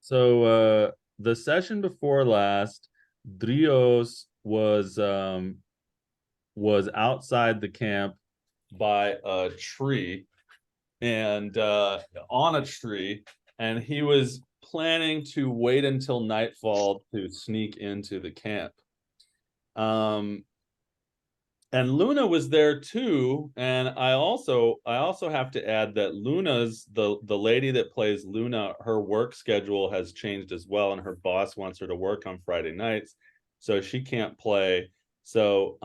The session before last, Drios was outside the camp by a tree and on a tree, and he was planning to wait until nightfall to sneak into the camp. Um, and Luna was there too, and I also have to add that Luna's the lady that plays Luna, her work schedule has changed as well, and her boss wants her to work on Friday nights, so she can't play. So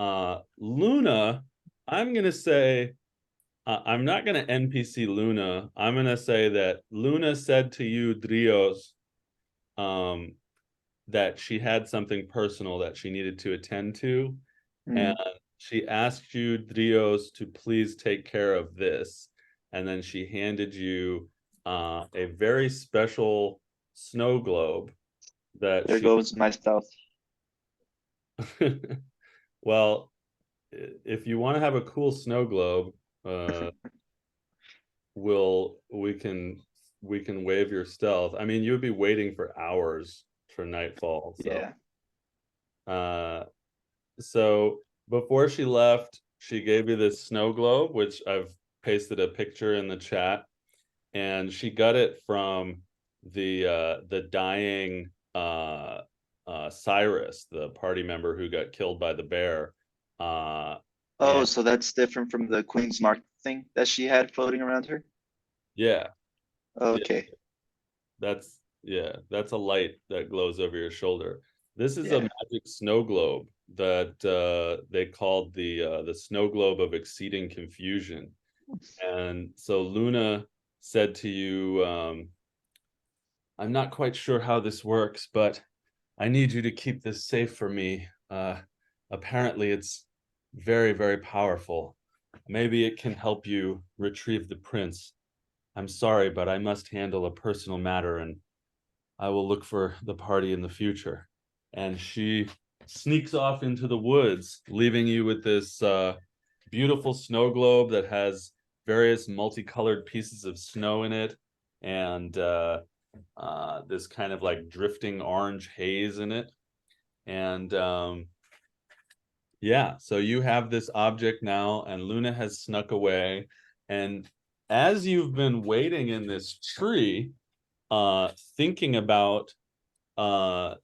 Luna, I'm gonna say I'm not gonna NPC Luna. I'm gonna say that Luna said to you, Drios, um, that she had something personal that she needed to attend to, and Mm. she asked you, Drios, to please take care of this. And then she handed you a very special snow globe that There she, goes my stealth. well, if you want to have a cool snow globe, uh, we can waive your stealth. I mean, you would be waiting for hours for nightfall. So, Yeah. uh, so before she left, she gave you this snow globe, which I've pasted a picture in the chat, and she got it from the dying Cyrus, the party member who got killed by the bear. Uh, Oh, and so that's different from the Queen's Mark thing that she had floating around her? yeah, yeah, Okay. that's a light that glows over your shoulder. This is a Yeah. magic snow globe that they called the snow globe of exceeding confusion. And so Luna said to you, I'm not quite sure how this works, but I need you to keep this safe for me. Apparently, it's very, very powerful. Maybe it can help you retrieve the prince. I'm sorry, but I must handle a personal matter, and I will look for the party in the future. And she sneaks off into the woods, leaving you with this beautiful snow globe that has various multicolored pieces of snow in it, and this kind of like drifting orange haze in it. And yeah, so you have this object now, and Luna has snuck away. And as you've been waiting in this tree, thinking about uh,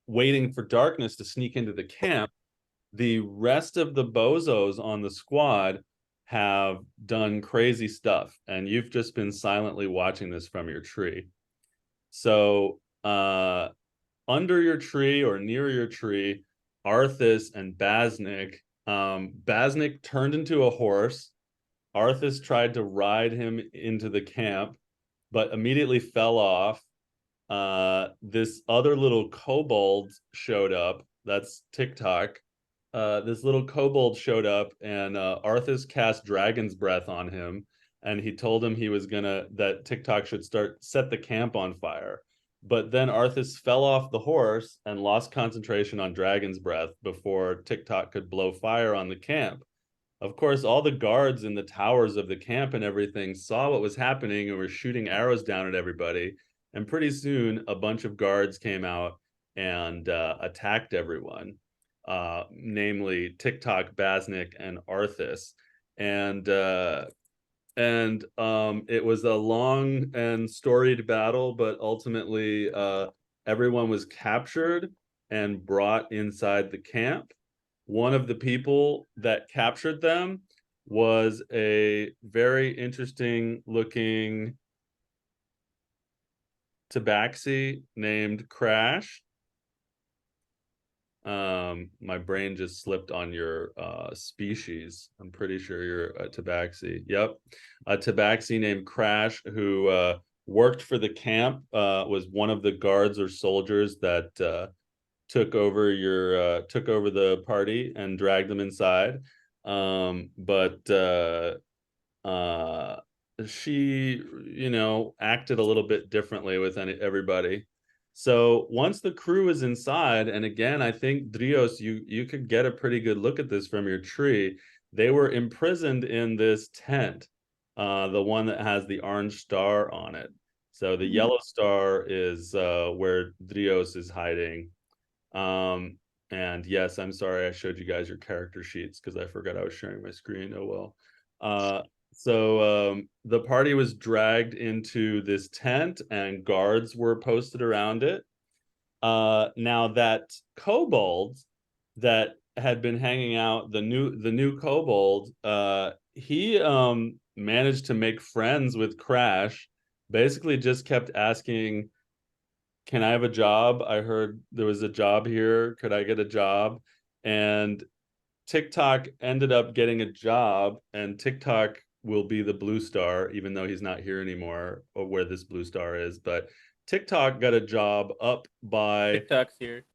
waiting for darkness to sneak into the camp, the rest of the bozos on the squad have done crazy stuff, and you've just been silently watching this from your tree. So, under your tree or near your tree, Arthas and Basnik. Basnik turned into a horse. Arthas tried to ride him into the camp, but immediately fell off. This other little kobold showed up. That's TikTok. This little kobold showed up, and Arthas cast Dragon's Breath on him, and he told him he was gonna that TikTok should set the camp on fire. But then Arthas fell off the horse and lost concentration on Dragon's Breath before TikTok could blow fire on the camp. Of course, all the guards in the towers of the camp and everything saw what was happening and were shooting arrows down at everybody. And pretty soon, a bunch of guards came out and attacked everyone, namely TikTok, Basnik, and Arthas. And it was a long and storied battle, but ultimately, everyone was captured and brought inside the camp. One of the people that captured them was a very interesting looking tabaxi named Crash. My brain just slipped on your species. I'm pretty sure you're a tabaxi. Yep. A tabaxi named Crash who worked for the camp, was one of the guards or soldiers that took over the party and dragged them inside. But uh she, acted a little bit differently with everybody. So once the crew is inside, and again, I think Drios, you could get a pretty good look at this from your tree. They were imprisoned in this tent, the one that has the orange star on it. So the yellow star is where Drios is hiding. And yes, I'm sorry I showed you guys your character sheets because I forgot I was sharing my screen. Oh well. So the party was dragged into this tent and guards were posted around it. Now that kobold that had been hanging out, the new kobold, he managed to make friends with Crash. Basically, just kept asking, "Can I have a job? I heard there was a job here. Could I get a job?" And TikTok ended up getting a job, and TikTok will be the blue star, even though he's not here anymore, or where this blue star is. But TikTok got a job up by TikTok's here.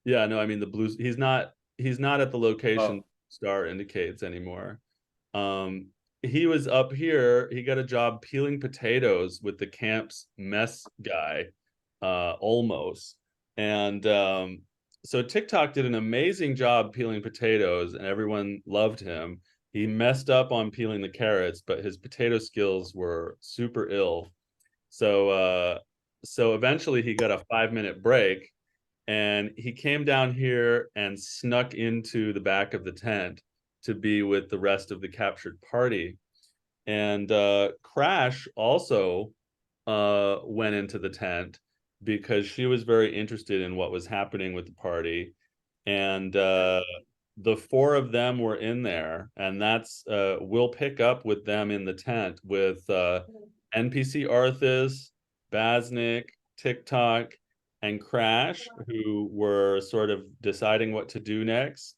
yeah, no, I mean the blue. He's not at the location Oh, star indicates anymore. Um, he was up here. He got a job peeling potatoes with the camp's mess guy, almost. And so TikTok did an amazing job peeling potatoes, and everyone loved him. He messed up on peeling the carrots, but his potato skills were super ill. So eventually he got a 5 minute break and he came down here and snuck into the back of the tent to be with the rest of the captured party. And Crash also went into the tent because she was very interested in what was happening with the party. And the four of them were in there, and that's we'll pick up with them in the tent with NPC Arthas, Basnick, TikTok, and Crash, who were sort of deciding what to do next.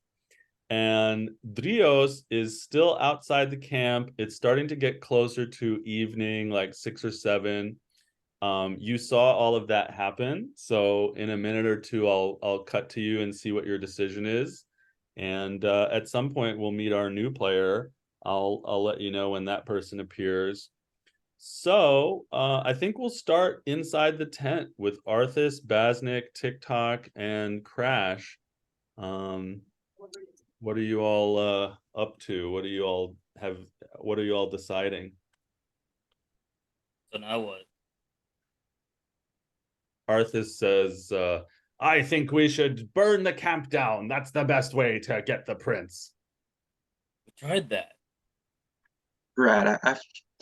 And Drios is still outside the camp. It's starting to get closer to evening, like 6 or 7. You saw all of that happen. So in a minute or two, I'll cut to you and see what your decision is. And at some point, we'll meet our new player. I'll let you know when that person appears. So I think we'll start inside the tent with Arthas, Basnick, TikTok, and Crash. Um, what are you all up to? What do you all have? What are you all deciding? so now what? Arthas says, I think we should burn the camp down. That's the best way to get the prince. We tried that. Right. I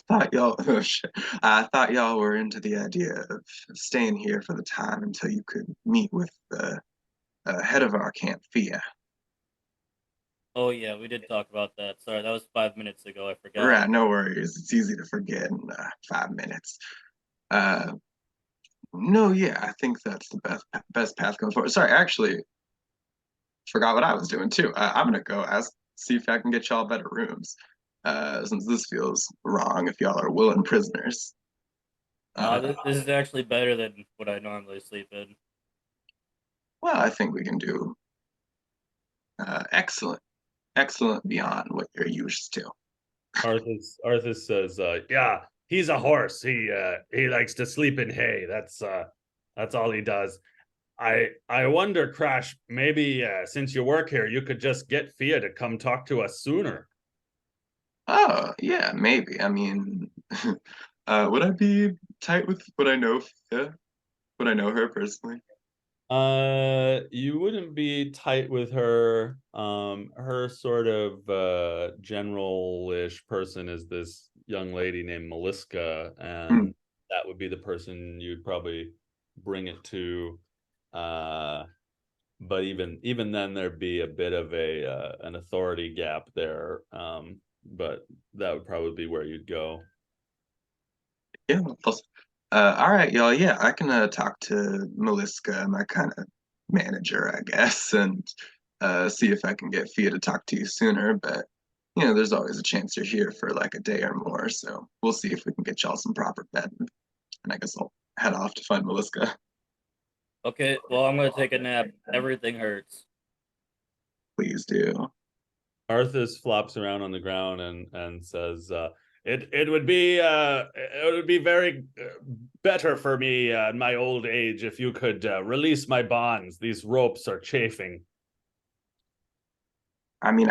thought y'all. Oh, shit. I thought y'all were into the idea of staying here for the time until you could meet with the head of our camp, Fia. Oh yeah, we did talk about that. Sorry, that was 5 minutes ago. I forgot. Right. No worries. It's easy to forget in 5 minutes. Uh, no, yeah, I think that's the best path going forward. Sorry, actually, forgot what I was doing too. I'm gonna go see if I can get y'all better rooms. Since this feels wrong if y'all are willing prisoners. No, Uh, this is actually better than what I normally sleep in. well, I think we can do excellent, excellent beyond what you're used to. Arthas says, yeah, he's a horse. He likes to sleep in hay. That's all he does. I wonder, Crash, maybe since you work here, you could just get Fia to come talk to us sooner. Oh, yeah, maybe. I mean, would I be tight with would I know Fia? Would I know her personally? You wouldn't be tight with her. Her sort of general-ish person is this young lady named Meliska, Hmm. and that would be the person you'd probably bring it to. Uh, but even then, there'd be a bit of a an authority gap there. But that would probably be where you'd go. Yeah. All right, y'all. Yeah, I can talk to Meliska, my kind of manager, I guess, and see if I can get Fia to talk to you sooner. But there's always a chance you're here for like a day or more. So we'll see if we can get y'all some proper bed. And I guess I'll head off to find Meliska. Okay, well I'm gonna take a nap. Everything hurts. Please do. Arthas flops around on the ground and says, it would be very better for me in my old age if you could release my bonds. These ropes are chafing." I mean,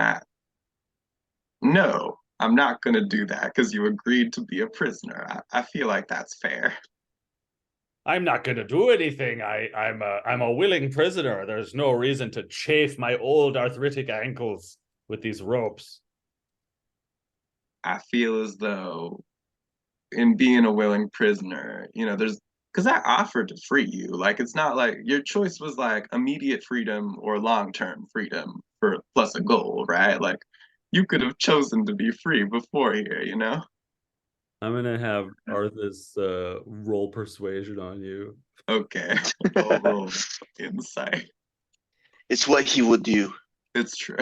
no. I'm not gonna do that because you agreed to be a prisoner. I feel like that's fair. I'm not going to do anything. I'm a willing prisoner. There's no reason to chafe my old arthritic ankles with these ropes. I feel as though in being a willing prisoner, there's because I offered to free you. Like it's not like your choice was like immediate freedom or long-term freedom for plus a goal, right? Like you could have chosen to be free before here. I'm gonna have Arthas roll persuasion on you. Okay. Roll insight. It's what he would do. It's true.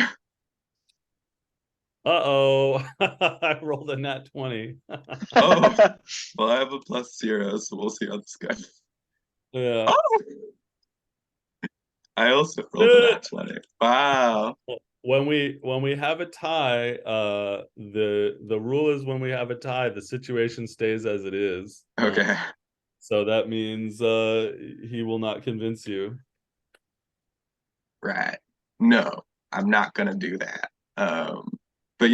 Uh-oh. I rolled a nat 20. Oh, well, I have a +0, so we'll see how this goes. Yeah. Oh, I also rolled a nat 20. Wow. When we have a tie, the rule is when we have a tie, the situation stays as it is. Okay. So that means he will not convince you. Right. No, I'm not gonna do that. But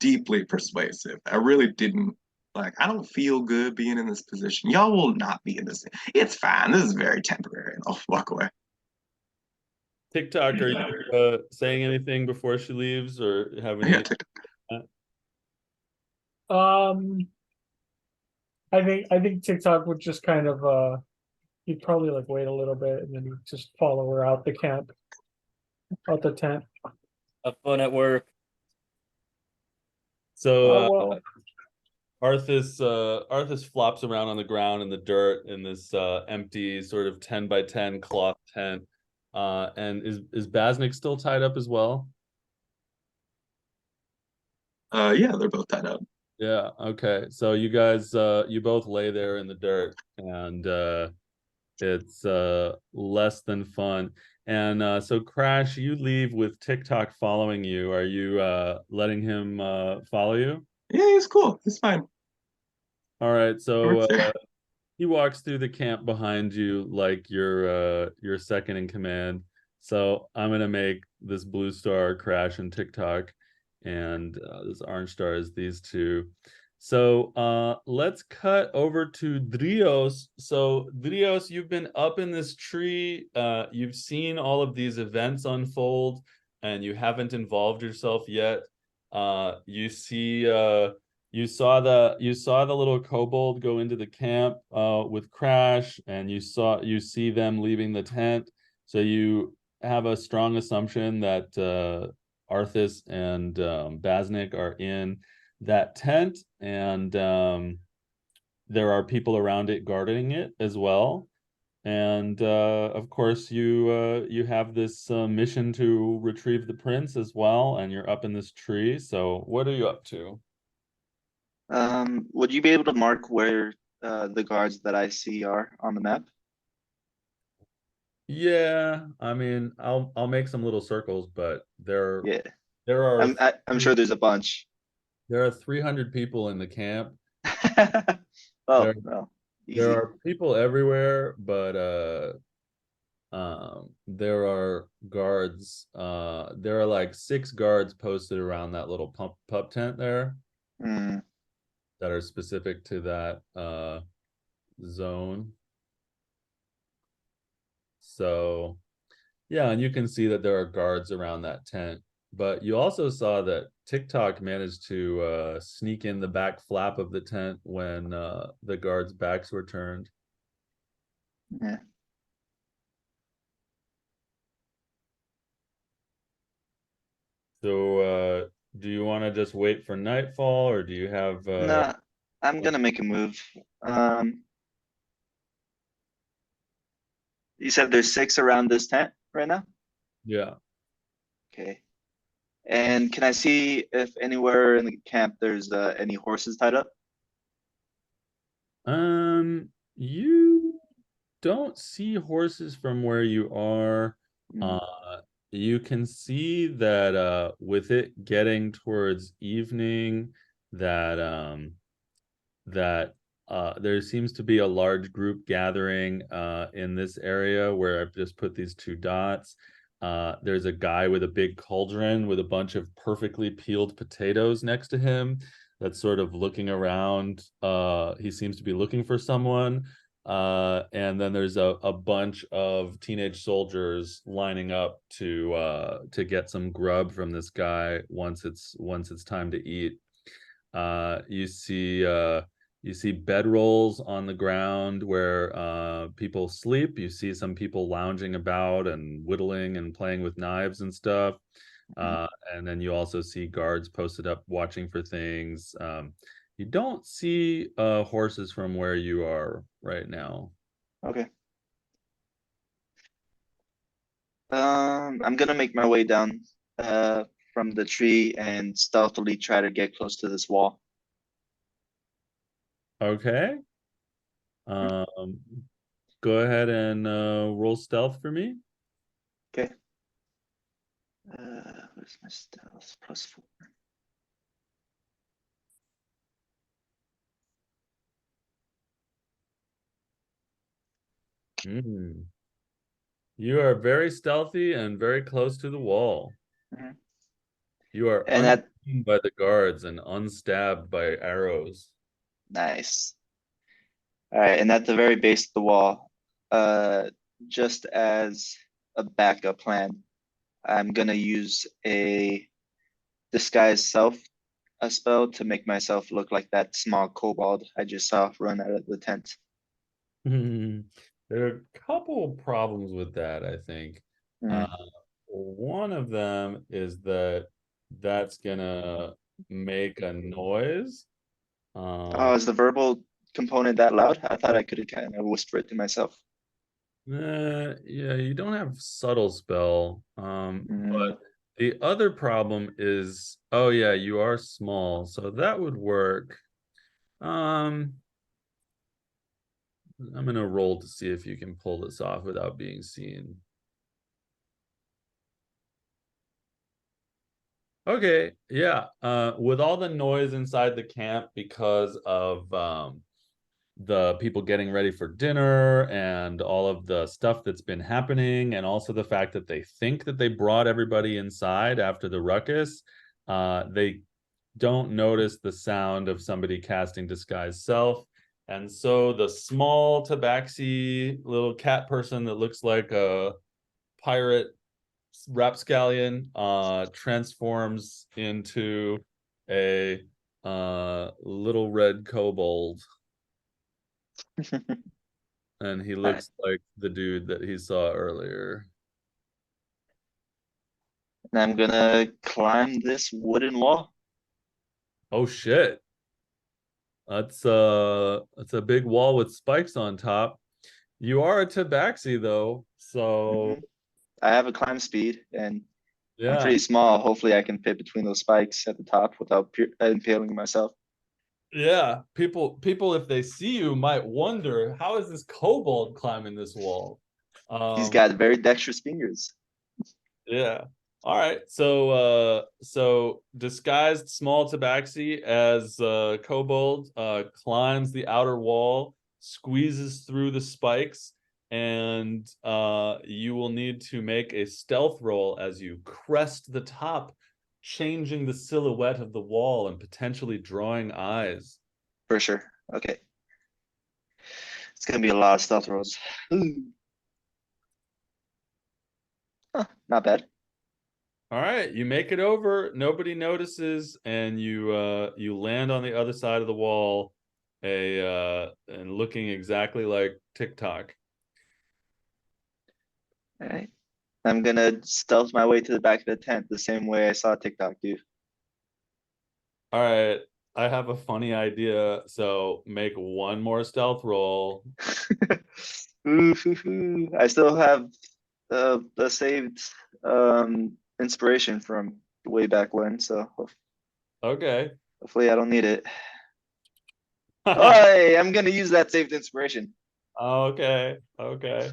deeply persuasive. I really didn't I don't feel good being in this position. Y'all will not be in this. It's fine. This is very temporary, and I'll walk away. TikTok, are you saying anything before she leaves or have any? Yeah, I think TikTok would just kind of he'd probably like wait a little bit and then he'd just follow her out the camp, out the tent. Have fun at work. So Well, Arthas flops around on the ground in the dirt in this empty sort of 10 by 10 cloth tent. And is Basnik still tied up as well? yeah, they're both tied up. Yeah, okay. So you guys you both lay there in the dirt and it's less than fun. And so Crash, you leave with TikTok following you. Are you letting him follow you? Yeah, he's cool. He's fine. All right, so Okay. he walks through the camp behind you like you're second in command. So I'm gonna make this blue star Crash and TikTok, and this orange star is these two. So let's cut over to Drios. So Drios, you've been up in this tree. You've seen all of these events unfold, and you haven't involved yourself yet. You see you saw the little kobold go into the camp with Crash, and you see them leaving the tent. So you have a strong assumption that Arthas and Basnik are in that tent, and there are people around it guarding it as well. And of course, you have this mission to retrieve the prince as well, and you're up in this tree. So what are you up to? Would you be able to mark where the guards that I see are on the map? Yeah, I mean, I'll make some little circles, but Yeah, there are I'm sure there's a bunch. there are 300 people in the camp. Oh, There well, there easy. are people everywhere, but there are guards. There are like 6 guards posted around that little pup tent there Mm, that are specific to that zone. So yeah, and you can see that there are guards around that tent. But you also saw that TikTok managed to sneak in the back flap of the tent when the guards' backs were turned. yeah. So do you want to just wait for nightfall, or do you have Nah, I'm gonna make a move. Um, you said there's 6 around this tent right now? yeah. Okay. And can I see if anywhere in the camp there's any horses tied up? You don't see horses from where you are. Mm, You can see that with it getting towards evening, that there seems to be a large group gathering in this area where I've just put these 2 dots. There's a guy with a big cauldron with a bunch of perfectly peeled potatoes next to him that's sort of looking around. He seems to be looking for someone. And then there's a bunch of teenage soldiers lining up to get some grub from this guy once it's time to eat. You see bedrolls on the ground where people sleep. You see some people lounging about and whittling and playing with knives and stuff. And then you also see guards posted up watching for things. You don't see horses from where you are right now. Okay. I'm gonna make my way down from the tree and stealthily try to get close to this wall. Okay. Go ahead and roll stealth for me. Okay. Where's my stealth? +4. Mm. You are very stealthy and very close to the wall. Mhm. You are And that unseen by the guards and unstabbed by arrows. nice. All right, and at the very base of the wall, just as a backup plan, I'm gonna use a disguise self a spell to make myself look like that small kobold I just saw run out of the tent. There are a couple problems with that, I think. Mm. One of them is that that's gonna make a noise. Oh, is the verbal component that loud? I thought I could kind of whisper it to myself. Yeah, you don't have subtle spell. Mm. But the other problem is, oh yeah, you are small, so that would work. I'm gonna roll to see if you can pull this off without being seen. Okay, yeah. With all the noise inside the camp because of the people getting ready for dinner and all of the stuff that's been happening, and also the fact that they think that they brought everybody inside after the ruckus, they don't notice the sound of somebody casting disguise self. And so the small tabaxi little cat person that looks like a pirate rapscallion transforms into a little red kobold, and he Alright, looks like the dude that he saw earlier. and I'm gonna climb this wooden wall. Oh shit. That's a big wall with spikes on top. You are a tabaxi though, so Mhm. I have a climb speed and I'm yeah. pretty small. Hopefully I can fit between those spikes at the top without impaling myself. Yeah, people if they see you might wonder, how is this kobold climbing this wall? He's Um got very dexterous fingers. yeah. All right. So disguised small tabaxi as kobold climbs the outer wall, squeezes through the spikes, and you will need to make a stealth roll as you crest the top, changing the silhouette of the wall and potentially drawing eyes. For sure. Okay. It's gonna be a lot of stealth rolls. Ooh. Huh, not bad. All right, you make it over, nobody notices, and you land on the other side of the wall, and looking exactly like TikTok. All right. I'm gonna stealth my way to the back of the tent the same way I saw TikTok do. All right, I have a funny idea, so make one more stealth roll. Ooh, I still have the saved inspiration from way back when, so Okay. hopefully I don't need it. Oh, I'm gonna use that saved inspiration. Okay. Okay.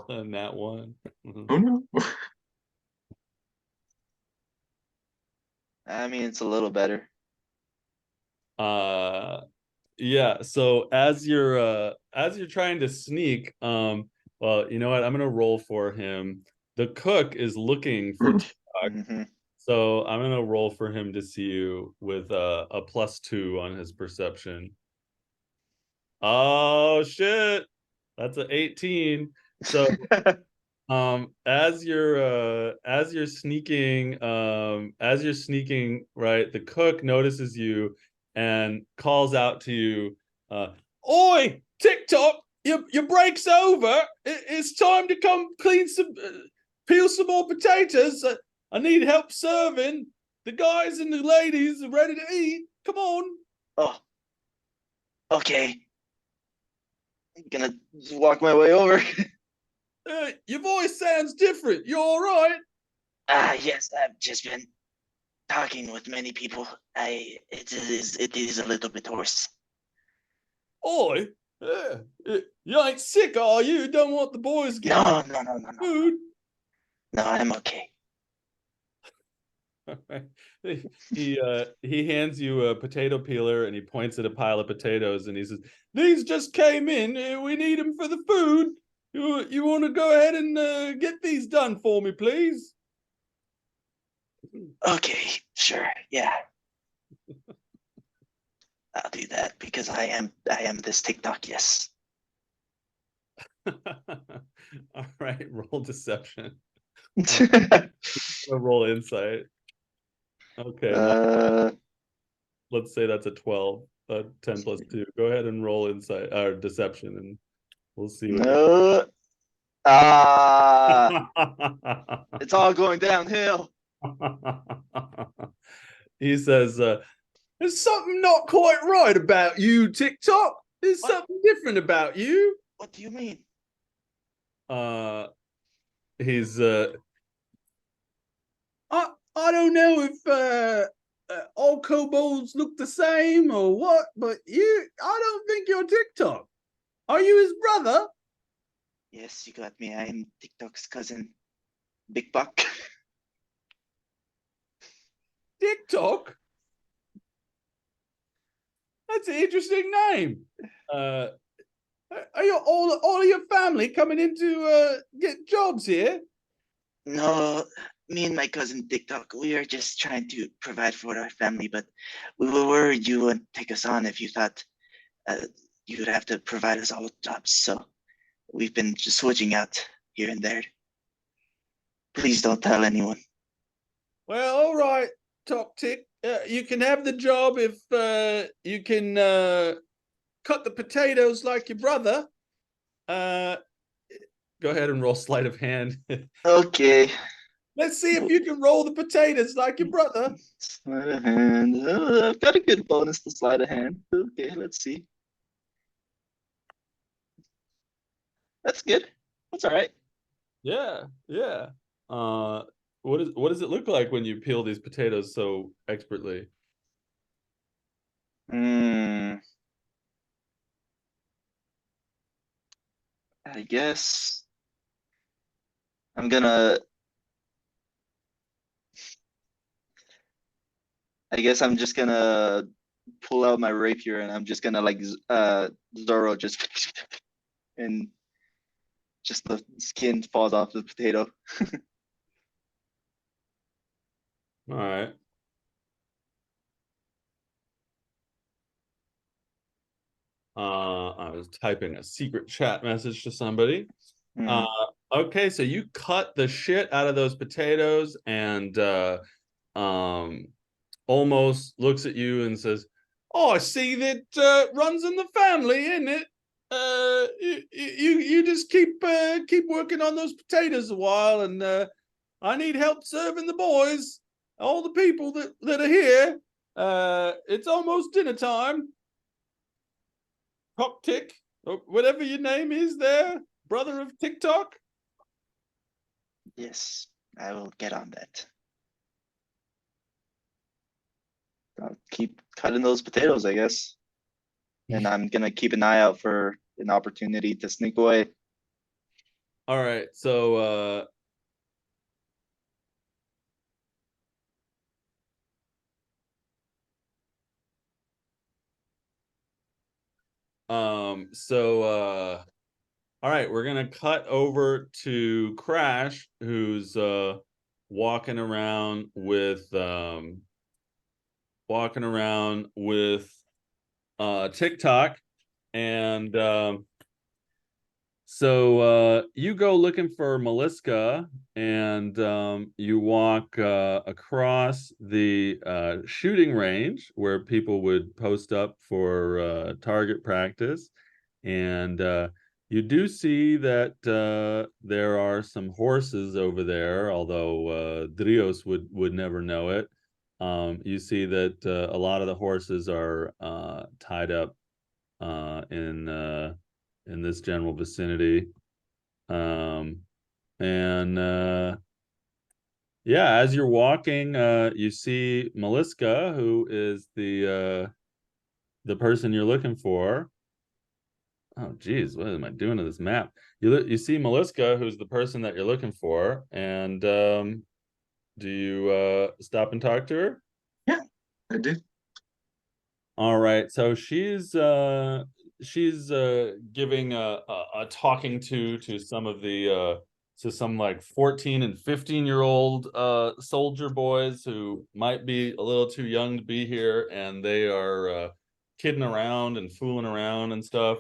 And that one. Oh no. I mean, it's a little better. Uh yeah, so as you're trying to sneak, well, you know what? I'm gonna roll for him the cook is looking for TikTok. Mhm. So I'm gonna roll for him to see you with a +2 on his perception. Oh shit. That's an 18. So as you're sneaking right, the cook notices you and calls out to you, oi, TikTok, your break's over. It's time to come clean some peel some more potatoes. I need help serving. The guys and the ladies are ready to eat. Come on. Oh, okay. I'm gonna just walk my way over. Your voice sounds different. You all right? Yes, I've just been talking with many people. It is a little bit hoarse. Oi, you ain't sick, are you? You don't want the boys getting No. food. No, I'm okay. He hands you a potato peeler and he points at a pile of potatoes and he says, "These just came in. We need them for the food. You want to go ahead and get these done for me, please?" Okay, sure, yeah. I'll do that because I am this TikTok, yes. All right, roll deception. Roll insight. Okay, uh, let's say that's a 12. 10 plus 2. Go ahead and roll insight or deception and we'll see what no. It's all going downhill. He says, "There's something not quite right about you, TikTok. There's What? something different about you." What do you mean? He's I don't know if all kobolds look the same or what, but I don't think you're TikTok. Are you his brother? Yes, you got me. I am TikTok's cousin, Big Buck. TikTok? That's an interesting name. Are you all of your family coming in to get jobs here? No, me and my cousin TikTok, we are just trying to provide for our family, but we were worried you wouldn't take us on if you thought uh, you would have to provide us all with jobs. So we've been just switching out here and there. Please don't tell anyone. Well, all right, Top Tick. You can have the job if you can cut the potatoes like your brother. Go ahead and roll sleight of hand. Okay. Let's see if you can roll the potatoes like your brother. Sleight of hand. I've got a good bonus to sleight of hand. Okay, let's see. That's good. That's all right. Yeah, yeah. What does it look like when you peel these potatoes so expertly? I guess I'm gonna. I guess I'm just gonna pull out my rapier and I'm just gonna like Zorro just and just the skin falls off the potato. All right. I was typing a secret chat message to somebody. Hmm. Okay, so you cut the shit out of those potatoes and um almost looks at you and says, "Oh, I see that runs in the family, isn't it? You just keep working on those potatoes a while, and I need help serving the boys, all the people that are here. It's almost dinner time. Cock Tick, or whatever your name is, there, brother of TikTok." Yes, I will get on that. I'll keep cutting those potatoes, I guess. And I'm gonna keep an eye out for an opportunity to sneak away. All right, so so All right, we're gonna cut over to Crash, who's walking around with TikTok, and so you go looking for Meliska, and you walk across the shooting range where people would post up for target practice, and you do see that there are some horses over there, although Drios would never know it. You see that a lot of the horses are tied up in this general vicinity. And yeah, as you're walking, you see Meliska, who is the person you're looking for. Oh, geez, what am I doing to this map? You see Meliska, who's the person that you're looking for, and do you stop and talk to her? Yeah, I do. All right, so she's giving a talking to some of the to some like 14 and 15-year-old soldier boys who might be a little too young to be here, and they are kidding around and fooling around and stuff,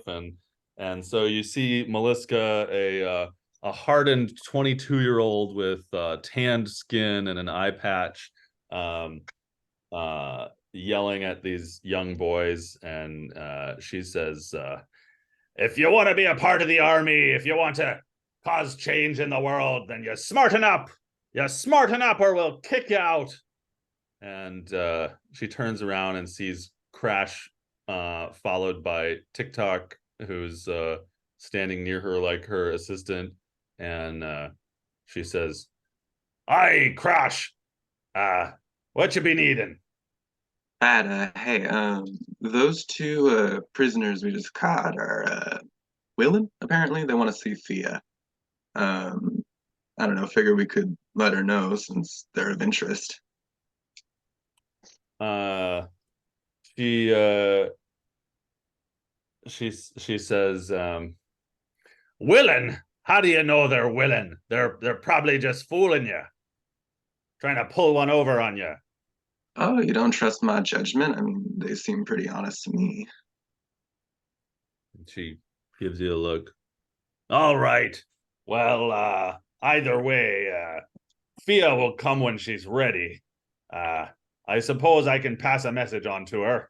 and so you see Meliska, a hardened 22-year-old with tanned skin and an eye patch, um, yelling at these young boys, and she says, if you want to be a part of the army, if you want to cause change in the world, then you smarten up. You smarten up or we'll kick you out. And she turns around and sees Crash, followed by TikTok, who's standing near her like her assistant. And she says, "Aye, Crash, what you be needing?" Pat, hey, those two prisoners we just caught are willing, apparently. They want to see Thea. Um, I don't know, figure we could let her know since they're of interest. Uh, she uh, she says, "Willing? How do you know they're willing? They're probably just fooling you, trying to pull one over on you." Oh, you don't trust my judgment? I mean, they seem pretty honest to me. She gives you a look. All right. Well, either way, Fia will come when she's ready. I suppose I can pass a message on to her.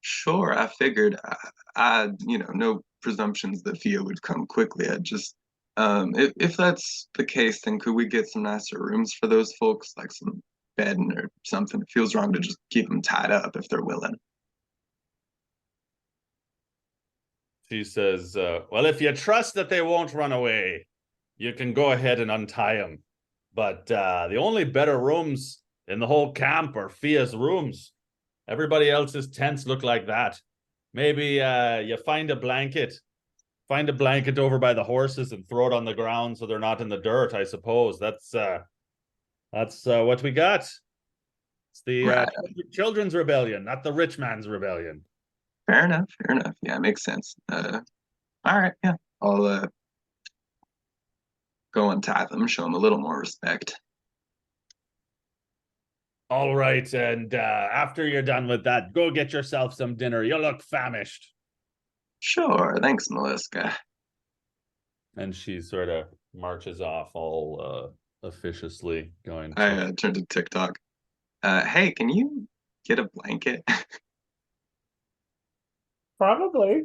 Sure, I figured no presumptions that Fia would come quickly. I just, if that's the case, then could we get some nicer rooms for those folks, like some bedding or something? It feels wrong to just keep them tied up if they're willing. She says, well, if you trust that they won't run away, you can go ahead and untie them. But the only better rooms in the whole camp are Fia's rooms. Everybody else's tents look like that. Maybe you find a blanket over by the horses and throw it on the ground so they're not in the dirt, I suppose. That's what we got. It's the Right. children's rebellion, not the rich man's rebellion. Fair enough. Fair enough. Yeah, makes sense. All right. Yeah, I'll go untie them, show them a little more respect. All right, and after you're done with that, go get yourself some dinner. You look famished. Sure. Thanks, Meliska. And she sort of marches off, all officiously, going to. I turned to TikTok. Hey, can you get a blanket? Probably.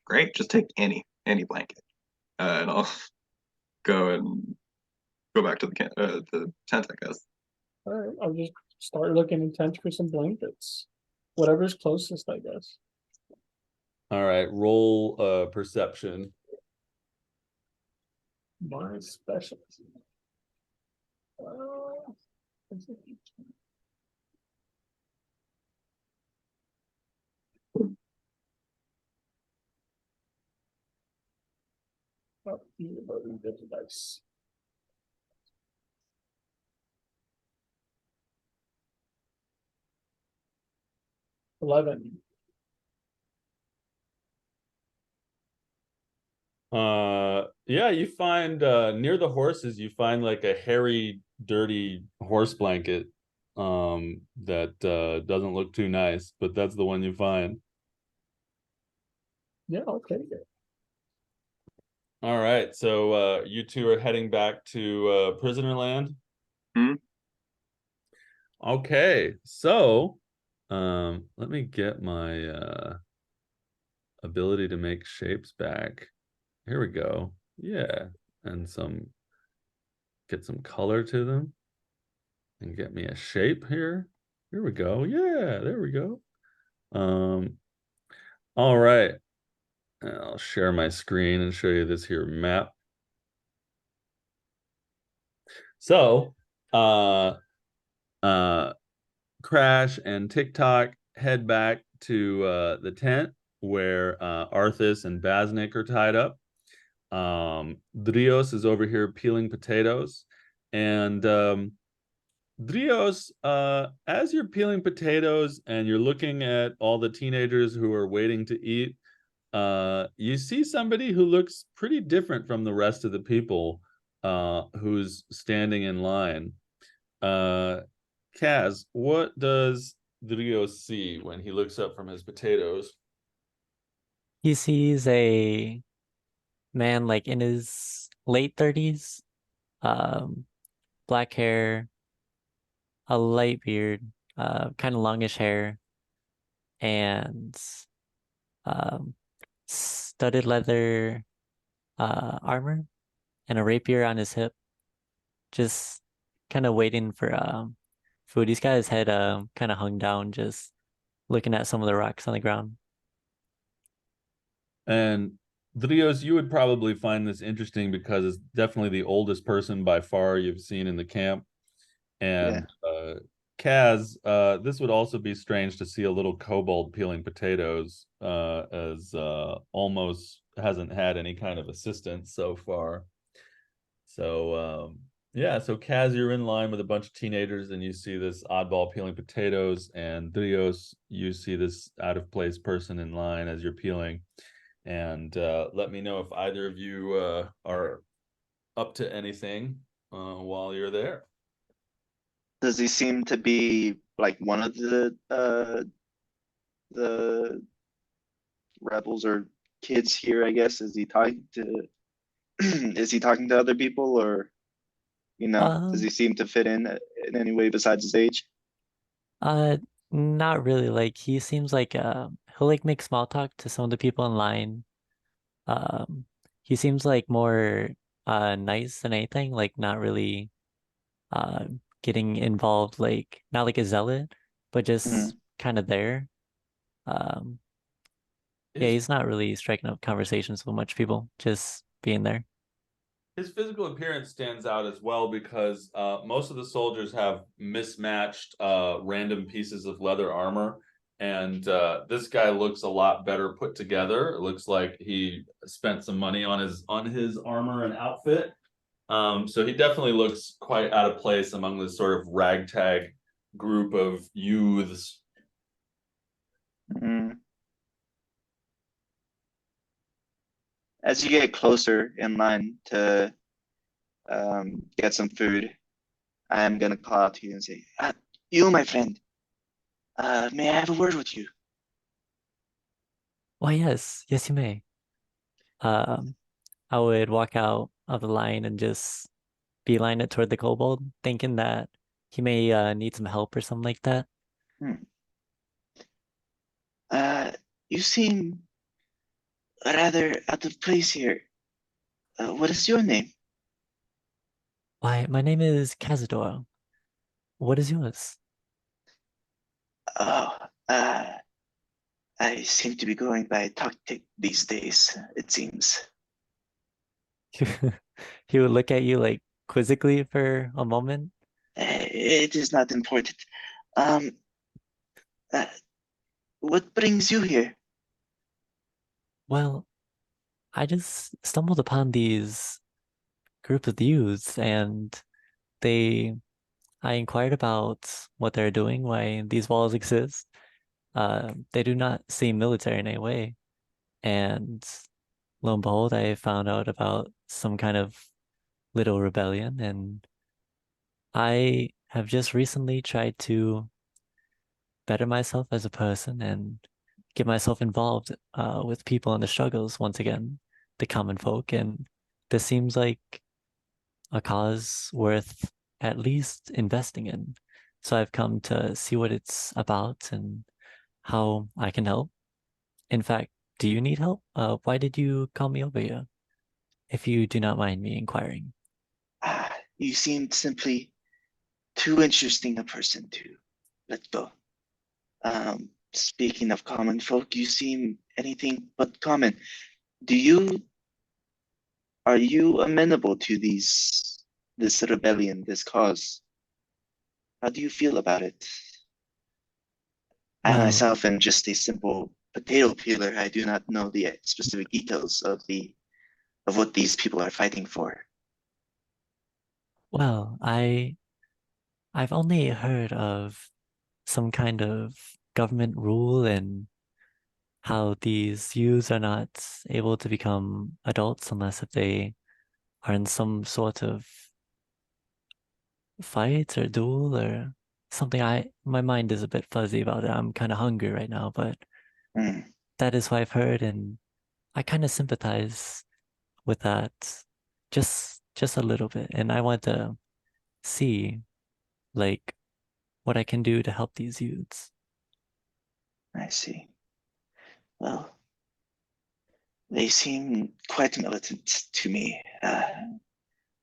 Great. Just take any blanket, and I'll go back to the tent, I guess. All right, I'll just start looking in tents for some blankets. Whatever's closest, I guess. All right, roll perception. My specialty. Is it- 11. Yeah, you find near the horses, you find like a hairy, dirty horse blanket that doesn't look too nice, but that's the one you find. Yeah, I'll take it. All right, so you two are heading back to prisoner land. Hmm? Okay, so let me get my ability to make shapes back. Here we go. Yeah, and get some color to them and get me a shape here. Here we go. Yeah, there we go. All right. I'll share my screen and show you this here map. So, Crash and TikTok head back to the tent where Arthas and Basnik are tied up. Drios is over here peeling potatoes. And Drios, as you're peeling potatoes and you're looking at all the teenagers who are waiting to eat, you see somebody who looks pretty different from the rest of the people who's standing in line. Kaz, what does Drios see when he looks up from his potatoes? He sees a man like in his late 30s, um, black hair, a light beard, kind of longish hair, and um, studded leather armor and a rapier on his hip, just kind of waiting for food. He's got his head kind of hung down, just looking at some of the rocks on the ground. And Drios, you would probably find this interesting because it's definitely the oldest person by far you've seen in the camp. And Kaz, this would also be strange to see a little kobold peeling potatoes, as almost hasn't had any kind of assistance so far. So yeah, so Kaz, you're in line with a bunch of teenagers, and you see this oddball peeling potatoes, and Drios, you see this out of place person in line as you're peeling. And let me know if either of you are up to anything while you're there. Does he seem to be like one of the rebels or kids here, I guess? Is he talking to is he talking to other people, or does he Um, seem to fit in any way besides his age? uh, Not really. Like he seems like he'll like make small talk to some of the people in line. Um, he seems like more nice than anything, like not really uh getting involved, like not like a zealot, but just Mhm. kind of there. Um, yeah, His he's not really striking up conversations with much people, just being there. his physical appearance stands out as well because most of the soldiers have mismatched random pieces of leather armor, and this guy looks a lot better put together. It looks like he spent some money on his armor and outfit. So he definitely looks quite out of place among this sort of ragtag group of youths. Mhm. As you get closer in line to get some food, I am gonna call out to you and say, "You, my friend, may I have a word with you?" Why, yes, yes, you may. Um, I would walk out of the line and just beeline it toward the kobold, thinking that he may need some help or something like that. Hmm. You seem rather out of place here. What is your name? Why, my name is Cazador. What is yours? Oh, I seem to be going by tactic these days, it seems. He would look at you like quizzically for a moment. It is not important. Um, uh, what brings you here? Well, I just stumbled upon these group of youths and they I inquired about what they're doing, why these walls exist. They do not seem military in any way. And lo and behold, I found out about some kind of little rebellion, and I have just recently tried to better myself as a person and get myself involved with people in the struggles once again, the common folk, and this seems like a cause worth at least investing in. So I've come to see what it's about and how I can help. In fact, do you need help? Why did you call me over here? If you do not mind me inquiring. You seemed simply too interesting a person to let go. Speaking of common folk, you seem anything but common. Are you amenable to this rebellion, this cause? How do you feel about it? I Well, myself am just a simple potato peeler. I do not know the specific details of what these people are fighting for. well, I've only heard of some kind of government rule and how these youths are not able to become adults unless if they are in some sort of fight or duel or something. My mind is a bit fuzzy about it. I'm kind of hungry right now, but Hmm, that is what I've heard, and I kind of sympathize with that just a little bit. And I want to see like what I can do to help these youths. I see. Well, they seem quite militant to me.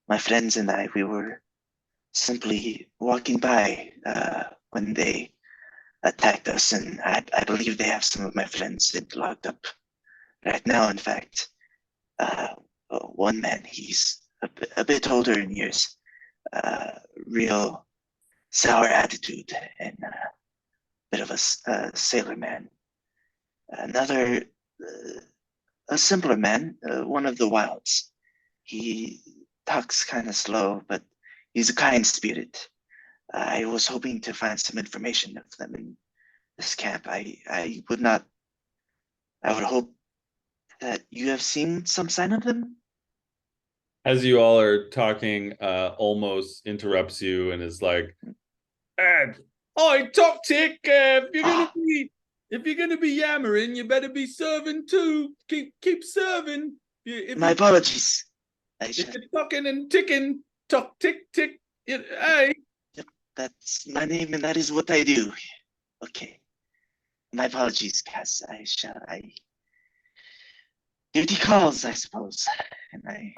My friends and I, we were simply walking by when they attacked us, and I believe they have some of my friends locked up right now. In fact, uh, one man, he's a bit older in years, real sour attitude, and a bit of a sailor man. Another, a simpler man, one of the wilds. He talks kind of slow, but he's a kind spirit. I was hoping to find some information of them in this camp. I would not. I would hope that you have seen some sign of them. As you all are talking, almost interrupts you and is like, "Oi, Toptic, if you're gonna be yammering, you better be serving too. Keep serving. My apologies. If you're talking and ticking, tock tick tick. Hey, That's my name, and that is what I do. Okay. My apologies, Cass. I duty calls, I suppose, and I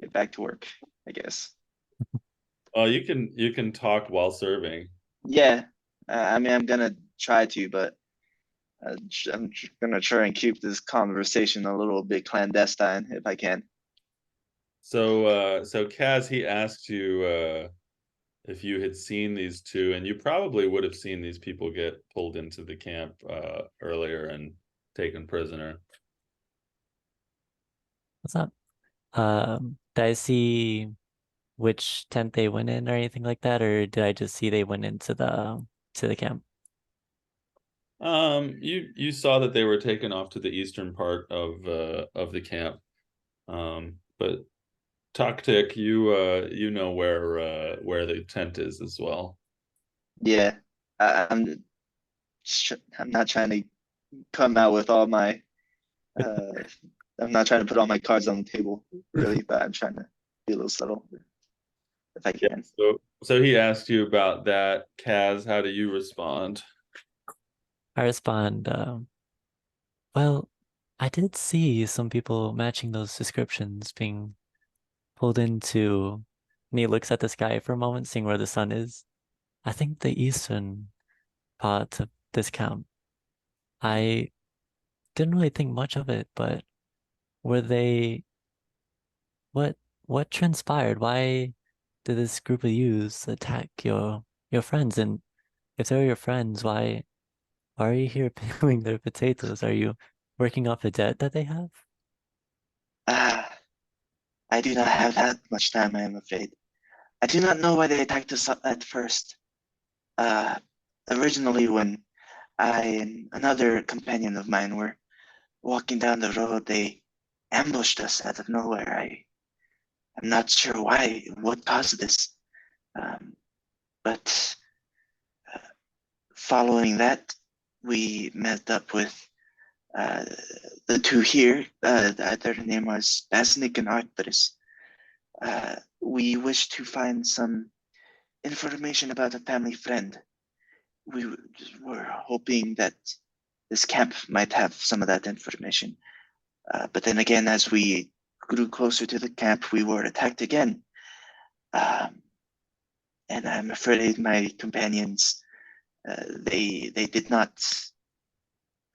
get back to work, I guess. you can talk while serving. Yeah, I mean, I'm gonna try to, but I'm gonna try and keep this conversation a little bit clandestine if I can. So Kaz, he asked you if you had seen these two, and you probably would have seen these people get pulled into the camp earlier and taken prisoner. What's up? Did I see which tent they went in or anything like that, or did I just see they went into the camp? You saw that they were taken off to the eastern part of the camp. But Toktik, you know where the tent is as well. Yeah, I'm not trying to come out with all my uh, I'm not trying to put all my cards on the table, really, but I'm trying to be a little subtle if I can. So he asked you about that. Kaz, how do you respond? I respond, well, I did see some people matching those descriptions being pulled into, and he looks at the sky for a moment, seeing where the sun is. I think the eastern part of this camp. I didn't really think much of it, but were they what what transpired? Why did this group of youths attack your friends? And if they're your friends, why are you here peeling their potatoes? Are you working off the debt that they have? Ah, I do not have that much time, I am afraid. I do not know why they attacked us at first. Uh, Originally, when I and another companion of mine were walking down the road, they ambushed us out of nowhere. I'm not sure what caused this. But following that, we met up with the two here. Their name was Basnik and Arthurs. We wish to find some information about a family friend. We were hoping that this camp might have some of that information. But then again, as we grew closer to the camp, we were attacked again. And I'm afraid my companions, they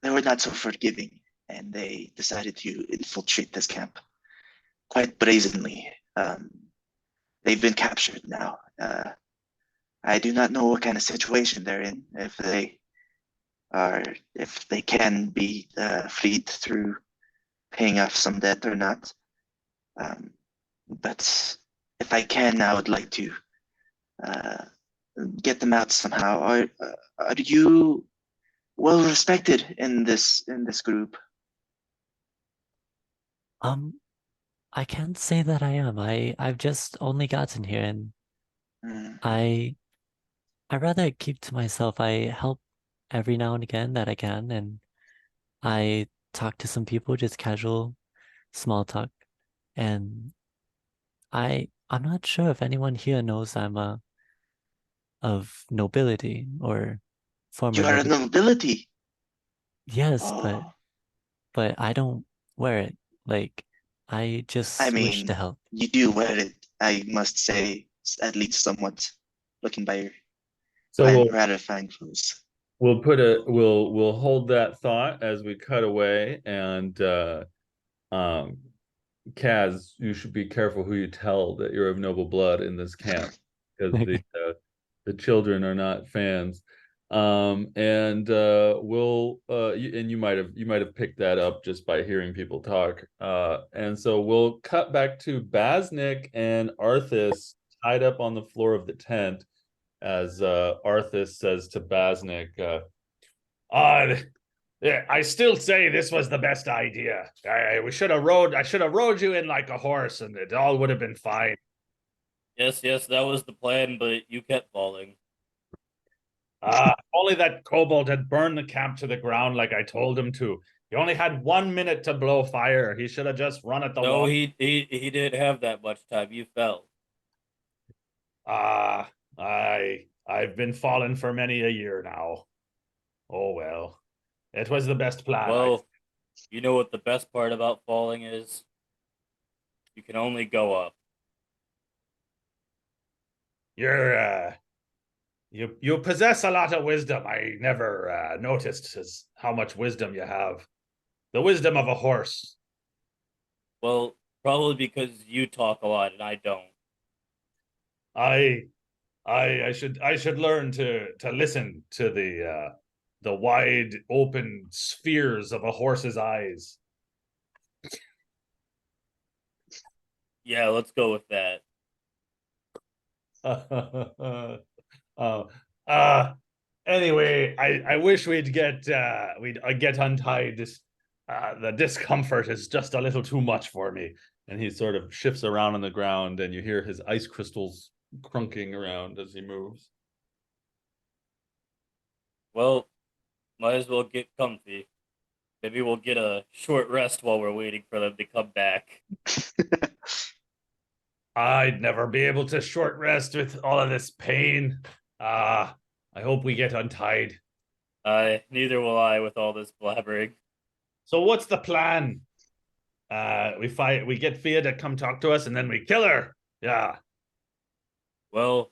were not so forgiving, and they decided to infiltrate this camp quite brazenly. They've been captured now. I do not know what kind of situation they're in, if they can be freed through paying off some debt or not. But if I can, I would like to get them out somehow. Are you well respected in this group? I can't say that I am. I've just only gotten here, and Mm. I rather keep to myself. I help every now and again that I can, and I talk to some people, just casual small talk. And I'm not sure if anyone here knows I'm of nobility or former You are a nobility. nobility. Yes, Oh, but I don't wear it. Like, I I just wish to mean, help. you do wear it, I must say, at least somewhat, looking by your So rather fine clothes. we'll hold that thought as we cut away, and Kaz, you should be careful who you tell that you're of noble blood in this camp, because Okay. the children are not fans. And you might have picked that up just by hearing people talk. And so we'll cut back to Basnik and Arthas tied up on the floor of the tent, as Arthas says to Basnik, yeah, I still say this was the best idea. I should have rode you in like a horse, and it all would have been fine. Yes, that was the plan, but you kept falling. Only that kobold had burned the camp to the ground like I told him to. He only had 1 minute to blow fire. He should have just run at the No, wall. he didn't have that much time. You fell. I've been falling for many a year now. Oh well. It was the best plan. Well, you know what the best part about falling is? You can only go up. You possess a lot of wisdom. I never noticed how much wisdom you have. The wisdom of a horse. Well, probably because you talk a lot and I don't. I should learn to listen to the wide open spheres of a horse's eyes. Yeah, let's go with that. Anyway, I wish we'd get untied. The discomfort is just a little too much for me. And he sort of shifts around on the ground, and you hear his ice crystals crunking around as he moves. Well, might as well get comfy. Maybe we'll get a short rest while we're waiting for them to come back. I'd never be able to short rest with all of this pain. I hope we get untied. Neither will I with all this blabbering. So what's the plan? We get Fia to come talk to us, and then we kill her. Yeah. Well,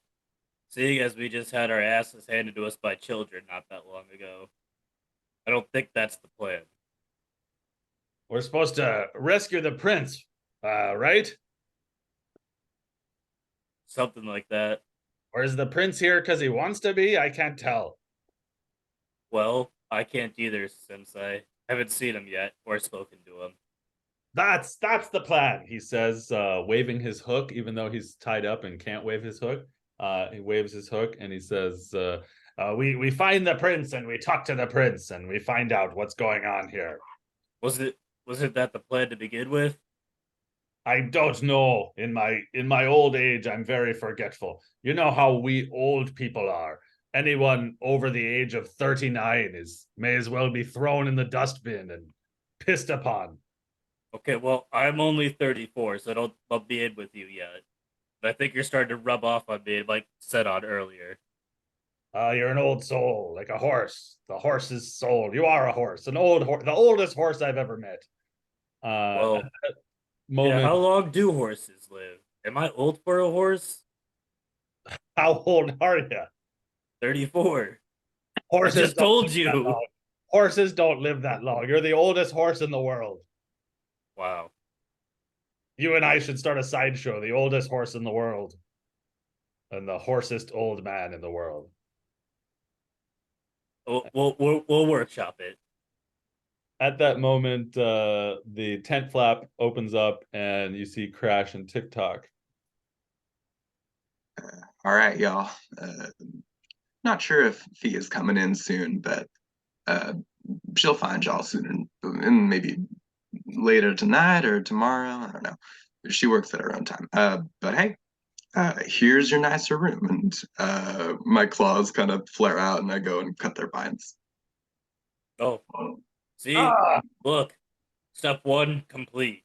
seeing as we just had our asses handed to us by children not that long ago, I don't think that's the plan. We're supposed to rescue the prince, right? Something like that. Or is the prince here because he wants to be? I can't tell. Well, I can't either since I haven't seen him yet or spoken to him. That's the plan, he says, waving his hook, even though he's tied up and can't wave his hook. He waves his hook and he says, we find the prince and we talk to the prince and we find out what's going on here. Was wasn't that the plan to begin with? I don't know. In my old age, I'm very forgetful. You know how we old people are. Anyone over the age of 39 may as well be thrown in the dustbin and pissed upon. Okay, well, I'm only 34, so don't bump me in with you yet. But I think you're starting to rub off on me, like said on earlier. You're an old soul, like a horse. The horse is soul. You are a horse, an old horse, the oldest horse I've ever met. Well, Moment. how long do horses live? Am I old for a horse? How old are you? 34. Horses I just don't told live that you. long. Horses don't live that long. You're the oldest horse in the world. Wow. You and I should start a sideshow, the oldest horse in the world. And the horsest old man in the world. We'll workshop it. At that moment, the tent flap opens up and you see Crash and TikTok. All right, y'all. Not sure if Fee is coming in soon, but she'll find y'all soon, and maybe later tonight or tomorrow. I don't know. She works at her own time. But hey, here's your nicer room. And my claws kind of flare out, and I go and cut their vines. Oh, see? Ah, Look. Step 1 complete.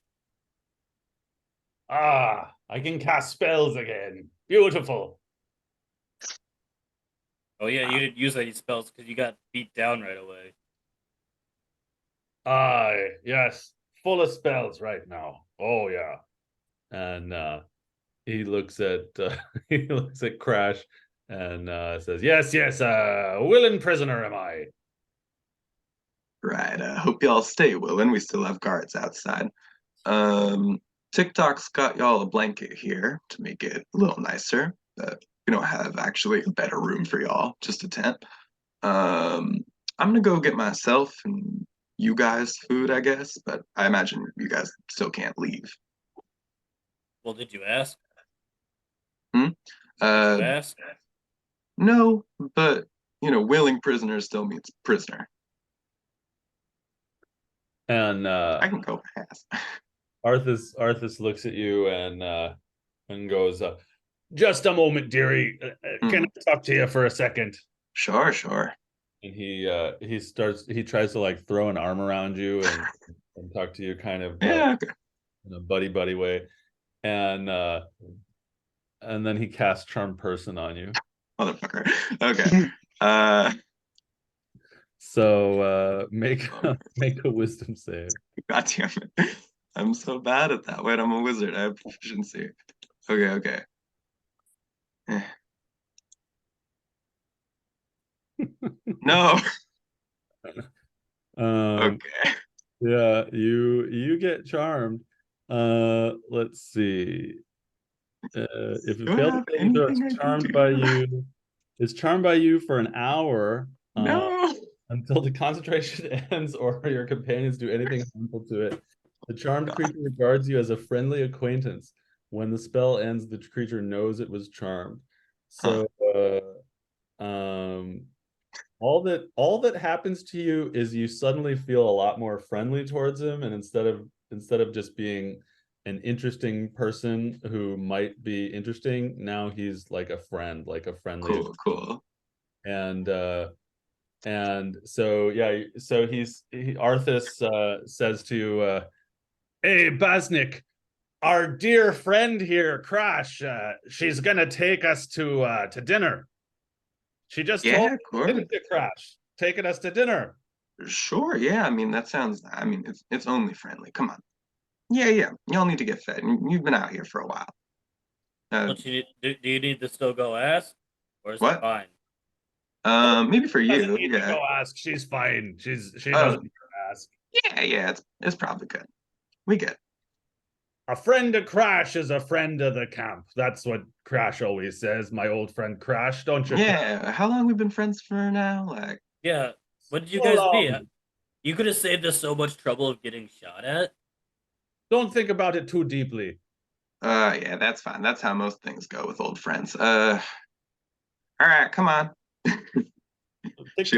I can cast spells again. Beautiful. Oh yeah, you didn't use any spells because you got beat down right away. Aye, yes. Full of spells right now. Oh yeah. And he looks at he looks at Crash and says, "Yes, yes, willing prisoner am I." Right. Hope y'all stay willing. We still have guards outside. TikTok's got y'all a blanket here to make it a little nicer, but we don't have actually a better room for y'all, just a tent. I'm gonna go get myself and you guys food, I guess, but I imagine you guys still can't leave. Well, did you ask? Hmm? Did you ask? No, but willing prisoner still means prisoner. And I can go fast. Arthas looks at you and goes, "Just a moment, dearie. Can I talk to you for a second?" Sure. And he tries to like throw an arm around you and talk to you kind of Yeah, okay. in a buddy way. And then he casts Charm Person on you. Motherfucker. Okay. So make a wisdom save. God damn it. I'm so bad at that. Wait, I'm a wizard. I have proficiency. Okay. No. Okay. Yeah, you get charmed. Let's see. If it Do I fails have to save you, throw, anything I it's can charmed do? by you. It's charmed by you for an hour. No. Until the concentration ends or your companions do anything harmful to it. The charmed creature regards you as a friendly acquaintance. When the spell ends, the creature knows it was charmed. So all that happens to you is you suddenly feel a lot more friendly towards him, and instead of just being an interesting person who might be interesting, now he's like a friend, like a friendly. Cool. And so yeah, so Arthas says to "Hey Basnik, our dear friend here, Crash, she's gonna take us to dinner. She just told Yeah, me, cool. didn't you, Crash? Taking us to dinner." Sure, yeah. I mean, it's only friendly. Come on. Yeah. Y'all need to get fed. You've been out here for a while. Don't you do you need to still go ask? Or is it What? fine? Maybe for Doesn't you, need to yeah. go ask. She's fine. She Oh, doesn't need to ask. yeah, it's probably good. We good. A friend of Crash is a friend of the camp. That's what Crash always says. My old friend Crash, don't you? Yeah, how long we been friends for now? Like, Yeah. When did you So guys long. meet? You could have saved us so much trouble of getting shot at. Don't think about it too deeply. yeah, that's fine. That's how most things go with old friends. All right, come on. She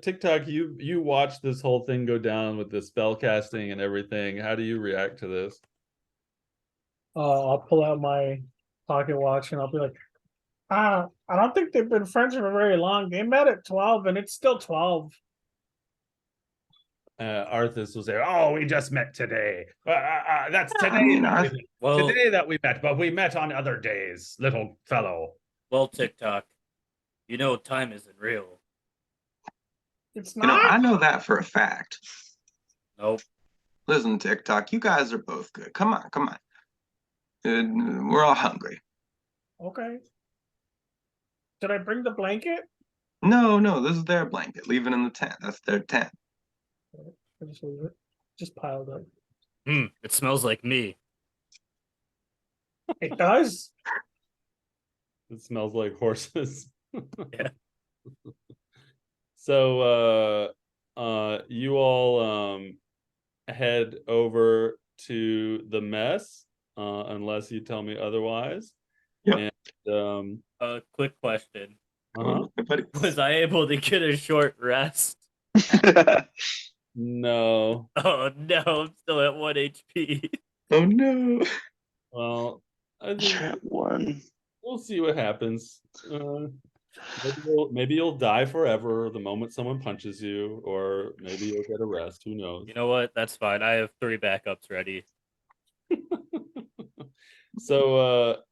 TikTok, you watch this whole thing go down with the spell casting and everything. How do you react to this? I'll pull out my pocket watch and I'll be like, I don't think they've been friends for very long. They met at 12 and it's still 12. Arthas will say, "Oh, we just met today. That's Yeah, today. I mean, Today that we met, but we met on other days, little fellow." Well, TikTok, you know time isn't real. It's you know, not. I know that for a fact. Nope. Listen, TikTok, you guys are both good. Come on, come on. We're all hungry. Okay. Did I bring the blanket? No, no, this is their blanket. Leave it in the tent. That's their tent. I just leave it. Just piled up. It smells like me. It does. It smells like horses. Yeah. So you all head over to the mess, unless you tell me otherwise. Yep. And Quick question. uh-huh. Buddy. Was I able to get a short rest? No. Oh no, I'm still at 1 HP. Oh no. Well, I think Trap one. we'll see what happens. Maybe you'll die forever the moment someone punches you, or maybe you'll get a rest. Who knows? You know what? That's fine. I have 3 backups ready. So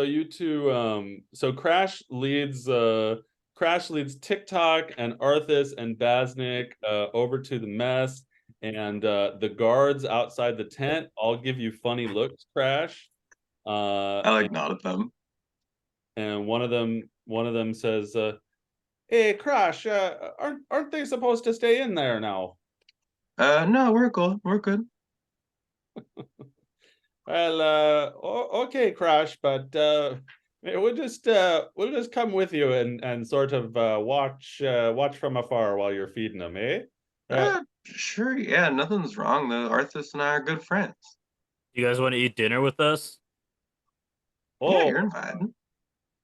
you two so Crash leads TikTok and Arthas and Baznik over to the mess, and the guards outside the tent all give you funny looks, Crash. I nod at them. And one of them says, "Hey, Crash, aren't they supposed to stay in there now?" No, we're good. We're good. Well, okay, Crash, but we'll just come with you and sort of watch from afar while you're feeding them, eh? Sure, yeah, nothing's wrong. The Arthas and I are good friends. You guys want to eat dinner with us? Yeah, Oh, you're invited.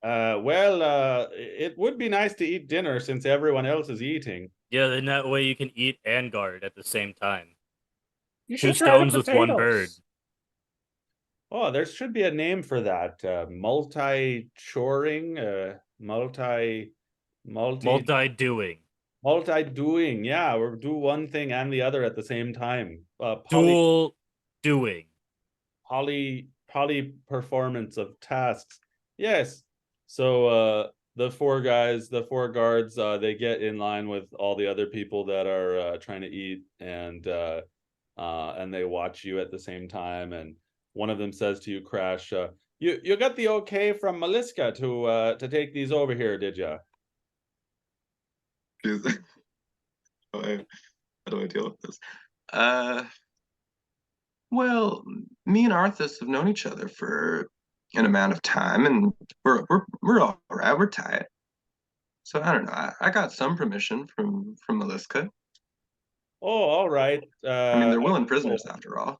well, it would be nice to eat dinner since everyone else is eating. Yeah, then that way you can eat and guard at the same time. You 2 should try the stones with 1 bird. potatoes. Oh, there should be a name for that. Multi-choring, multi Multi-doing. multi-doing. Yeah, or do one thing and the other at the same time. Dual doing. Poly performance of tasks. Yes. So the 4 guards, they get in line with all the other people that are trying to eat, and they watch you at the same time. And one of them says to you, Crash, you got the okay from Maliska to take these over here, did you? How do I deal with this? Well, me and Arthas have known each other for an amount of time, and we're all right. We're tight. So I don't know. I got some permission from Maliska. Oh, all right. I mean, they're willing prisoners after all.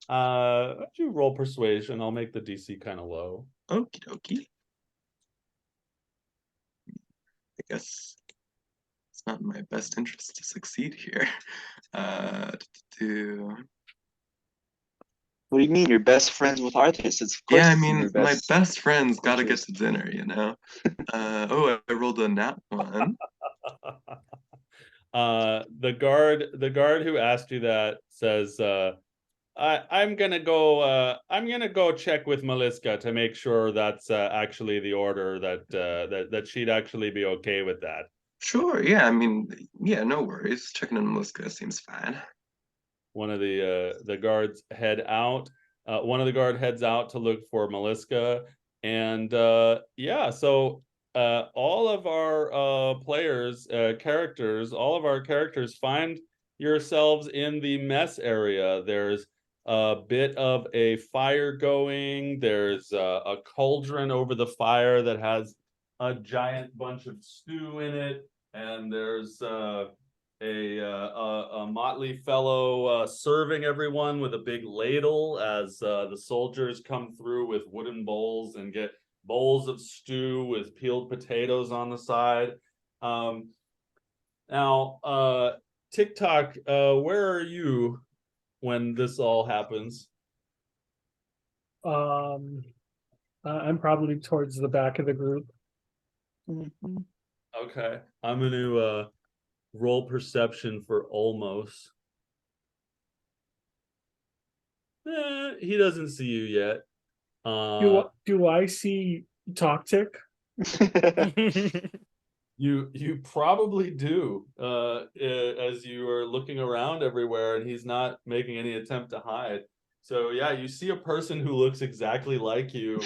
Why don't you roll persuasion? I'll make the DC kind of low. Okie dokie. I guess it's not in my best interest to succeed here. What do you mean? You're best friends with Arthas? It's of course Yeah, I it's in mean, your my best best friend's got to get interest. to dinner, you know? Oh, I rolled a nat 1. The guard who asked you that says, I'm gonna go check with Maliska to make sure that's actually the order, that she'd actually be okay with that. Sure, yeah, I mean, yeah, no worries. Checking in Maliska seems fine. One of the guards head out. One of the guard heads out to look for Maliska, and yeah, so all of our characters, all of our characters find yourselves in the mess area. There's a bit of a fire going. There's a cauldron over the fire that has a giant bunch of stew in it, and there's a motley fellow serving everyone with a big ladle as the soldiers come through with wooden bowls and get bowls of stew with peeled potatoes on the side. Now, TikTok, where are you when this all happens? I'm probably towards the back of the group. Mhm. Okay, I'm gonna roll perception for Olmos. He doesn't see you yet. Do I see Toxic? You probably do, as you are looking around everywhere, and he's not making any attempt to hide. So yeah, you see a person who looks exactly like you,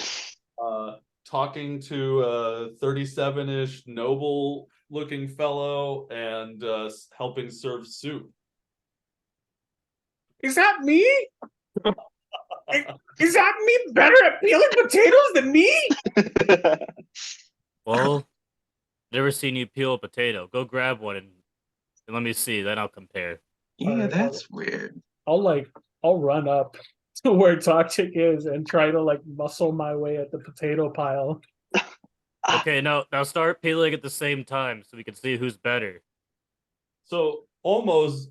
talking to a 37-ish noble-looking fellow and helping serve soup. Is that me? Is that me better at peeling potatoes than me? Well, never seen you peel a potato. Go grab one and let me see. Then I'll compare. Yeah, Alright, that's weird. I'll run up to where Toxic is and try to like muscle my way at the potato pile. Okay, now start peeling at the same time so we can see who's better. So almost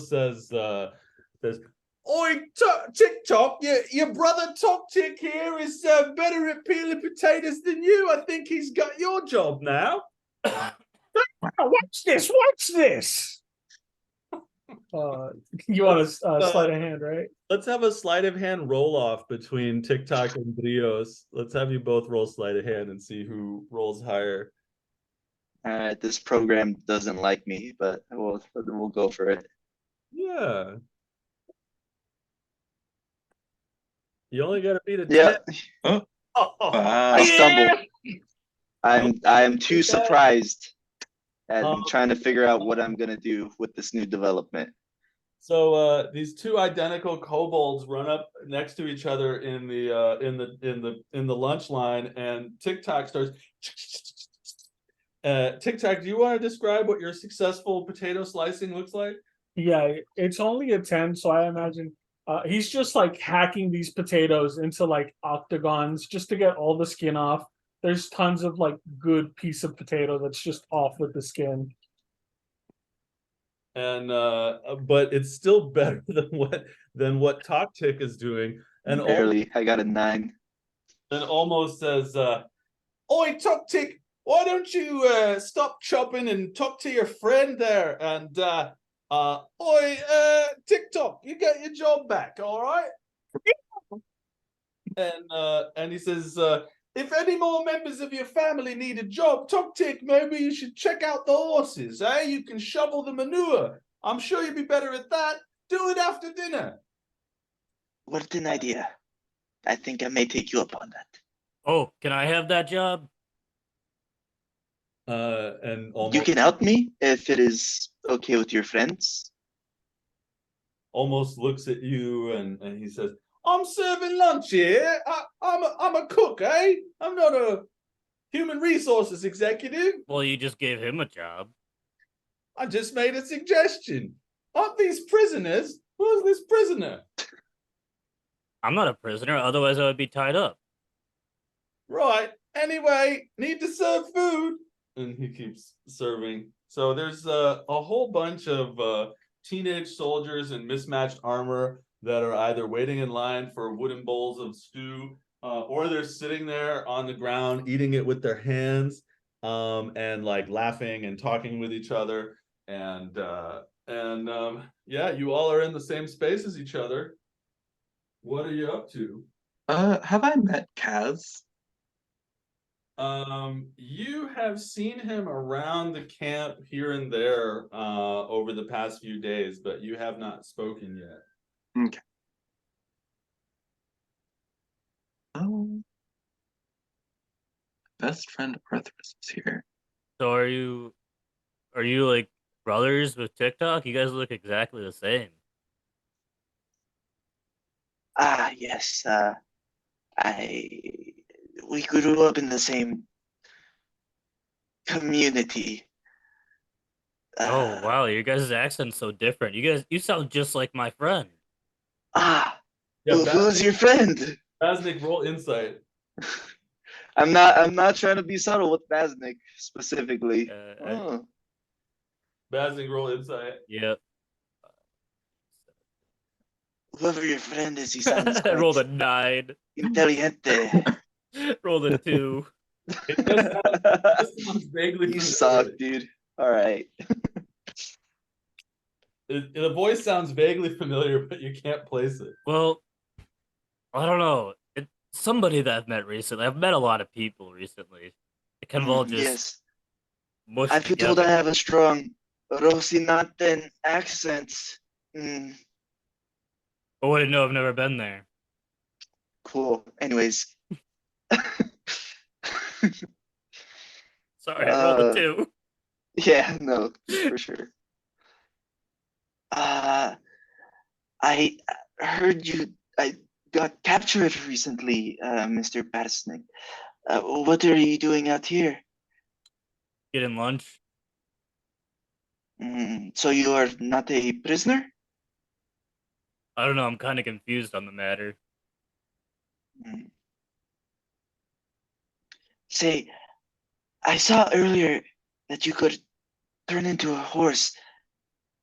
says, "Oi, TikTok, your brother Toxic here is better at peeling potatoes than you. I think he's got your job now." Watch this. You want to slide a hand, right? Let's have a sleight of hand roll off between TikTok and Brios. Let's have you both roll sleight of hand and see who rolls higher. All right, this program doesn't like me, but we'll go for it. Yeah. You only got to beat a 10. Yeah, Oh, Oh, wow. I stumbled. I am too surprised and Um, trying to figure out what I'm gonna do with this new development. So these two identical kobolds run up next to each other in the lunch line, and TikTok starts. TikTok, do you want to describe what your successful potato slicing looks like? Yeah, it's only a 10, so I imagine he's just like hacking these potatoes into like octagons just to get all the skin off. There's tons of like good piece of potato that's just off with the skin. And but it's still better than what Toktik is doing. And Barely, I got a 9. almost says, "Oi, Toktik, why don't you stop chopping and talk to your friend there? And oi, TikTok, you get your job back, all right?" And he says, "If any more members of your family need a job, Toktik, maybe you should check out the horses, eh? You can shovel the manure. I'm sure you'd be better at that. Do it after dinner." What an idea! I think I may take you up on that. Oh, can I have that job? And You almost can help me if it is okay with your friends. looks at you and he says, "I'm serving lunch here. I'm a cook, eh? I'm not a human resources executive. Well, you just gave him a job. I just made a suggestion. Aren't these prisoners? Who's this prisoner?" I'm not a prisoner, otherwise I would be tied up. "Right. Anyway, need to serve food." And he keeps serving. So there's a whole bunch of teenage soldiers in mismatched armor that are either waiting in line for wooden bowls of stew, or they're sitting there on the ground eating it with their hands, and like laughing and talking with each other. And yeah, you all are in the same space as each other. What are you up to? Have I met Kaz? You have seen him around the camp here and there over the past few days, but you have not spoken yet. Okay. Oh, best friend Arthur's is here. So are you like brothers with TikTok? You guys look exactly the same. Ah, yes. We grew up in the same community. Oh wow, your guys' accent's so different. You sound just like my friend. Yeah, who's your friend? Basnik, roll insight. I'm not trying to be subtle with Basnick specifically. Oh, Basing roll insight. Yep. whoever your friend is, he sounds I rolled a quite 9. inteligente. Rolled a 2. It just sounds vaguely You familiar. suck, dude. All right. The voice sounds vaguely familiar, but you can't place it. Well, I don't know. It's somebody that I've met recently. I've met a lot of people recently. It kind of all just Yes. mushed I've been told I together. have a strong Rosinaten accent. Mm, Oh, I didn't know. I've never been there. cool. Anyways. Sorry, I rolled a Uh, 2. yeah, no, for sure. I heard I got captured recently, Mr. Patterson. What are you doing out here? Getting lunch. So you are not a prisoner? I don't know. I'm kind of confused on the matter. Mm. Say, I saw earlier that you could turn into a horse.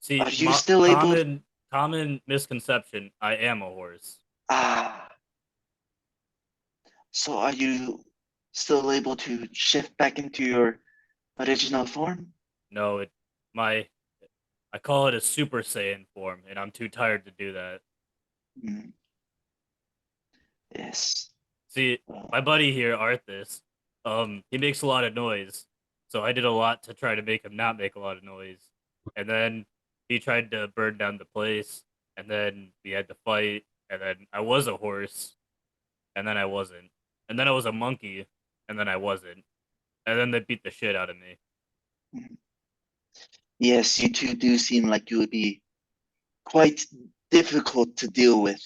See, Are you still able? common misconception. I am a horse. Ah, so are you still able to shift back into your original form? No, my I call it a Super Saiyan form, and I'm too tired to do that. Mm, yes. See, my buddy here, Arthas, he makes a lot of noise, so I did a lot to try to make him not make a lot of noise, and then he tried to burn down the place, and then we had to fight, and then I was a horse, and then I wasn't, and then I was a monkey, and then I wasn't, and then they beat the shit out of me. Mm. Yes, you two do seem like you would be quite difficult to deal with.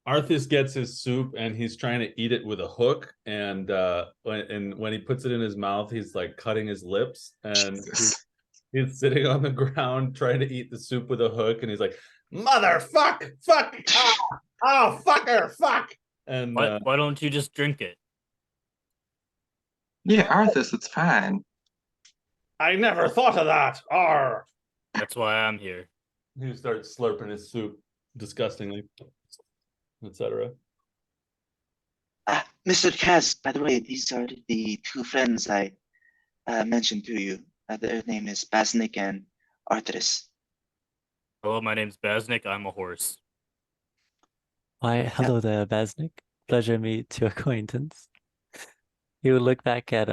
Arthas gets his soup and he's trying to eat it with a hook, and when he puts it in his mouth, he's like cutting his lips, and he's sitting on the ground trying to eat the soup with a hook, and he's like, "Motherfuck, fuck, oh, fucker, fuck," and Why don't you just drink it? Yeah, Arthas, it's fine. I never thought of that. Arr. That's why I'm here. He starts slurping his soup disgustingly, etc. Mr. Kaz, by the way, these are the two friends I mentioned to you. Their name is Basnik and Arthurus. Hello, my name's Basnik. I'm a horse. Why, hello there, Basnick. Pleasure meet to acquaintance. He would look back at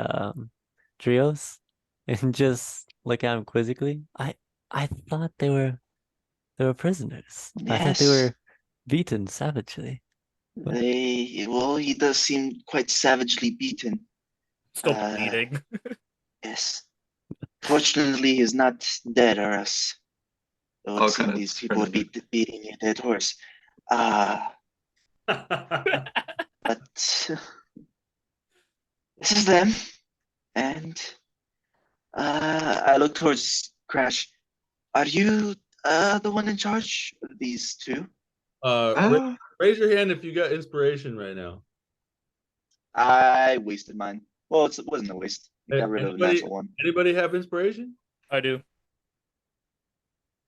Trios and just look at him quizzically. I thought they were prisoners. I thought they Yes, were beaten savagely. well, he does seem quite savagely beaten. Still Uh, bleeding. Yes. Fortunately, he's not dead, or else it would All seem kind of these people would be beating a dead horse. But this is them, and I look towards Crash. Are you the one in charge of these two? Uh, Raise your hand if you got inspiration right now. I wasted mine. Well, it wasn't a waste. I got rid of the natural one. Anybody have inspiration? I do.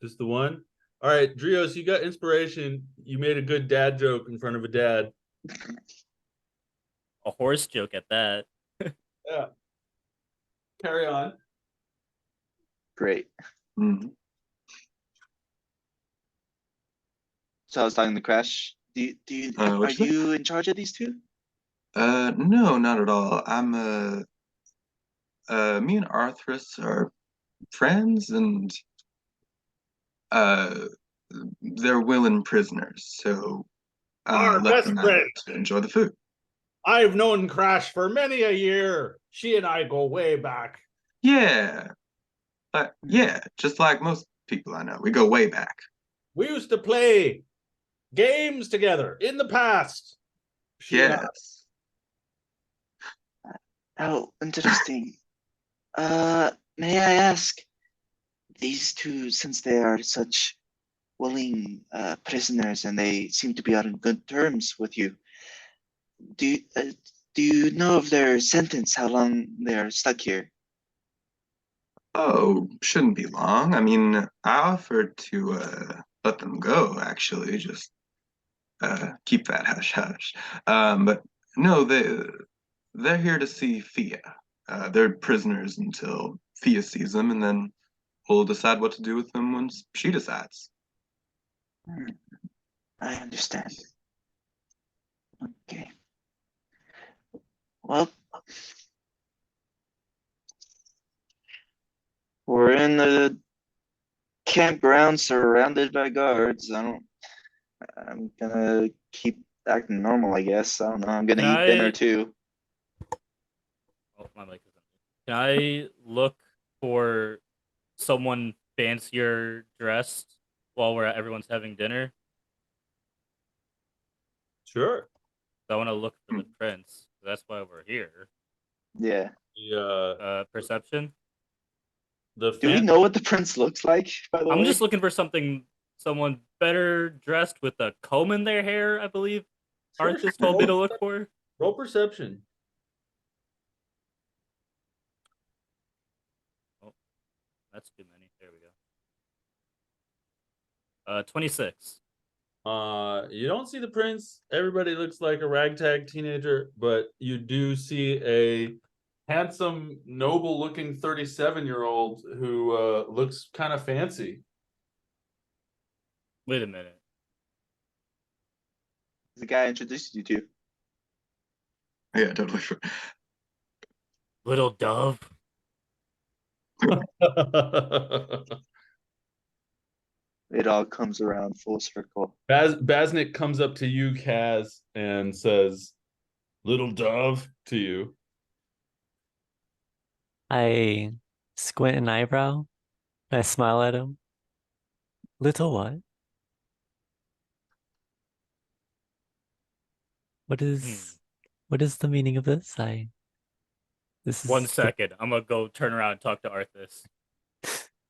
Just the one? All right, Drios, you got inspiration. You made a good dad joke in front of a dad. A horse joke at that. Yeah. Carry on. Great. mhm. So I was talking to Crash. Are What'd you say? you in charge of these two? No, not at all. Me and Arthurus are friends, and uh, they're willing prisoners, so Our let best them out friend. to enjoy the food. I've known Crash for many a year. She and I go way back. Yeah, yeah, just like most people I know, we go way back. We used to play games together in the past. She and I. Yes. Oh, interesting. May I ask, these two, since they are such willing prisoners and they seem to be on good terms with you, do Do you know of their sentence, how long they're stuck here? Oh, shouldn't be long. I mean, I offered to let them go, actually, just keep that hush hush. But no, they're here to see Fia. They're prisoners until Fia sees them, and then we'll decide what to do with them once she decides. I understand. Okay. Well, we're in the campground surrounded by guards. I'm gonna keep acting normal, I guess. I don't know. I'm gonna Can eat dinner I- too. Oh, my mic is on. Can I look for someone fancier dressed while everyone's having dinner? Sure. I want to look for the prince. That's why we're here. Yeah. Perception. The Do we fan- know what the prince looks like, by the way? I'm just looking for someone better dressed with a comb in their hair, I believe. Sure, Arthas told me to look for. Roll perception. Oh, that's too many. There we go. 26. You don't see the prince. Everybody looks like a ragtag teenager, but you do see a handsome, noble-looking 37-year-old who looks kind of fancy. Wait a minute. The guy I introduced you to. Yeah, totally. Little dove. It all comes around full circle. Basnik comes up to you, Kaz, and says, "Little dove," to you. I squint an eyebrow. I smile at him. Little what? What is the meaning of this? This is 1 second. I'm gonna go turn around and talk to Arthas.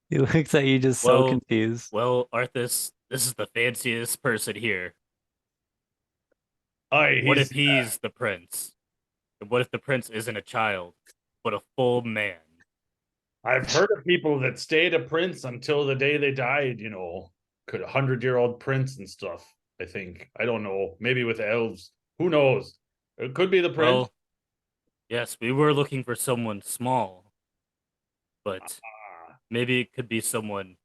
He looks at you just so confused. Well, Arthas, this is the fanciest person here. Aye, What if he's the prince? And what if the prince isn't a child, but a full man? I've heard of people that stayed a prince until the day they died, you know, could 100-year-old prince and stuff. I think. I don't know. Maybe with elves. Who knows? It could be the prince. Well, yes, we were looking for someone small, but maybe it could be someone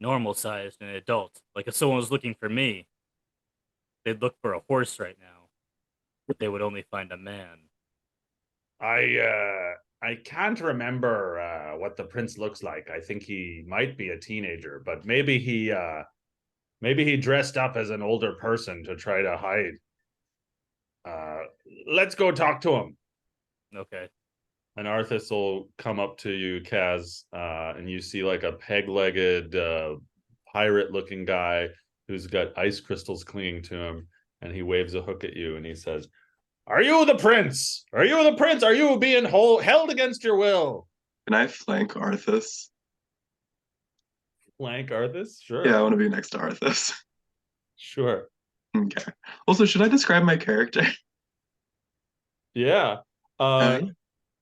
normal sized and adult. Like if someone was looking for me, they'd look for a horse right now, but they would only find a man. I can't remember what the prince looks like. I think he might be a teenager, but maybe he dressed up as an older person to try to hide. Let's go talk to him. Okay. And Arthas will come up to you, Kaz, and you see like a peg-legged pirate-looking guy who's got ice crystals clinging to him, and he waves a hook at you and he says, "Are you the prince? Are you the prince? Are you being held against your will?" Can I flank Arthas? Flank Arthas? Sure. Yeah, I want to be next to Arthas. Sure. Okay. Also, should I describe my character? Yeah. Uh,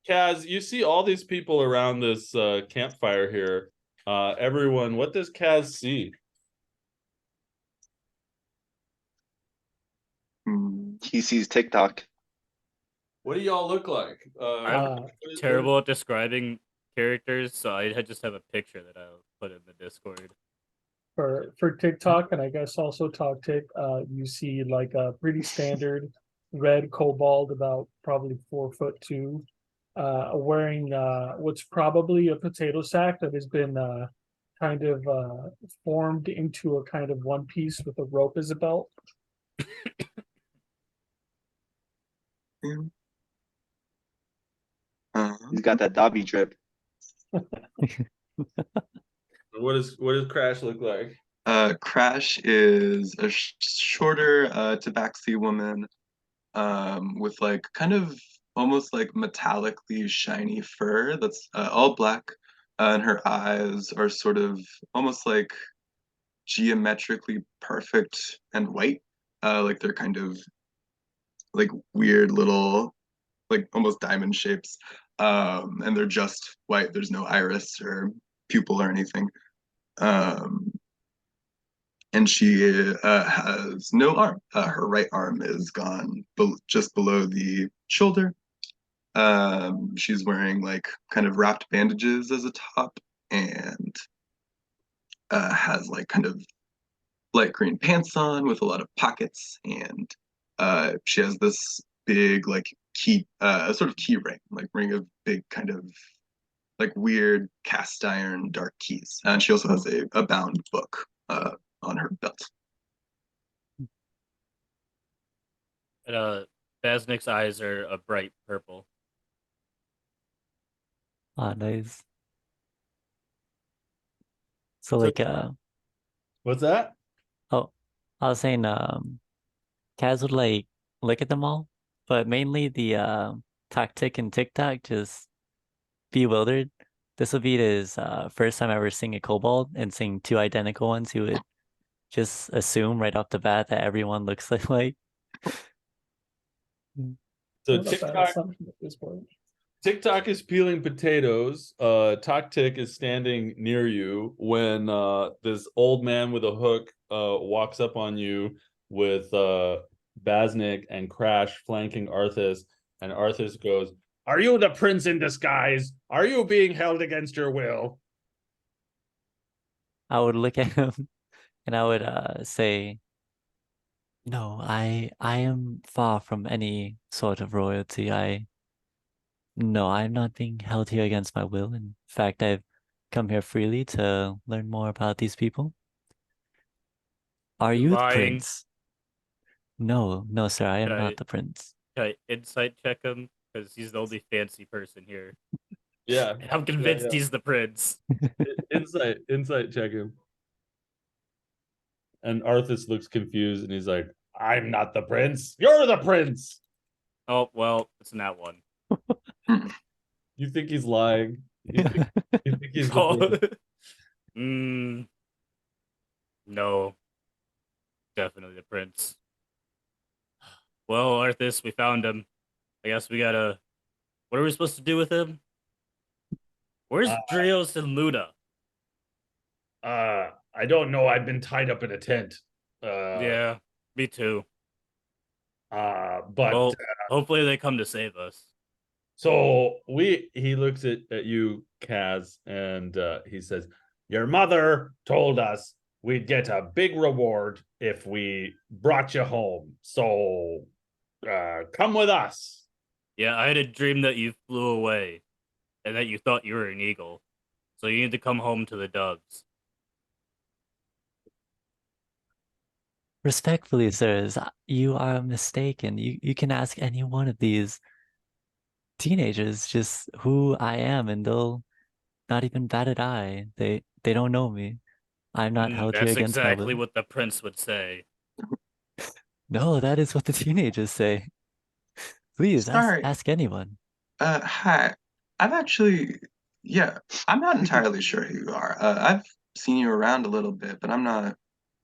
Kaz, you see all these people around this campfire here. Everyone, what does Kaz see? He sees TikTok. What do y'all look like? I'm terrible at describing characters, so I just have a picture that I'll put in the Discord. For TikTok, and I guess also TalkTik, you see like a pretty standard red kobold, about probably 4'2", wearing what's probably a potato sack that has been kind of formed into a kind of one piece with a rope as a belt. He's got that Dobby drip. What does Crash look like? Crash is a shorter tabaxi woman with like kind of almost like metallically shiny fur that's all black, and her eyes are sort of almost like geometrically perfect and white. Like they're kind of like weird little like almost diamond shapes. And they're just white. There's no iris or pupil or anything. And she has no arm. Her right arm is gone just below the shoulder. She's wearing like kind of wrapped bandages as a top, and has like kind of light green pants on with a lot of pockets, and she has this big like key, sort of key ring, like ring of big kind of like weird cast iron dark keys, and she also has a bound book on her belt. And Basnick's eyes are a bright purple. Ah, nice. So So- like What's that? oh, I was saying Kaz would like look at them all, but mainly the tactic and TikTok just bewildered. This would be his first time ever seeing a kobold, and seeing two identical ones. He would just assume right off the bat that everyone looks like. So Not a bad TikTok assumption at this point. TikTok is peeling potatoes. Toktik is standing near you when this old man with a hook walks up on you with Basnick and Crash flanking Arthas, and Arthas goes, "Are you the prince in disguise? Are you being held against your will?" I would look at him and I would say, "No, I am far from any sort of royalty. No, I'm not being held here against my will. In fact, I've come here freely to learn more about these people." "Are You're you the lying. prince?" "No, no, sir, I am Can not I, the prince." can I insight check him? Because he's the only fancy person here. Yeah, And I'm convinced he's the prince. insight check him. And Arthas looks confused and he's like, "I'm not the prince. You're the prince." Oh, well, it's not one. You think he's lying? You think he's the Oh. prince? No, definitely the prince. Well, Arthas, we found him. I guess we gotta. What are we supposed to do with him? Where's Uh, Drios and Luna? I don't know. I've been tied up in a tent. Yeah, me too. But Well, hopefully they come to save us. so he looks at you, Kaz, and he says, "Your mother told us we'd get a big reward if we brought you home. So come with us." Yeah, I had a dream that you flew away and that you thought you were an eagle. So you need to come home to the doves. Respectfully, sirs, you are mistaken. You can ask any one of these teenagers just who I am, and they'll not even bat an eye. They don't know me. I'm not held here That's against my exactly will. what the prince would say. No, that is what the teenagers say. Please Sorry. ask anyone. Hi. I've actually, yeah, I'm not entirely sure who you are. I've seen you around a little bit, but I'm not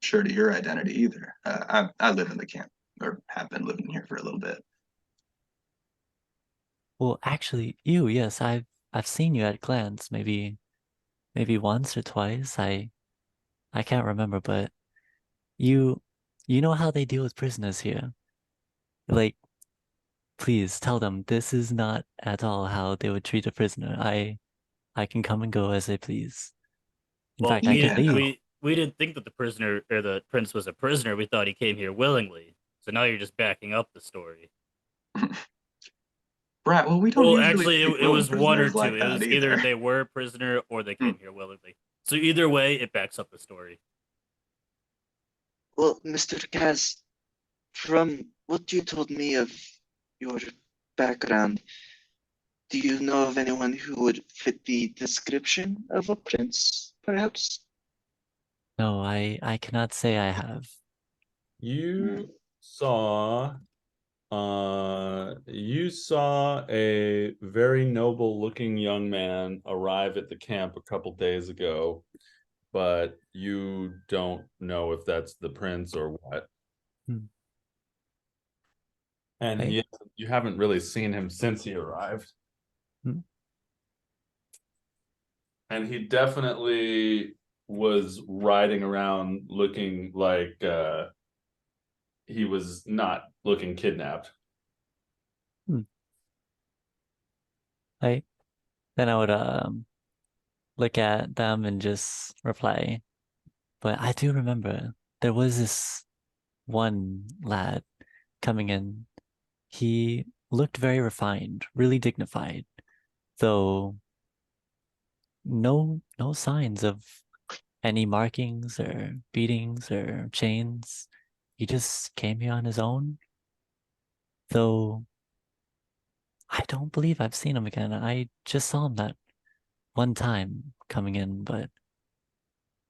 sure to your identity either. I live in the camp, or have been living here for a little bit. Well, actually, yes, I've seen you at glance, maybe once or twice. I can't remember, but you you know how they deal with prisoners here. Like, please tell them this is not at all how they would treat a prisoner. I can come and go as I please. In Well, fact, I we could Yeah, didn't leave. no. we didn't think that the prisoner or the prince was a prisoner. We thought he came here willingly. So now you're just backing up the story. Right, well, we don't Well, usually actually, take it willing was one or prisoners two. like It that was either either. they were a prisoner or they came here willingly. So either way, it backs up the story. Well, Mr. Kaz, from what you told me of your background, do you know of anyone who would fit the description of a prince, perhaps? No, I cannot say I have. You saw a very noble looking young man arrive at the camp a couple days ago, but you don't know if that's the prince or what. Hmm. And Right. you haven't really seen him since he arrived. Hmm. And he definitely was riding around looking like he was not looking kidnapped. Right. Then I would look at them and just reply. But I do remember there was this one lad coming in. He looked very refined, really dignified, though no signs of any markings or beatings or chains. He just came here on his own, though I don't believe I've seen him again. I just saw him that one time coming in, but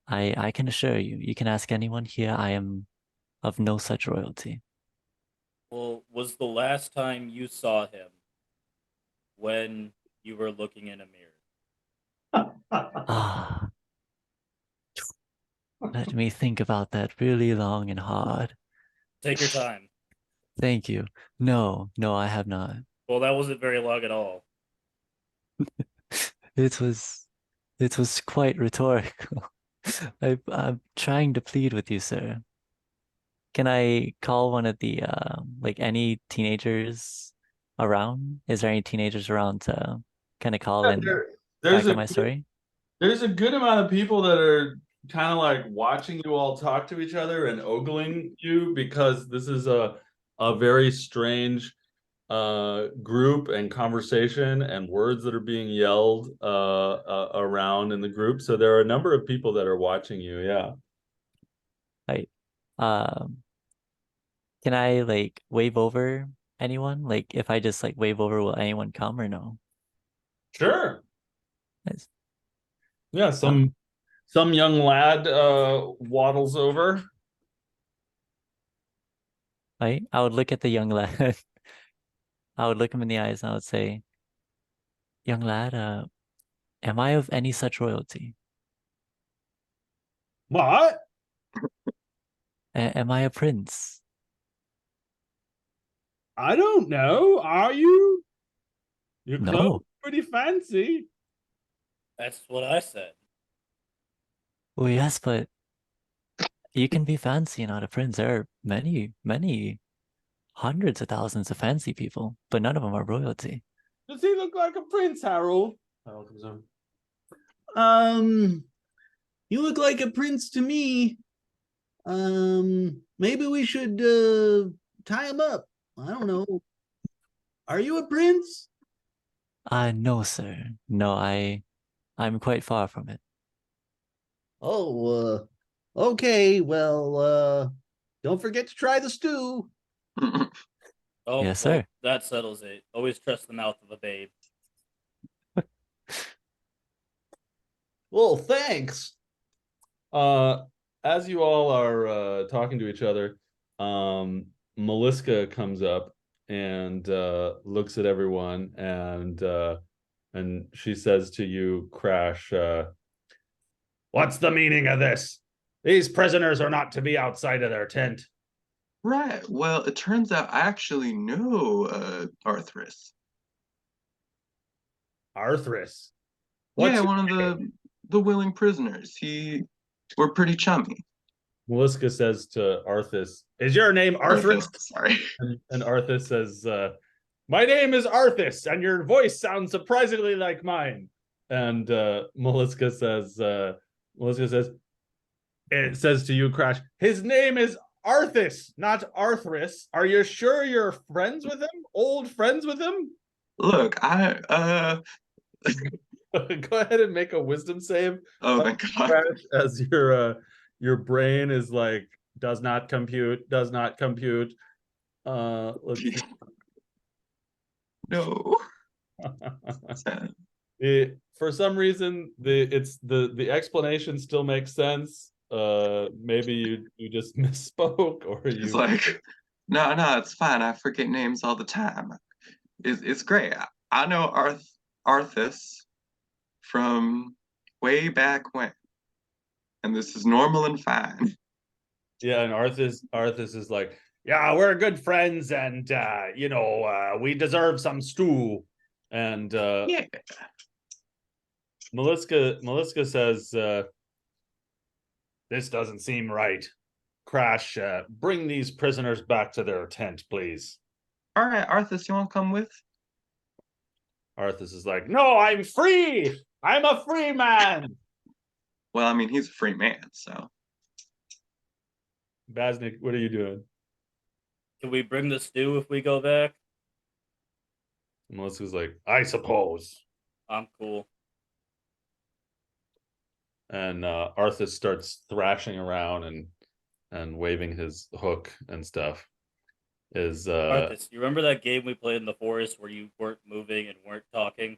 I can assure you, you can ask anyone here, I am of no such royalty. Well, was the last time you saw him when you were looking in a mirror? Ah, let me think about that really long and hard. Take your time. Thank you. No, I have not. Well, that wasn't very long at all. It was it was quite rhetorical. I'm trying to plead with you, sir. Can I call one of the like any teenagers around? Is there any teenagers around to kind of call and There's back up a my story? there's a good amount of people that are kind of like watching you all talk to each other and ogling you because this is a very strange group and conversation and words that are being yelled around in the group. So there are a number of people that are watching you. Yeah. Like, um, can I like wave over anyone? Like, if I just like wave over, will anyone come or no? Sure. Nice. Yeah, some young lad waddles over. Right? I would look at the young lad. I would look him in the eyes and I would say, "Young lad, am I of any such royalty? What? Am I a prince?" I don't know. Are you? Your clothes No. are pretty fancy. That's what I said. Well, yes, but you can be fancy and not a prince. There are many hundreds of thousands of fancy people, but none of them are royalty. Does he look like a prince, Harold? Harold comes in. Um, you look like a prince to me. Maybe we should tie him up. I don't know. Are you a prince? No, sir. No, I'm quite far from it. Oh, okay. Well, don't forget to try the stew. Oh, Yes, well, sir. that settles it. Always trust the mouth of a babe. Well, thanks. Uh, as you all are talking to each other, Meliska comes up and looks at everyone and she says to you, Crash, what's the meaning of this? These prisoners are not to be outside of their tent. Right. Well, it turns out I actually know Arthurus. Arthurus. Yeah, What's one of the willing prisoners. We're pretty chummy. Meliska says to Arthas, is your name Arthurus? Arthas, sorry. And Arthas says, my name is Arthas, and your voice sounds surprisingly like mine. And Meliska says, it says to you, Crash, his name is Arthas, not Arthurus. Are you sure you're friends with him? Old friends with him? Look, Go ahead and make a wisdom save. oh my god. Crash, as your brain is like does not compute. Let's see. No. For some reason the explanation still makes sense. Maybe you just misspoke or It's you like, no, it's fine. I forget names all the time. It's great. I know Arthas from way back when, and this is normal and fine. yeah, and Arthas is like, yeah, we're good friends, and we deserve some stew. And Yeah. Meliska says, this doesn't seem right. Crash, bring these prisoners back to their tent, please. All right, Arthas, you want to come with? Arthas is like, no, I'm free. I'm a free man. Well, I mean, he's a free man, so. Basnik, what are you doing? Can we bring the stew if we go back? Melissa's like, I suppose. I'm cool. And Arthas starts thrashing around and waving his hook and stuff. Arthas, you remember that game we played in the forest where you weren't moving and weren't talking?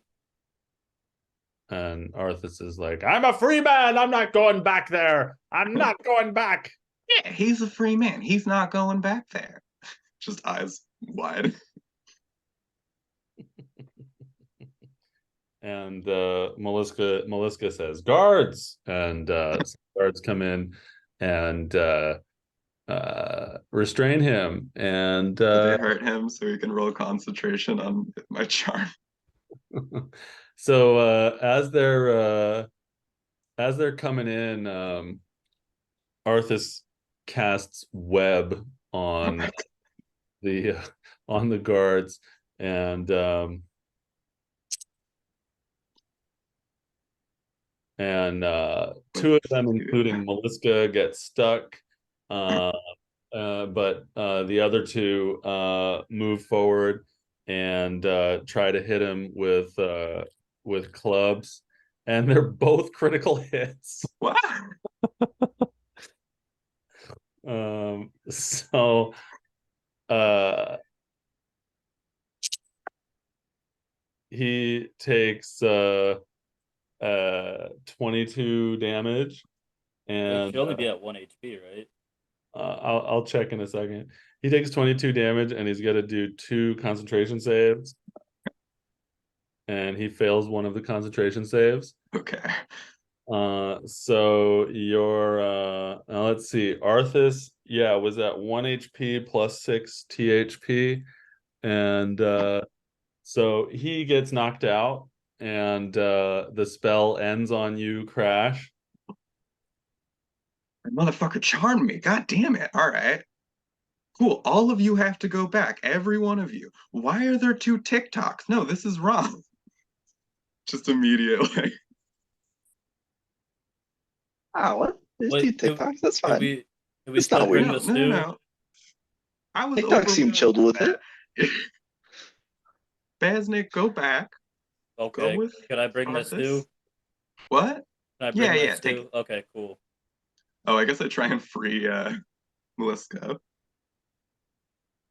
And Arthas is like, I'm a free man. I'm not going back there. I'm not going back. Yeah, he's a free man. He's not going back there. Just eyes wide. And Meliska says, guards. And guards come in and restrain him. And They hurt him so he can roll concentration on my charm. so as they're coming in, Arthas casts web on the guards, and two of them, including Meliska, get stuck. But the other two move forward and try to hit him with clubs, and they're both critical hits. Wow. So he takes 22 damage, It and should only be at 1 HP, right? I'll check in a second. He takes 22 damage, and he's got to do 2 concentration saves, and he fails one of the concentration saves. Okay. So your let's see, Arthas, was at 1 HP plus 6 THP, and so he gets knocked out, and the spell ends on you, Crash. Motherfucker charmed me. God damn it. All right. Cool. All of you have to go back. Every one of you. Why are there 2 TikToks? No, this is wrong. Just immediately. What? There's Wait, 2 TikToks. That's Can fine. we It's still not bring weird. the stew? No. I was TikTok seemed chilled with it. Basnik, go back. Okay. Go with Can I bring the Arthas. stew? What? Can I bring my Yeah, stew? take it. Okay, cool. Oh, I guess I try and free Meliska.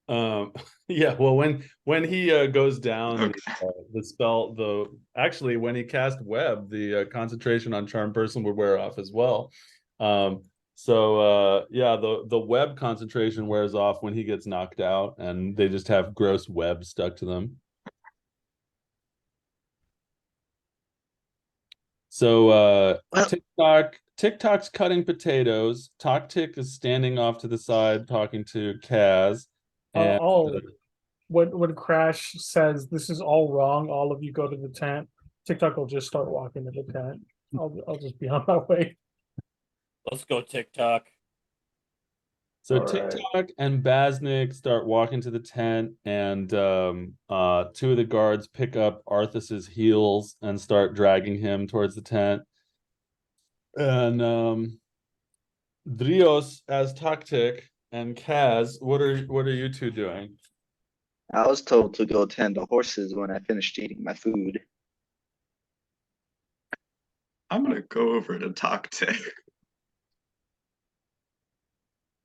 Well, when he goes down, Okay. the spell, actually when he cast web, the concentration on charm person would wear off as well. The web concentration wears off when he gets knocked out, and they just have gross web stuck to them. So Well- TikTok's cutting potatoes. Toktik is standing off to the side talking to Kaz. And when Crash says this is all wrong, all of you go to the tent. TikTok will just start walking to the tent. I'll just be on my way. Let's go, TikTok. So All right. TikTok and Basnik start walking to the tent, and 2 of the guards pick up Arthas's heels and start dragging him towards the tent. And Drios as Toktik and Kaz, what are you 2 doing? I was told to go tend the horses when I finished eating my food. I'm gonna go over to Toktik.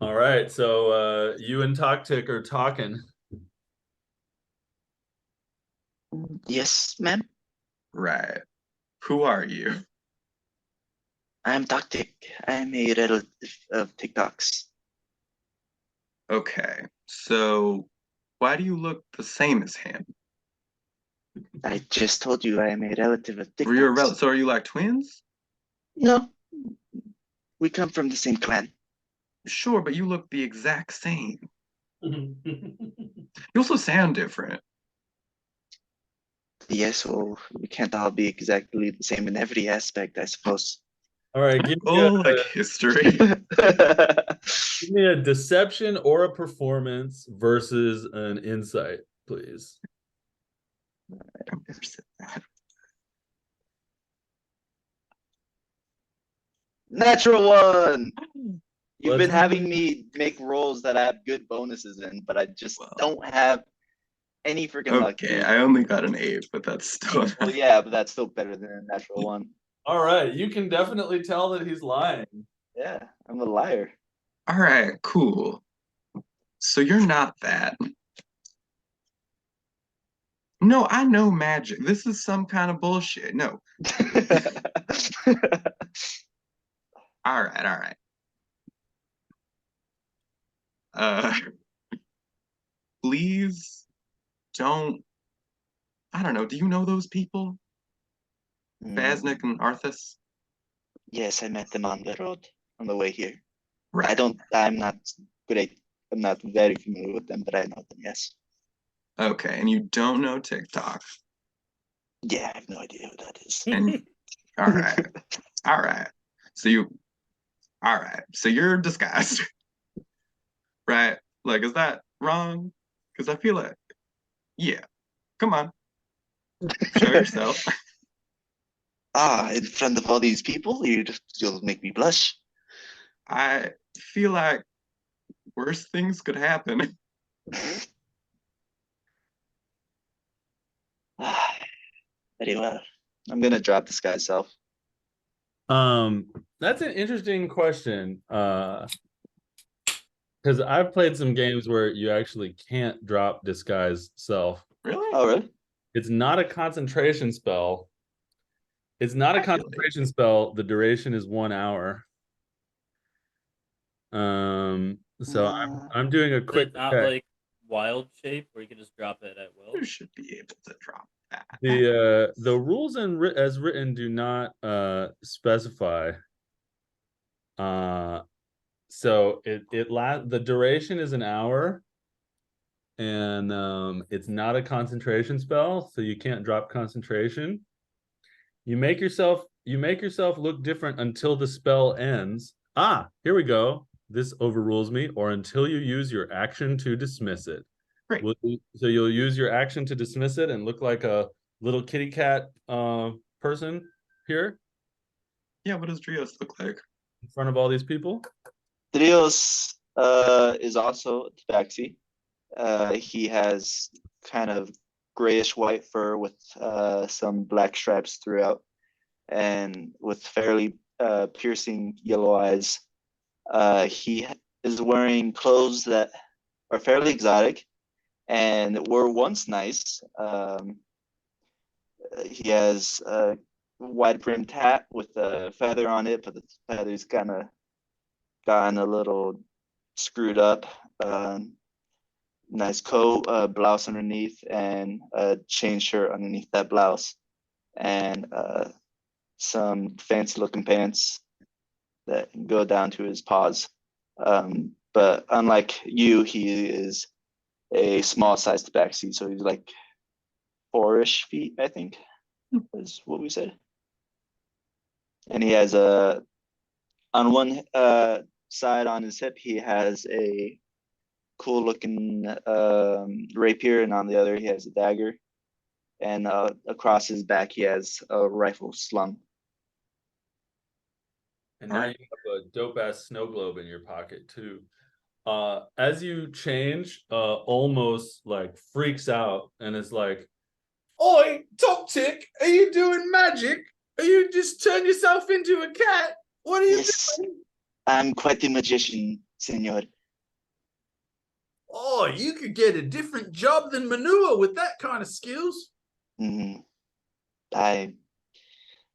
All right, so you and Toktik are talking. Yes, ma'am. Right. Who are you? I'm Toktik. I'm a relative of TikTok's. Okay. So why do you look the same as him? I just told you I am a relative of TikTok's. You're a relative. So are you like twins? No. We come from the same clan. Sure, but you look the exact same. You also sound different. Yes, well, we can't all be exactly the same in every aspect, I suppose. All right, Oh, like history. give me a deception or a performance versus an insight, please. I've never said that. Natural one. You've Let's- been having me make rolls that I have good bonuses in, but I just Well, don't have any freaking luck. Okay, Dude. I only got an 8, but that's still. Well, yeah, but that's still better than a natural one. All right, you can definitely tell that he's lying. Yeah, I'm a liar. All right, cool. So you're not that. No, I know magic. This is some kind of bullshit. No. All right. Please don't. I don't know. Do you know those people? Phasnik and Arthas? Yes, I met them on the road on the way here. Right. I'm not great. I'm not very familiar with them, but I know them, yes. Okay, and you don't know TikTok. Yeah, I have no idea who that is. And all right. All right. So you're disguised. Right? Like, is that wrong? Because I feel like, yeah. Come on. Show yourself. In front of all these people, you'll make me blush. I feel like worse things could happen. Very well. I'm gonna drop this guy's self. That's an interesting question. Because I've played some games where you actually can't drop disguise self. Really? Oh, really? It's not a concentration spell. It's not a concentration spell. The duration is 1 hour. So I'm doing a Is quick it not check. like wild shape where you can just drop it at will? You should be able to drop that. The rules as written do not specify. So the duration is 1 hour, and it's not a concentration spell, so you can't drop concentration. You make yourself look different until the spell ends. Here we go. This overrules me, or until you use your action to dismiss it. Great. So you'll use your action to dismiss it and look like a little kitty cat person here Yeah, what does Drios look like? in front of all these people. Trios is also a tabaxi. He has kind of grayish white fur with some black stripes throughout, and with fairly piercing yellow eyes. He is wearing clothes that are fairly exotic and were once nice. He has a wide brimmed hat with a feather on it, but the feather's kind of gotten a little screwed up. Nice coat, blouse underneath, and a chain shirt underneath that blouse, and some fancy looking pants that go down to his paws. But unlike you, he is a small sized tabaxi, so he's like 4-ish feet, I think, is what we said. And he has on one side on his hip, he has a cool looking rapier, and on the other, he has a dagger. And across his back, he has a rifle slung. And now you have a dope ass snow globe in your pocket too. As you change, almost like freaks out and is like, "Oi, Toptic, are you doing magic? Are you just turn yourself into a cat? What are you doing? I'm quite the magician, senor. Oh, you could get a different job than Manua with that kind of skills." I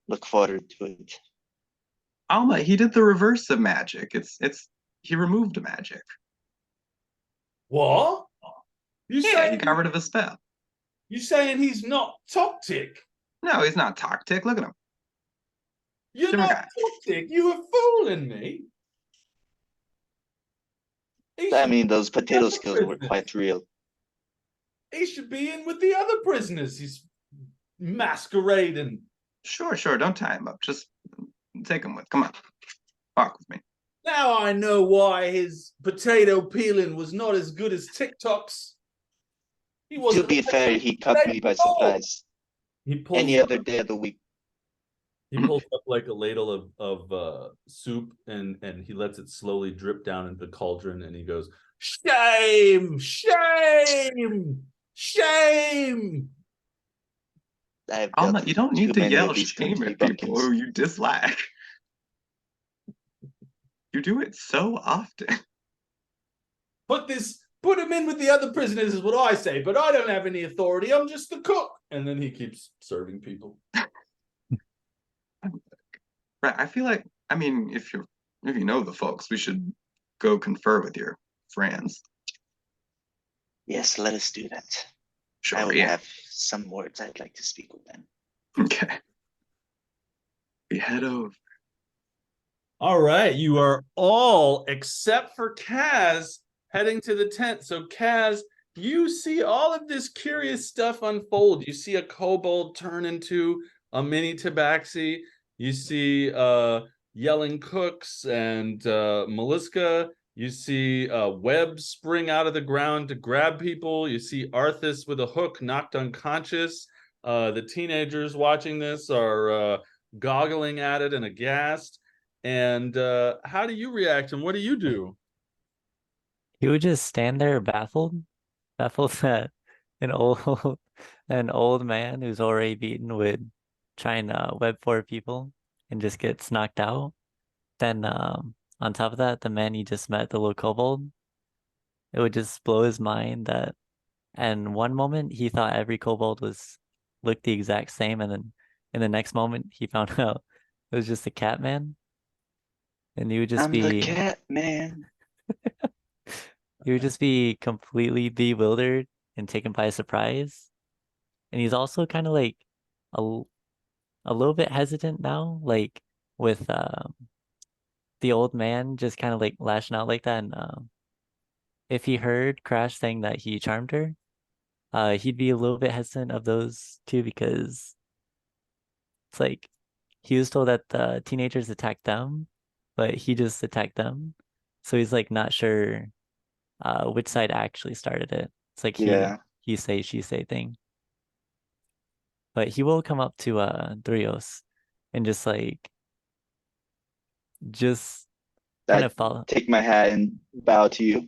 look forward to it. Alma, he did the reverse of magic. He removed magic. What? He got rid of a spell. You saying he's not Toptic? No, he's not Toctic. Look at him. You're not Toptic. You were fooling me. He I should, mean, those potato That's skills were business. quite real. he should be in with the other prisoners. He's masquerading. Sure, don't tie him up. Just take him with. Come on, walk with me. Now I know why his potato peeling was not as good as TikTok's. He To wasn't. be fair, he caught me by surprise. He pulls Any other day of the week. He pulls up like a ladle of soup and he lets it slowly drip down into the cauldron and he goes, "Shame, shame, shame." I've Alma, dealt you don't with need too to many yell of these shame country at people bumpkins. who you dislike. You do it so often. Put him in with the other prisoners is what I say, but I don't have any authority. I'm just the cook. And then he keeps serving people. Right. I feel like, I mean, if you know the folks, we should go confer with your friends. Yes, let us do that. Sure, I would yeah. have some words I'd like to speak with them. Okay. We head over. All right, you are all, except for Kaz, heading to the tent. So Kaz, you see all of this curious stuff unfold. You see a kobold turn into a mini tabaxi. You see yelling cooks and Meliska. You see webs spring out of the ground to grab people. You see Arthas with a hook knocked unconscious. The teenagers watching this are goggling at it and aghast. And how do you react and what do you do? He would just stand there baffled that an old an old man who's already beaten would try and web four people and just gets knocked out. Then on top of that, the man he just met, the little kobold, it would just blow his mind that and one moment he thought every kobold looked the exact same, and then in the next moment he found out it was just a cat man. And he would just I'm the be cat man. he would just be completely bewildered and taken by surprise. And he's also kind of like a, a little bit hesitant now, like with the old man just kind of like lashing out like that. And if he heard Crash saying that he charmed her, he'd be a little bit hesitant of those two because it's like he was told that the teenagers attacked them, but he just attacked them. So he's like not sure which side actually started it. It's like Yeah. he say, she say thing. But he will come up to Drios and just kind I of follow. take my hat and bow to you.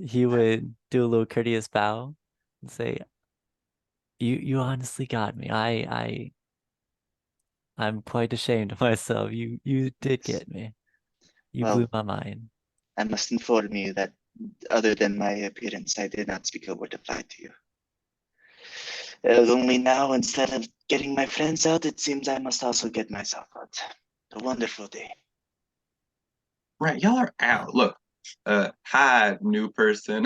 He would do a little courteous bow and say, You honestly got me. I'm quite ashamed of myself. You did get me. You blew Well, my mind." I must inform you that other than my appearance, I did not speak a word of lie to you. It was only now, instead of getting my friends out, it seems I must also get myself out. A wonderful day. Right, y'all are out. Look, hi, new person.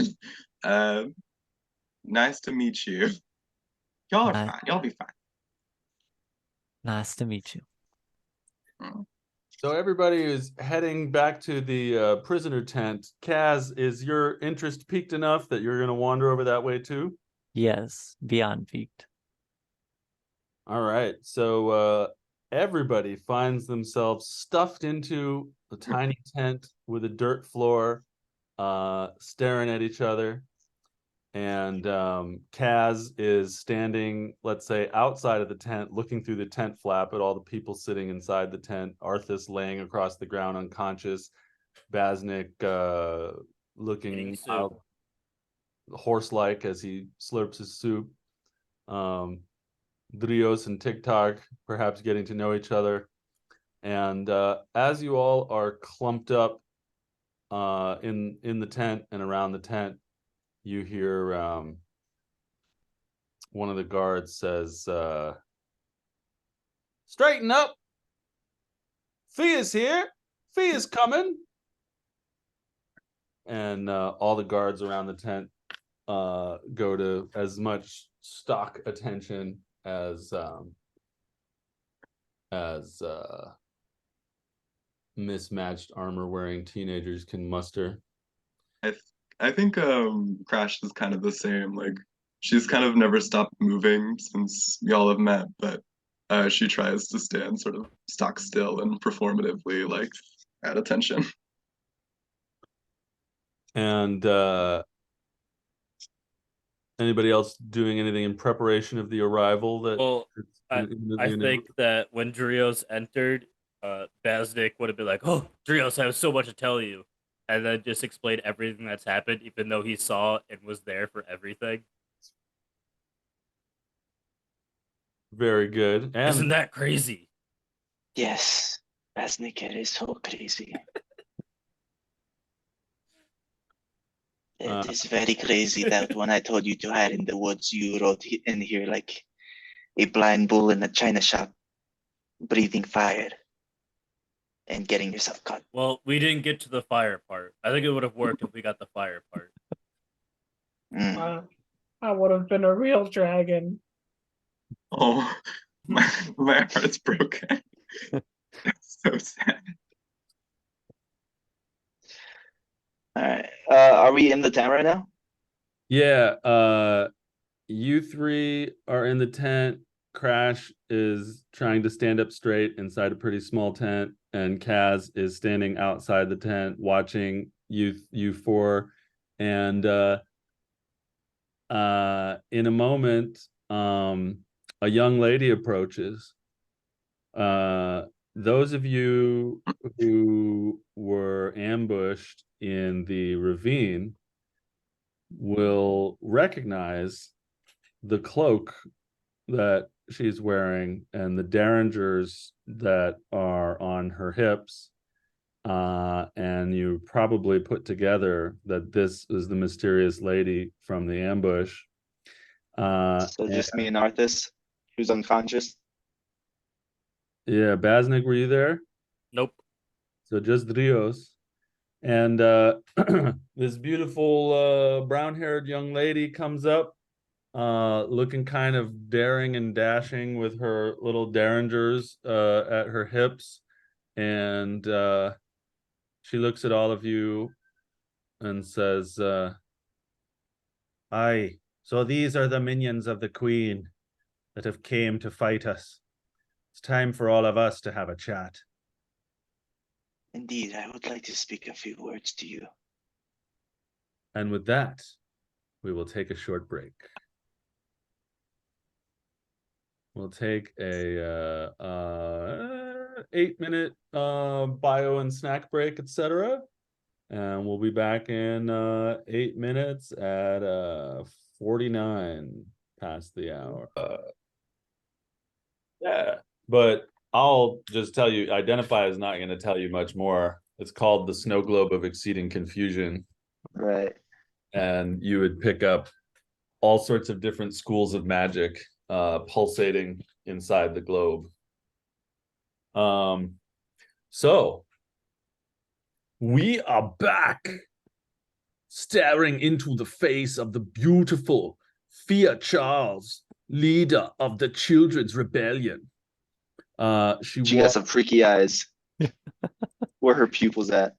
Nice to meet you. Y'all are Ni- fine. Y'all be fine. Nice to meet you. So everybody is heading back to the prisoner tent. Kaz, is your interest piqued enough that you're going to wander over that way too? Yes, beyond peaked. All right. So everybody finds themselves stuffed into a tiny tent with a dirt floor, staring at each other. And Kaz is standing, let's say, outside of the tent, looking through the tent flap at all the people sitting inside the tent. Arthas laying across the ground unconscious. Basnik looking horse-like as he slurps his soup. Drios and TikTok perhaps getting to know each other. And as you all are clumped up in the tent and around the tent, you hear one of the guards says, "Straighten up. Fia's here. Fia's coming." And all the guards around the tent go to as much stock attention as mismatched armor wearing teenagers can muster. I think Crash is kind of the same. Like she's kind of never stopped moving since y'all have met, but she tries to stand sort of stock still and performatively like at attention. And anybody else doing anything in preparation of the arrival that Well, I imminently think that when Drios entered, Baznik would have been like, "Oh, Drios, I have so much to tell you," and then just explain everything that's happened, even though he saw and was there for everything. very good. Isn't And that crazy? Yes, Razniker is so crazy. It is very crazy that when I told you to hide in the woods, you wrote in here like a blind bull in a china shop, breathing fire and getting yourself cut. Well, we didn't get to the fire part. I think it would have worked if we got the fire part. Mm. I would have been a real dragon. Oh, my heart's broken. That's so sad. All right. Are we in the town right now? yeah, you three are in the tent. Crash is trying to stand up straight inside a pretty small tent, and Kaz is standing outside the tent watching you four. And in a moment, a young lady approaches. Those of you who were ambushed in the ravine will recognize the cloak that she's wearing and the derringers that are on her hips. And you probably put together that this is the mysterious lady from the ambush. So just me and Arthas, who's unconscious. Yeah, Baznik, were you there? Nope. So just Drios. And this beautiful brown-haired young lady comes up, looking kind of daring and dashing with her little derringers at her hips. And she looks at all of you and says, "Aye, so these are the minions of the Queen that have came to fight us. It's time for all of us to have a chat." Indeed, I would like to speak a few words to you. And with that, we will take a short break. We'll take a 8-minute bio and snack break, etc. And we'll be back in 8 minutes at 49 past the hour. Yeah, but I'll just tell you, Identify is not going to tell you much more. It's called the Snow Globe of Exceeding Confusion. Right. And you would pick up all sorts of different schools of magic pulsating inside the globe. So we are back, staring into the face of the beautiful Fia Charles, leader of the Children's Rebellion. She got some freaky eyes. Where her pupils at?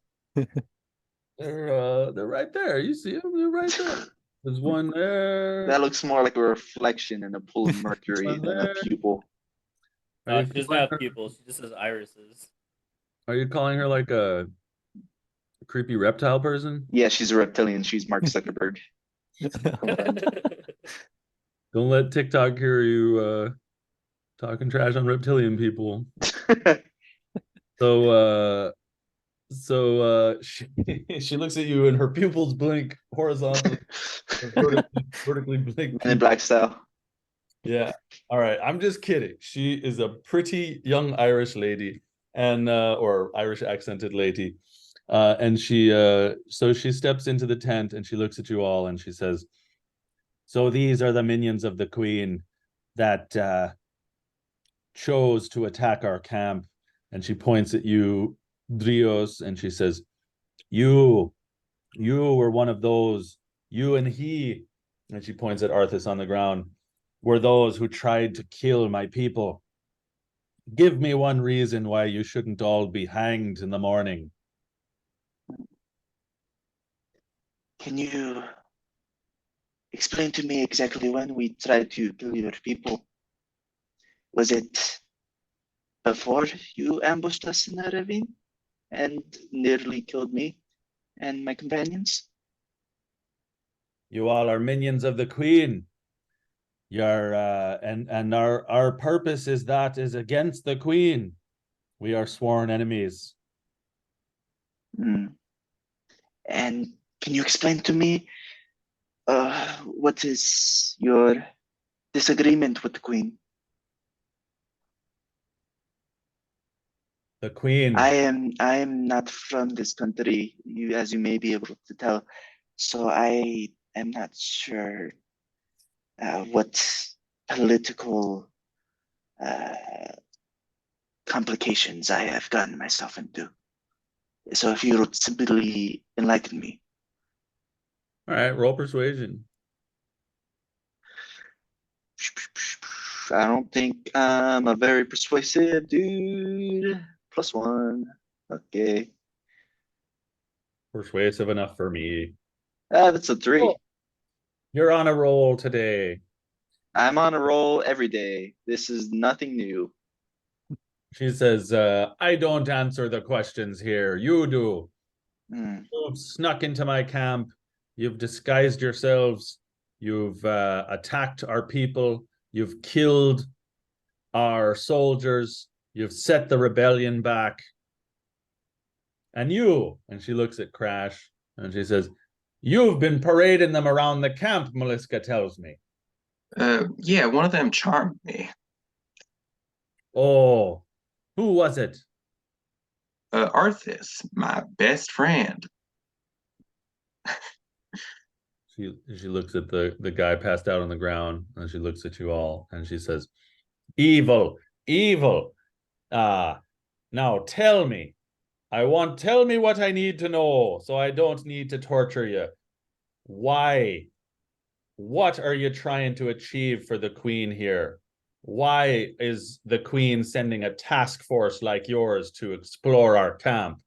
They're right there. You see them? They're right there. There's one there. That looks more like a reflection and a pull of Mercury than a pupil. No, she doesn't have pupils. She just has irises. Are you calling her like a creepy reptile person? Yeah, she's a reptilian. She's Mark Zuckerberg. Don't let TikTok hear you talking trash on reptilian people. So she looks at you and her pupils blink horizontally, vertically blink. Men in Black style. Yeah. All right. I'm just kidding. She is a pretty young Irish lady and or Irish accented lady. And so she steps into the tent and she looks at you all and she says, "So these are the minions of the Queen that chose to attack our camp." And she points at you, Drios, and she says, you were one of those, you and he," and she points at Arthas on the ground, "were those who tried to kill my people. Give me one reason why you shouldn't all be hanged in the morning. Can you explain to me exactly when we tried to kill your people? Was it before you ambushed us in the ravine and nearly killed me and my companions? You all are minions of the Queen. Your and our purpose is against the Queen. We are sworn enemies. Hmm. And can you explain to me what is your disagreement with the Queen? The Queen. I am not from this country, as you may be able to tell, so I am not sure what political complications I have gotten myself into. So if you would simply enlighten me. All right, roll persuasion. I don't think I'm a very persuasive dude. +1. Okay. Persuasive enough for me. That's a 3. Oh. You're on a roll today. I'm on a roll every day. This is nothing new. She says, I don't answer the questions here. You do. Hmm. You've snuck into my camp. You've disguised yourselves. You've attacked our people. You've killed our soldiers. You've set the rebellion back. And she looks at Crash and she says, you've been parading them around the camp, Meliska tells me. Yeah, one of them charmed me. Oh, who was it? Arthas, my best friend. She looks at the guy passed out on the ground, and she looks at you all, and she says, evil, evil. Now tell me. Tell me what I need to know, so I don't need to torture you. Why? What are you trying to achieve for the Queen here? Why is the Queen sending a task force like yours to explore our camp?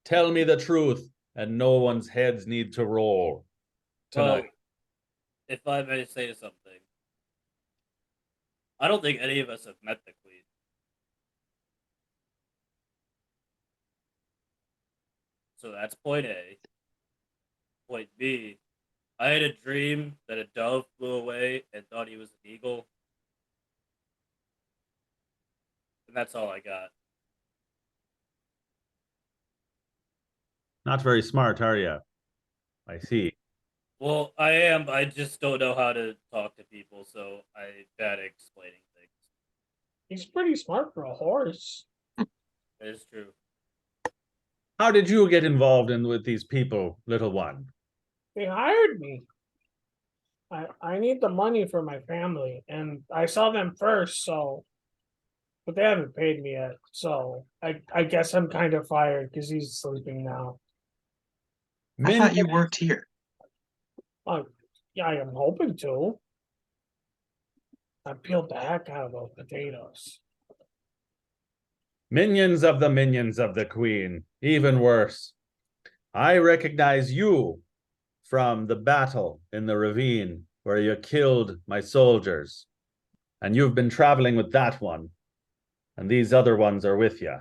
Tell me the truth, and no one's heads need to roll tonight. Well, if I may say something, I don't think any of us have met the Queen. So that's point A. Point B, I had a dream that a dove flew away and thought he was an eagle. And that's all I got. Not very smart, are you? I see. Well, I am. I just don't know how to talk to people, so I'm bad at explaining things. He's pretty smart for a horse. It is true. How did you get involved with these people, little one? They hired me. I need the money for my family, and I saw them first, but they haven't paid me yet. So I guess I'm kind of fired because he's sleeping now. I thought you worked here. Yeah, I am hoping to. I peeled the heck out of those potatoes. Minions of the Queen. Even worse. I recognize you from the battle in the ravine where you killed my soldiers. And you've been traveling with that one. And these other ones are with you.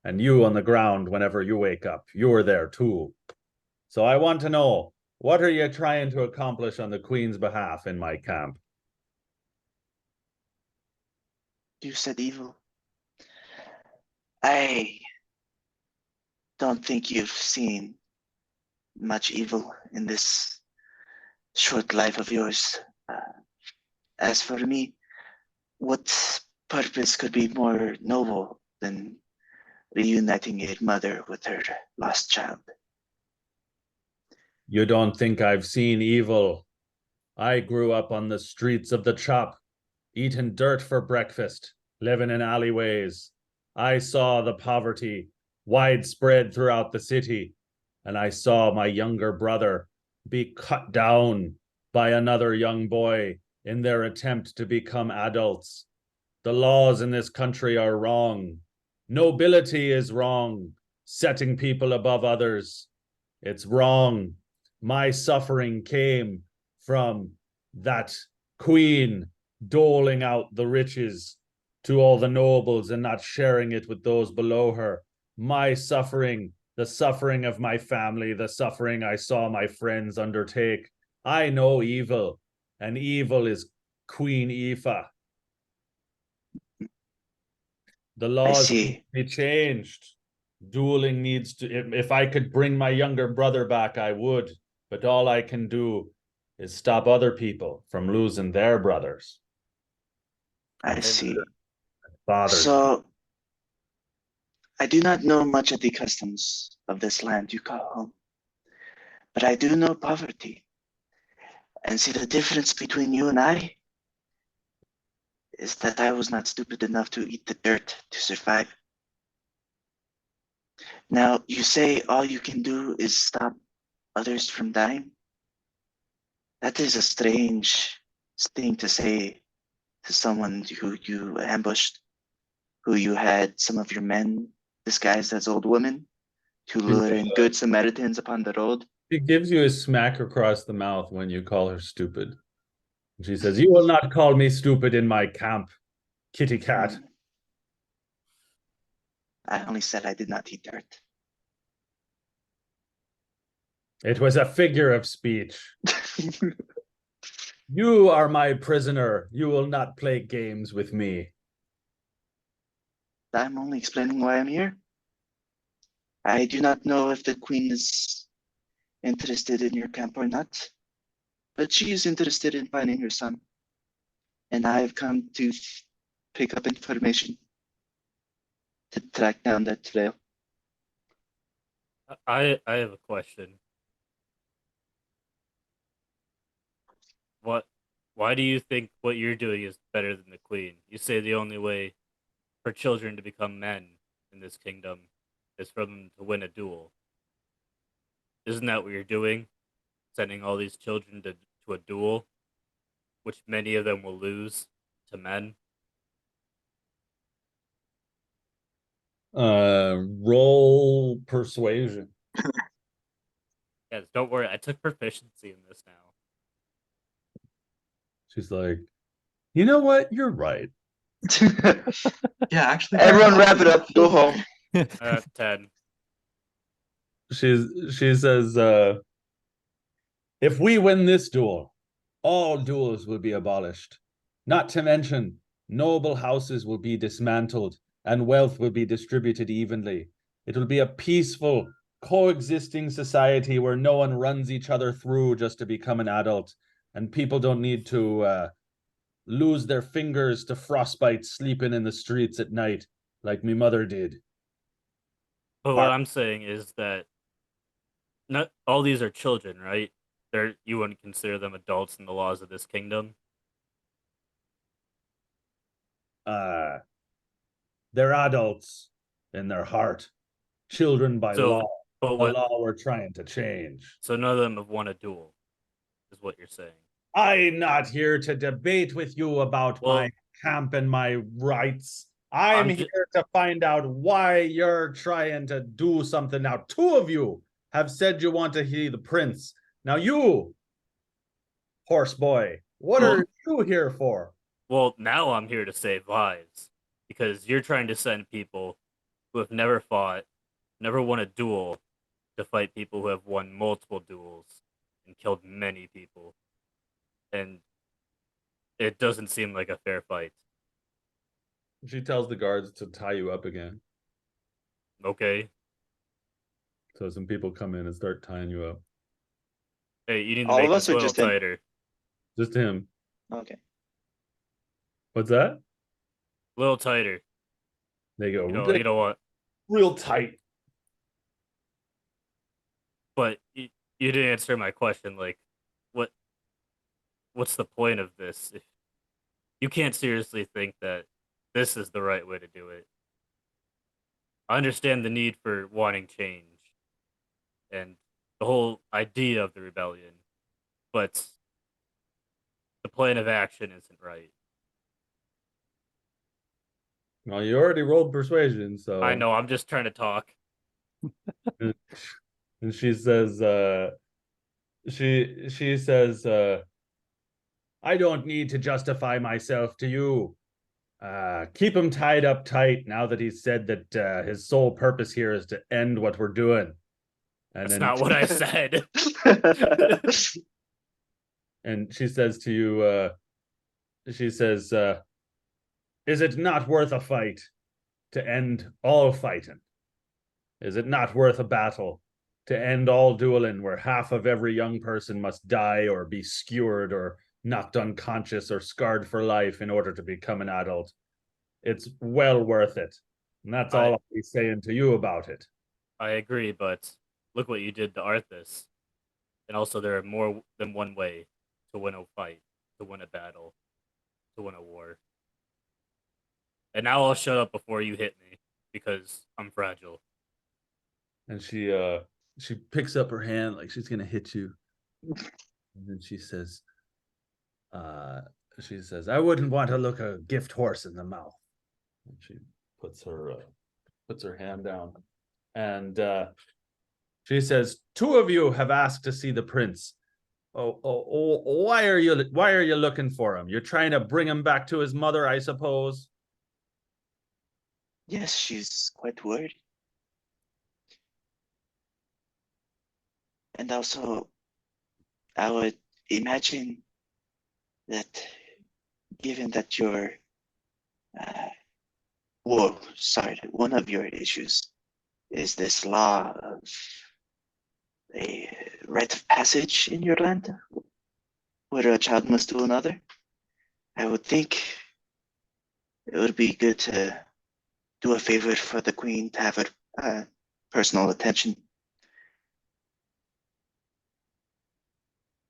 And you on the ground whenever you wake up. You're there too. So I want to know, what are you trying to accomplish on the Queen's behalf in my camp? You said evil. I don't think you've seen much evil in this short life of yours. As for me, what purpose could be more noble than reuniting a mother with her lost child? You don't think I've seen evil? I grew up on the streets of the Chop, eating dirt for breakfast, living in alleyways. I saw the poverty widespread throughout the city, and I saw my younger brother be cut down by another young boy in their attempt to become adults. The laws in this country are wrong. Nobility is wrong. Setting people above others. It's wrong. My suffering came from that queen doling out the riches to all the nobles and not sharing it with those below her. My suffering, the suffering of my family, the suffering I saw my friends undertake. I know evil, and evil is Queen Aoife. The I laws need see. to be changed. Dueling needs to, if I could bring my younger brother back, I would. But all I can do is stop other people from losing their brothers. I see. Fathers. So I do not know much of the customs of this land you call home, but I do know poverty. And see, the difference between you and I is that I was not stupid enough to eat the dirt to survive. Now, you say all you can do is stop others from dying? That is a strange thing to say to someone who you ambushed, who you had some of your men disguised as old women to lure in good Samaritans upon the road. She gives you a smack across the mouth when you call her stupid. She says, "You will not call me stupid in my camp, kitty cat." I only said I did not eat dirt. It was a figure of speech. You are my prisoner. You will not play games with me. I'm only explaining why I'm here. I do not know if the queen is interested in your camp or not, but she is interested in finding her son. And I have come to pick up information to track down that trail. I have a question. Why do you think what you're doing is better than the queen? You say the only way for children to become men in this kingdom is for them to win a duel. Isn't that what you're doing? Sending all these children to a duel, which many of them will lose to men? Roll persuasion. Yes, don't worry. I took proficiency in this now. She's like, you know what? You're right. Yeah, actually. Everyone wrap it up. Go home. 10. She says, if we win this duel, all duels will be abolished. Not to mention, noble houses will be dismantled and wealth will be distributed evenly. It will be a peaceful, coexisting society where no one runs each other through just to become an adult, and people don't need to lose their fingers to frostbite sleeping in the streets at night like me mother did. But what I'm saying is that not all these are children, right? You wouldn't consider them adults in the laws of this kingdom. They're adults in their heart, children by law. But The law we're trying to change. So none of them have won a duel, is what you're saying. I'm not here to debate with you about my camp and my rights. I'm here to find out why you're trying to do something. Now, two of you have said you want to hear the prince. Now, you, horse boy, what are you here for? Well, now I'm here to save lives because you're trying to send people who have never fought, never won a duel, to fight people who have won multiple duels and killed many people. And it doesn't seem like a fair fight. She tells the guards to tie you up again. Okay. So some people come in and start tying you up. Hey, you need to All make of us this or a little just him? tighter. Just him. Okay. What's that? A little tighter. They go, You know what? Real tight. But you didn't answer my question. Like, what's the point of this? If you can't seriously think that this is the right way to do it. I understand the need for wanting change and the whole idea of the rebellion, but the plan of action isn't right. Well, you already rolled persuasion, so I know. I'm just trying to talk. And she says, she says, I don't need to justify myself to you. Keep him tied up tight now that he's said that his sole purpose here is to end what we're doing. And That's then not what I said. and she says to you, she says, is it not worth a fight to end all fighting? Is it not worth a battle to end all dueling where half of every young person must die or be skewered or knocked unconscious or scarred for life in order to become an adult? It's well worth it. And that's all I'll be saying to you about it. I agree, but look what you did to Arthas. And also, there are more than one way to win a fight, to win a battle, to win a war. And now I'll shut up before you hit me, because I'm fragile. And she picks up her hand like she's gonna hit you. And then she says, I wouldn't want to look a gift horse in the mouth. And she puts her hand down. And she says, two of you have asked to see the prince. Why are you looking for him? You're trying to bring him back to his mother, I suppose. Yes, she's quite worried. And also, I would imagine that given that your, one of your issues is this law of a rite of passage in your land, where a child must do another, I would think it would be good to do a favor for the queen to have her personal attention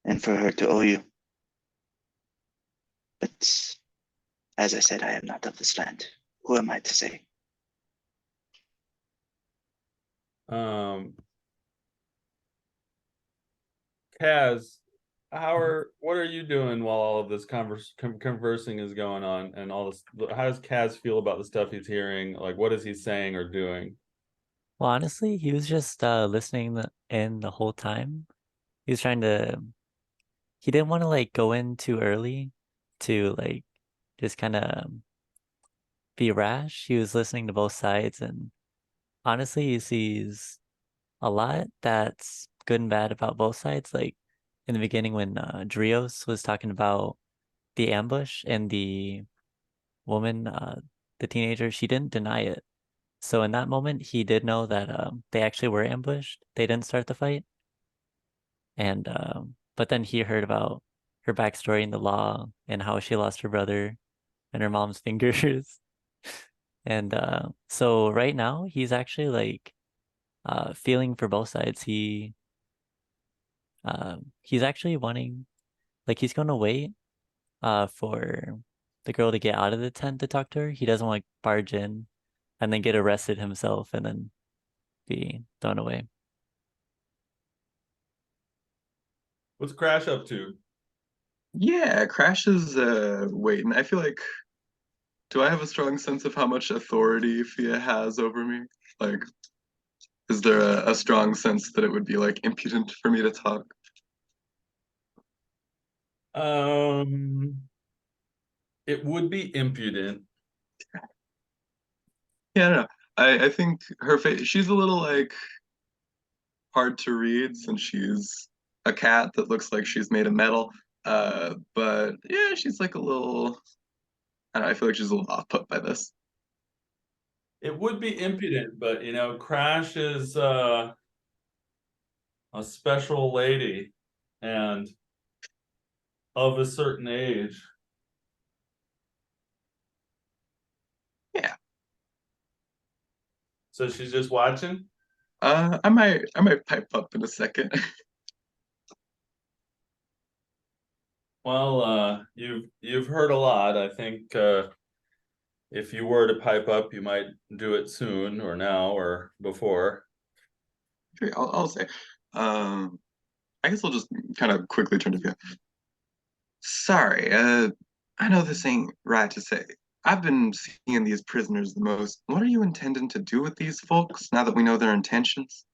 and for her to owe you. But as I said, I am not of this land. Who am I to say? Kaz, what are you doing while all of this conversing is going on and all this? How does Kaz feel about the stuff he's hearing? Like, what is he saying or doing? Well, honestly, he was just listening in the whole time. He was trying to. He didn't want to like go in too early to like just kind of be rash. He was listening to both sides, and honestly, he sees a lot that's good and bad about both sides. Like in the beginning, when Drios was talking about the ambush and the woman, the teenager, she didn't deny it. So in that moment, he did know that they actually were ambushed. They didn't start the fight. And but then he heard about her backstory in the law and how she lost her brother and her mom's fingers. And so right now he's actually like feeling for both sides. He's actually wanting, like, he's gonna wait for the girl to get out of the tent to talk to her. He doesn't want to barge in and then get arrested himself and then be thrown away. What's Crash up to? Yeah, Crash is waiting. I feel like, do I have a strong sense of how much authority Fia has over me? Like, is there a strong sense that it would be like impudent for me to talk? It would be impudent. Yeah, I don't know. I think her face, she's a little like hard to read since she's a cat that looks like she's made of metal. But yeah, she's like a little, I don't know, I feel like she's a little off put by this. It would be impudent, but Crash is a special lady and of a certain age. Yeah. So she's just watching? I might pipe up in a second. Well, you've heard a lot. I think if you were to pipe up, you might do it soon or now or before. Sure, I'll say. I guess I'll just kind of quickly turn to you. Sorry, I know this ain't right to say, I've been seeing these prisoners the most. What are you intending to do with these folks now that we know their intentions?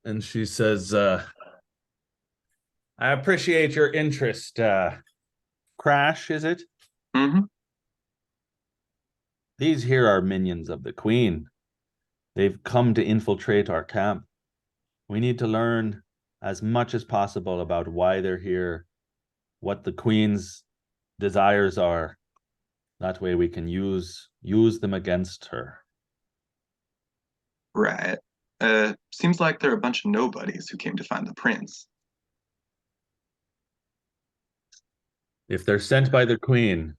And she says, I appreciate your interest. Crash, is it? Mm-hmm. These here are minions of the Queen. They've come to infiltrate our camp. We need to learn as much as possible about why they're here, what the Queen's desires are. That way we can use them against her. Right. Seems like they're a bunch of nobodies who came to find the prince. If they're sent by the Queen,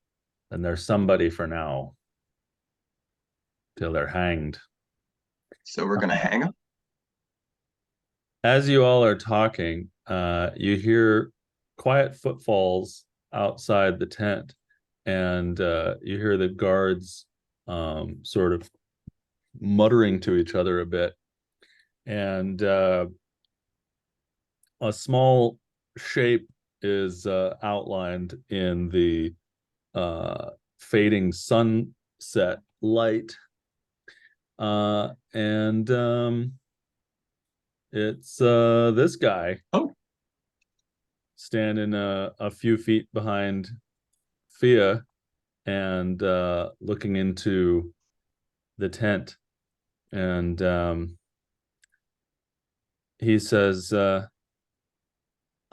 then they're somebody for now. Till they're hanged. So we're gonna hang them? As you all are talking, you hear quiet footfalls outside the tent, and you hear the guards sort of muttering to each other a bit. And a small shape is outlined in the fading sunset light. And it's this guy. Oh. Standing a few feet behind Fia and looking into the tent. And he says, are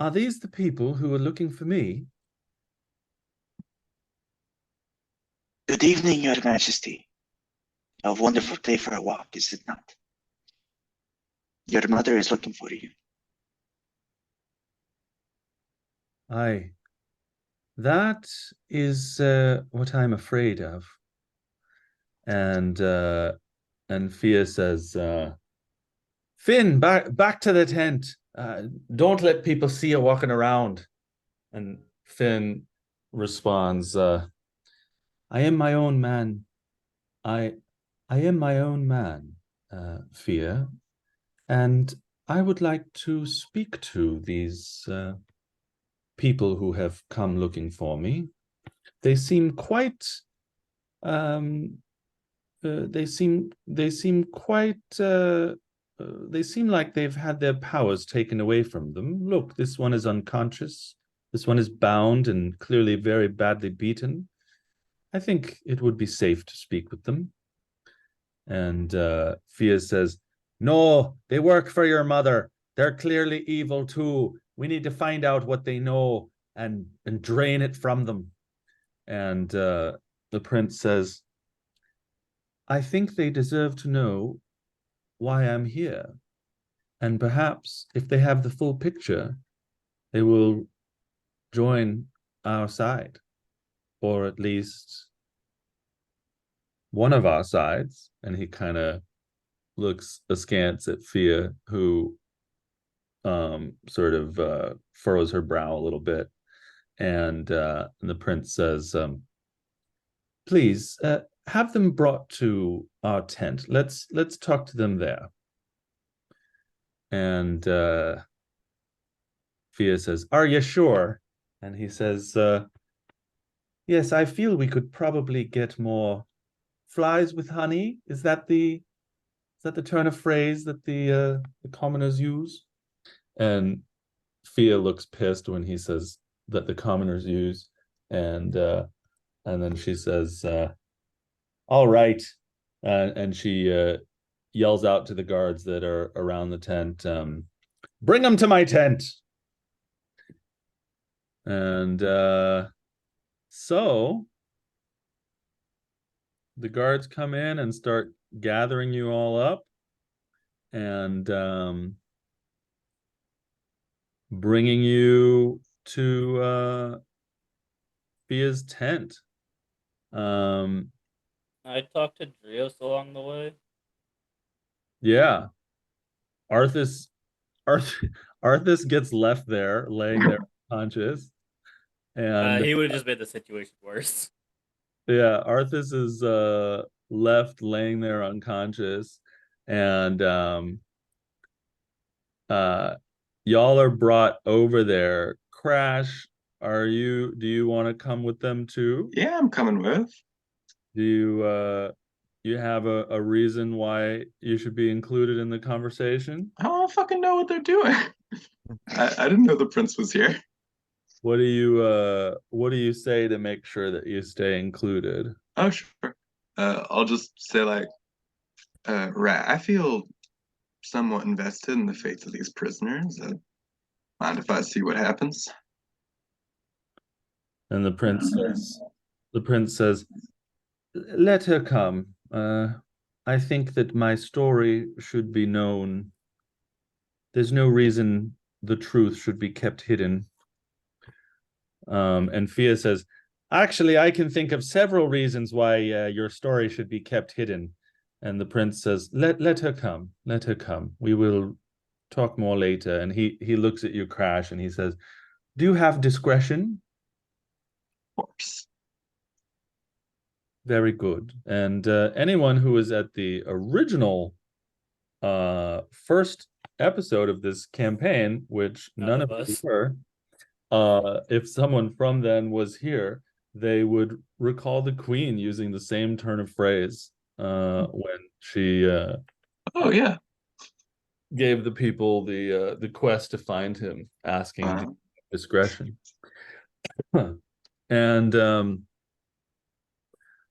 these the people who are looking for me? Good evening, Your Majesty. A wonderful day for a walk, is it not? Your mother is looking for you. Aye. That is what I'm afraid of. And Fia says, Finn, back to the tent. Don't let people see you walking around. And Finn responds, I am my own man. I am my own man, Fia, and I would like to speak to these people who have come looking for me. They seem quite they seem quite they seem like they've had their powers taken away from them. Look, this one is unconscious. This one is bound and clearly very badly beaten. I think it would be safe to speak with them. And Fia says, no, they work for your mother. They're clearly evil too. We need to find out what they know and drain it from them. And the prince says, I think they deserve to know why I'm here. And perhaps if they have the full picture, they will join our side, or at least one of our sides. And he kind of looks askance at Fia, who sort of furrows her brow a little bit. And the prince says, please have them brought to our tent. Let's talk to them there. And Fia says, are you sure? And he says, yes, I feel we could probably get more flies with honey. Is that the turn of phrase that the commoners use? And Fia looks pissed when he says that the commoners use, and then she says, all right. And she yells out to the guards that are around the tent, bring them to my tent. And so the guards come in and start gathering you all up and bringing you to Fia's tent. I talked to Drios along the way. Yeah. Arthas gets left there, laying there unconscious. And he would have just made the situation worse. yeah, Arthas is left laying there unconscious. And y'all are brought over there. Crash, do you want to come with them too? Yeah, I'm coming with. Do you have a reason why you should be included in the conversation? I don't fucking know what they're doing. I didn't know the prince was here. What do you say to make sure that you stay included? Oh, sure. I'll just say like, Rat, I feel somewhat invested in the fates of these prisoners. Mind if I see what happens? And the prince says, let her come. I think that my story should be known. There's no reason the truth should be kept hidden. And Fia says, actually, I can think of several reasons why your story should be kept hidden. And the prince says, let her come. Let her come. We will talk more later. And he looks at you, Crash, and he says, do you have discretion? Of course. Very good. And anyone who was at the original first episode of this campaign, which none of you were, if someone from then was here, they would recall the queen using the same turn of phrase when she Oh yeah. gave the people the quest to find him, asking discretion. And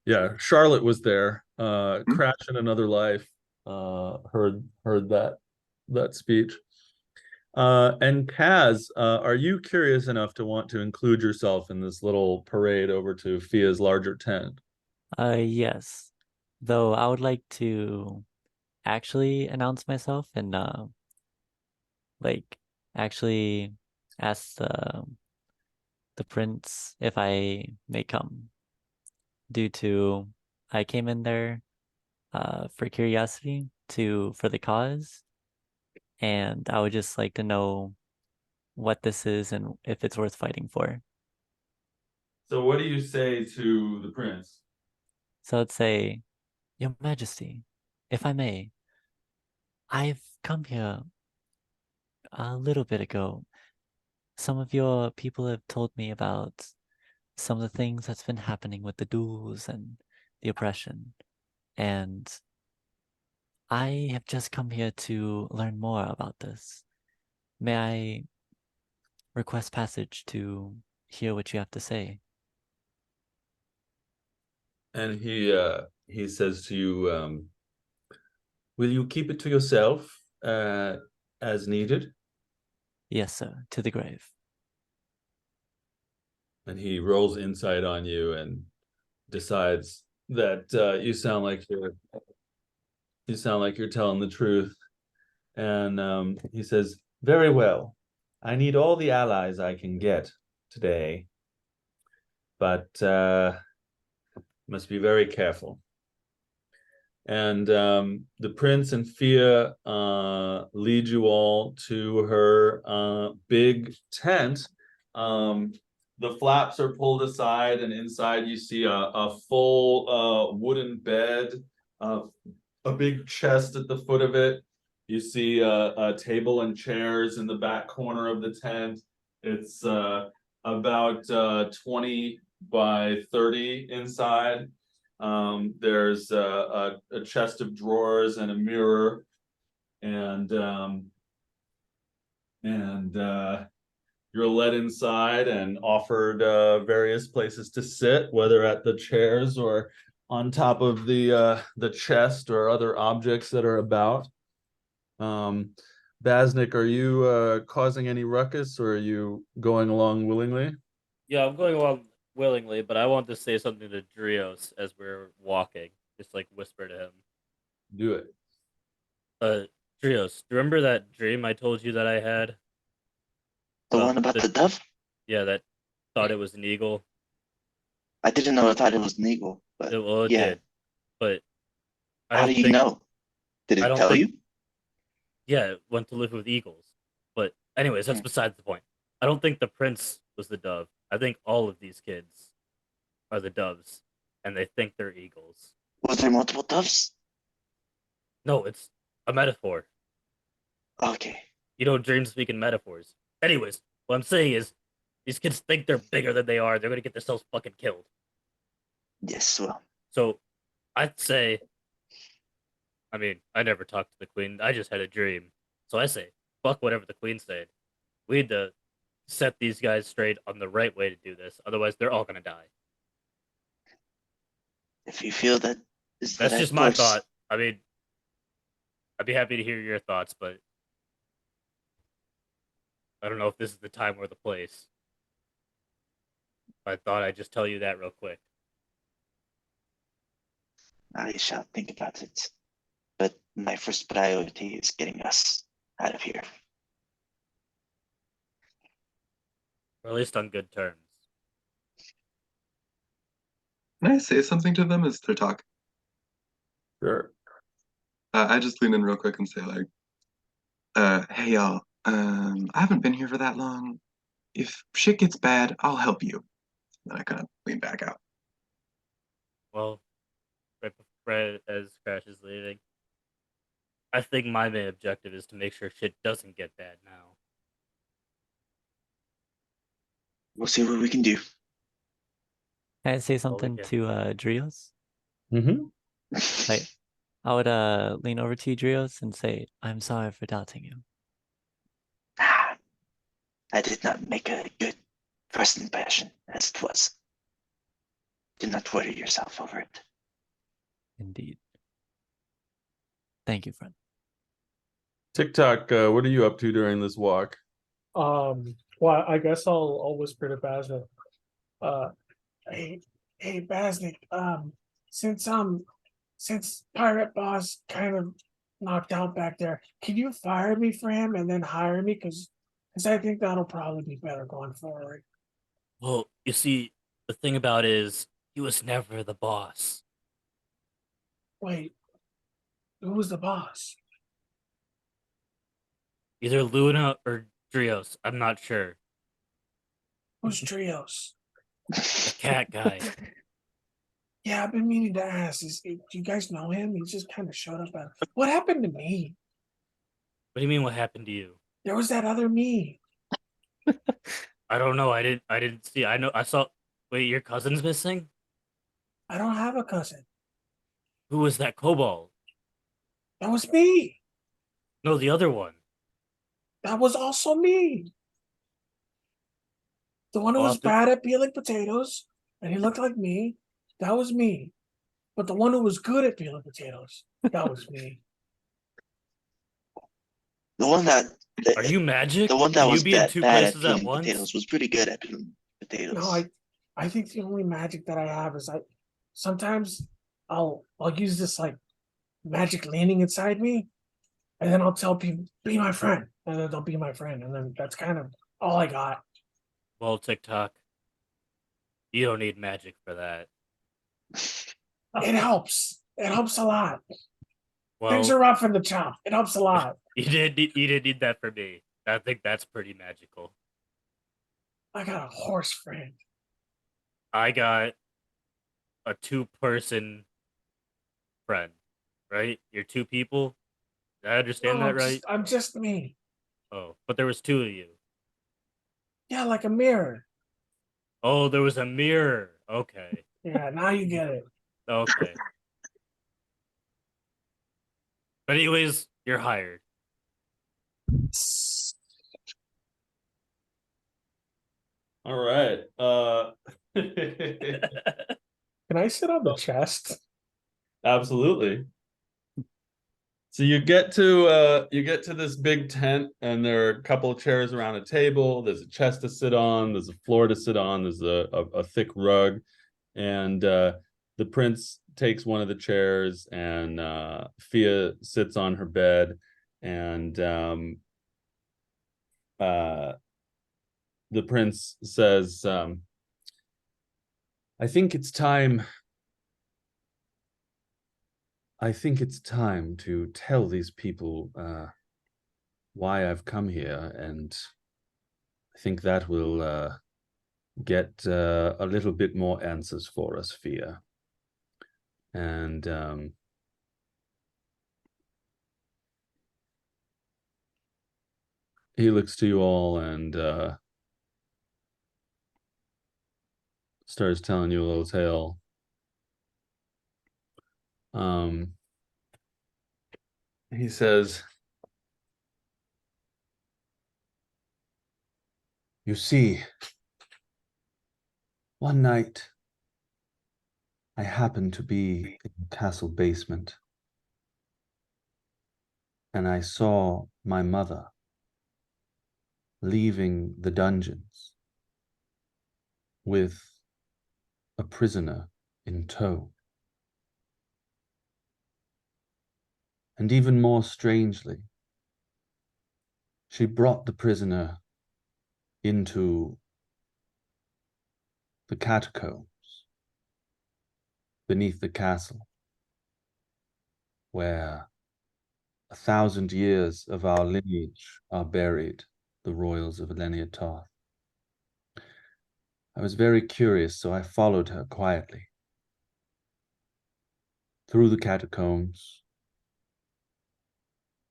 yeah, Charlotte was there. Crash in Another Life heard that speech. And Kaz, are you curious enough to want to include yourself in this little parade over to Fia's larger tent? Yes. Though I would like to actually announce myself and like actually ask the prince if I may come. Due to I came in there for curiosity for the cause, and I would just like to know what this is and if it's worth fighting for. So what do you say to the prince? So I'd say, Your Majesty, if I may, I've come here a little bit ago. Some of your people have told me about some of the things that's been happening with the duels and the oppression. And I have just come here to learn more about this. May I request passage to hear what you have to say? And he says to you, will you keep it to yourself as needed? Yes, sir, to the grave. And he rolls insight on you and decides that you sound like you're telling the truth. And he says, very well. I need all the allies I can get today, but must be very careful. And the prince and Fia lead you all to her big tent. The flaps are pulled aside, and inside you see a full wooden bed, a big chest at the foot of it. You see a table and chairs in the back corner of the tent. It's about 20 by 30 inside. There's a chest of drawers and a mirror, and you're led inside and offered various places to sit, whether at the chairs or on top of the chest or other objects that are about. Basnik, are you causing any ruckus, or are you going along willingly? Yeah, I'm going along willingly, but I want to say something to Drios as we're walking. Just like whisper to him. Do it. Drios, remember that dream I told you that I had? The one about the dove? Yeah, that thought it was an eagle. I didn't know. I thought it was an eagle, but It yeah. did. But I How don't do you think, know? Did I it don't tell think, you? yeah, it went to live with eagles. But anyways, that's besides the point. I don't think the prince was the dove. I think all of these kids are the doves, and they think they're eagles. Was there multiple doves? No, it's a metaphor. Okay. You know, dreams speak in metaphors. Anyways, what I'm saying is, These kids think they're bigger than they are. They're gonna get themselves fucking killed. Yes, well, So I'd say, I mean, I never talked to the queen. I just had a dream. So I say, fuck whatever the queen said. We need to set these guys straight on the right way to do this. Otherwise, they're all gonna die. if you feel that is the That's right just my course, thought. I mean, I'd be happy to hear your thoughts, but I don't know if this is the time or the place. I thought I'd just tell you that real quick. I shall think about it. But my first priority is getting us out of here. Or at least on good terms. Can I say something to them as they're talking? Sure. I just lean in real quick and say like, hey y'all, I haven't been here for that long. If shit gets bad, I'll help you. Then I kind of lean back out. Well, right as Crash is leaving, I think my main objective is to make sure shit doesn't get bad now. We'll see what we can do. Can I say Well, we something can. to Drios? Mm-hmm. Like, I would lean over to you, Drios, and say, I'm sorry for doubting you. I did not make a good first impression as it was. Do not worry yourself over it. Indeed. Thank you, friend. TikTok, what are you up to during this walk? Well, I guess I'll whisper to Baznik. Hey, hey, Baznik. Since Pirate Boss kind of knocked out back there, can you fire me for him and then hire me? Because I think that'll probably be better going forward. Well, you see, the thing about it is, he was never the boss. Wait, who was the boss? Either Luna or Drios. I'm not sure. Who's Trios? The cat guy. Yeah, I've been meaning to ask. Do you guys know him? He just kind of showed up. What happened to me? What do you mean? What happened to you? There was that other me. I don't know. I didn't see. I know. I saw. Wait, your cousin's missing? I don't have a cousin. Who was that kobold? That was me. No, the other one. That was also me. The one who I'll was have to- bad at peeling potatoes, and he looked like me. That was me. But the one who was good at peeling potatoes, that was me. The one that Are you magic? the one that Can you was be in bad, two bad at places at peeling once? potatoes was pretty good at peeling potatoes. No, I think the only magic that I have is sometimes I'll use this like magic leaning inside me, and then I'll tell people, be my friend, and then they'll be my friend, and then that's kind of all I got. Well, TikTok. You don't need magic for that. It helps. It helps a lot. Things Well, are rough in the chop. It helps a lot. you did need that for me. I think that's pretty magical. I got a horse friend. I got a two-person friend, right? You're two people. Did I understand No, that right? I'm just me. Oh, but there was two of you. Yeah, like a mirror. Oh, there was a mirror. Okay. Yeah, now you get it. Okay. But anyways, you're hired. All right. Can I sit on the chest? Absolutely. So you get to this big tent, and there are a couple of chairs around a table. There's a chest to sit on. There's a floor to sit on. There's a thick rug, and the prince takes one of the chairs, and Fia sits on her bed, and the prince says, "I think it's time. I think it's time to tell these people why I've come here, and I think that will get a little bit more answers for us, Fia." And he looks to you all, and starts telling you a little tale. He says, "You see, one night I happened to be in the castle basement, and I saw my mother leaving the dungeons with a prisoner in tow. And even more strangely, she brought the prisoner into the catacombs beneath the castle, where 1,000 years of our lineage are buried, the royals of Elenia Toth. I was very curious, so I followed her quietly through the catacombs,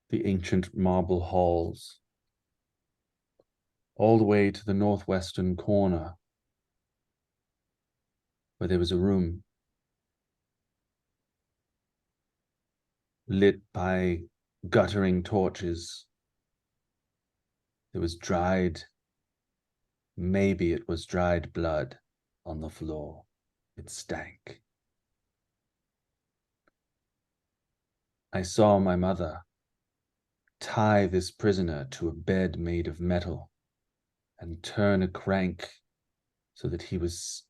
the ancient marble halls, all the way to the northwestern corner, where there was a room lit by guttering torches. There was maybe it was dried blood on the floor. It stank. I saw my mother tie this prisoner to a bed made of metal and turn a crank so that he was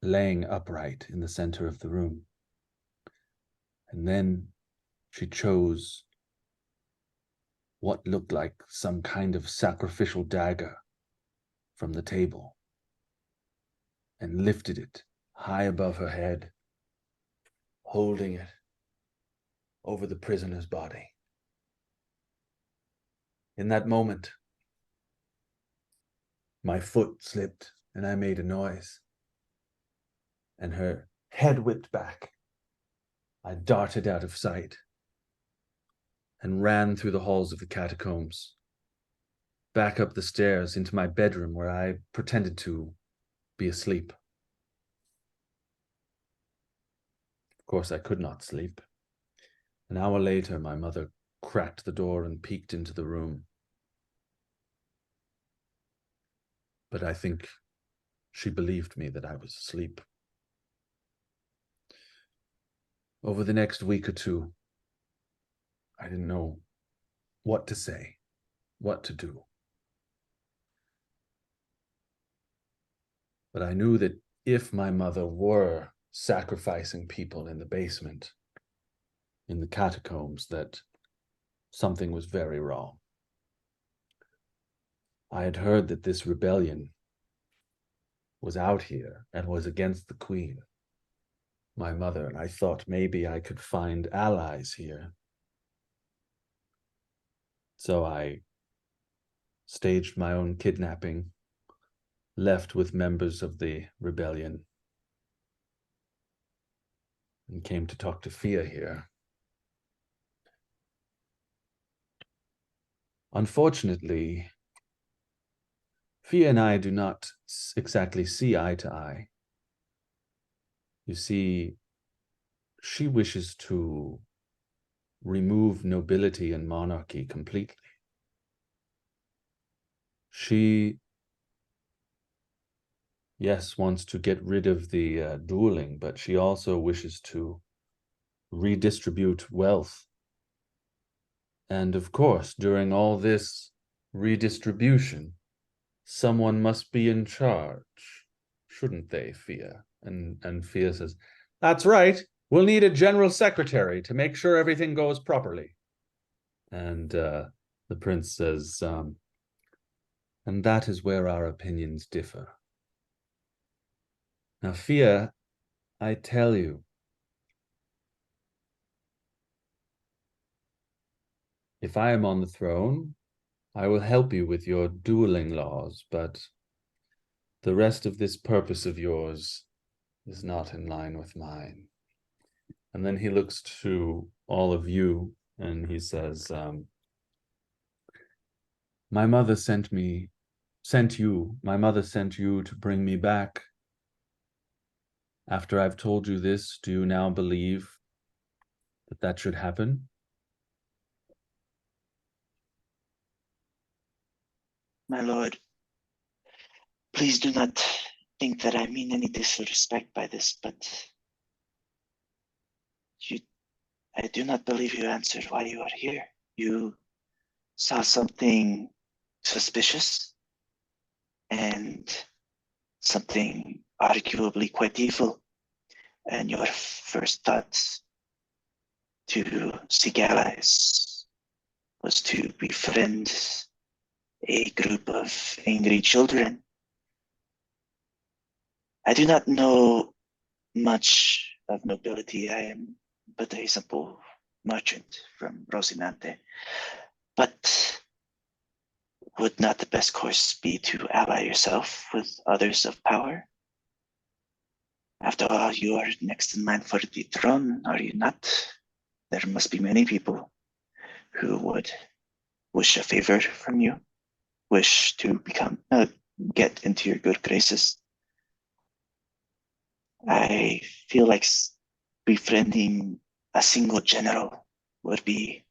laying upright in the center of the room. And then she chose what looked like some kind of sacrificial dagger from the table and lifted it high above her head, holding it over the prisoner's body. In that moment, my foot slipped and I made a noise, and her head whipped back. I darted out of sight and ran through the halls of the catacombs, back up the stairs into my bedroom where I pretended to be asleep. Of course, I could not sleep. An hour later, my mother cracked the door and peeked into the room. But I think she believed me that I was asleep. Over the next week or two, I didn't know what to say, what to do. But I knew that if my mother were sacrificing people in the basement, in the catacombs, that something was very wrong. I had heard that this rebellion was out here and was against the queen, my mother, and I thought maybe I could find allies here. So I staged my own kidnapping, left with members of the rebellion, and came to talk to Fia here. Unfortunately, Fia and I do not exactly see eye to eye. You see, she wishes to remove nobility and monarchy completely. She, yes, wants to get rid of the dueling, but she also wishes to redistribute wealth. And of course, during all this redistribution, someone must be in charge, shouldn't they, Fia? And Fia says, "That's right. We'll need a general secretary to make sure everything goes properly." And the prince says, "And that is where our opinions differ. Now, Fia, I tell you, if I am on the throne, I will help you with your dueling laws, but the rest of this purpose of yours is not in line with mine." And then he looks to all of you and he says, my mother sent you to bring me back After I've told you this, do you now believe that that should happen? My lord, please do not think that I mean any disrespect by this, but I do not believe you answered why you are here. You saw something suspicious and something arguably quite evil, and your first thoughts to seek allies was to befriend a group of angry children. I do not know much of nobility. I am but a simple merchant from Rocinante. But would not the best course be to ally yourself with others of power? After all, you are next in line for the throne, are you not? There must be many people who would wish a favor from you, wish to get into your good graces. I feel like befriending a single general would be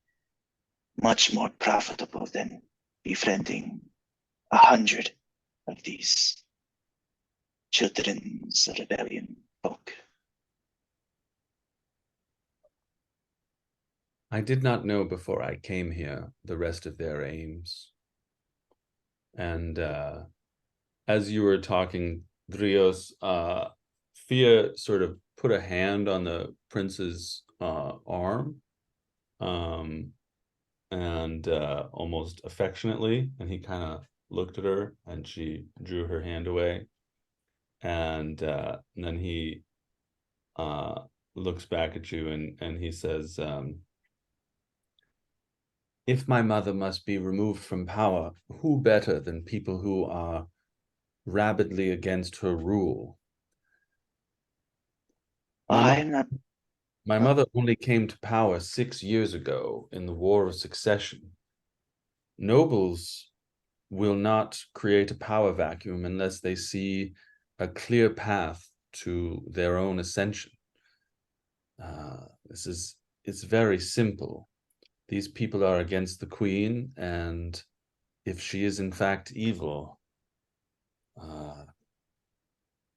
much more profitable than befriending 100 of these children's rebellion folk. I did not know before I came here the rest of their aims. And as you were talking, Drios, Fia sort of put a hand on the prince's arm, and almost affectionately, and he kind of looked at her, and she drew her hand away, and then he looks back at you, and he says, if my mother must be removed from power, who better than people who are rabidly against her rule? My mother only came to power 6 years ago in the War of Succession. Nobles will not create a power vacuum unless they see a clear path to their own ascension. It's very simple. These people are against the queen, and if she is in fact evil,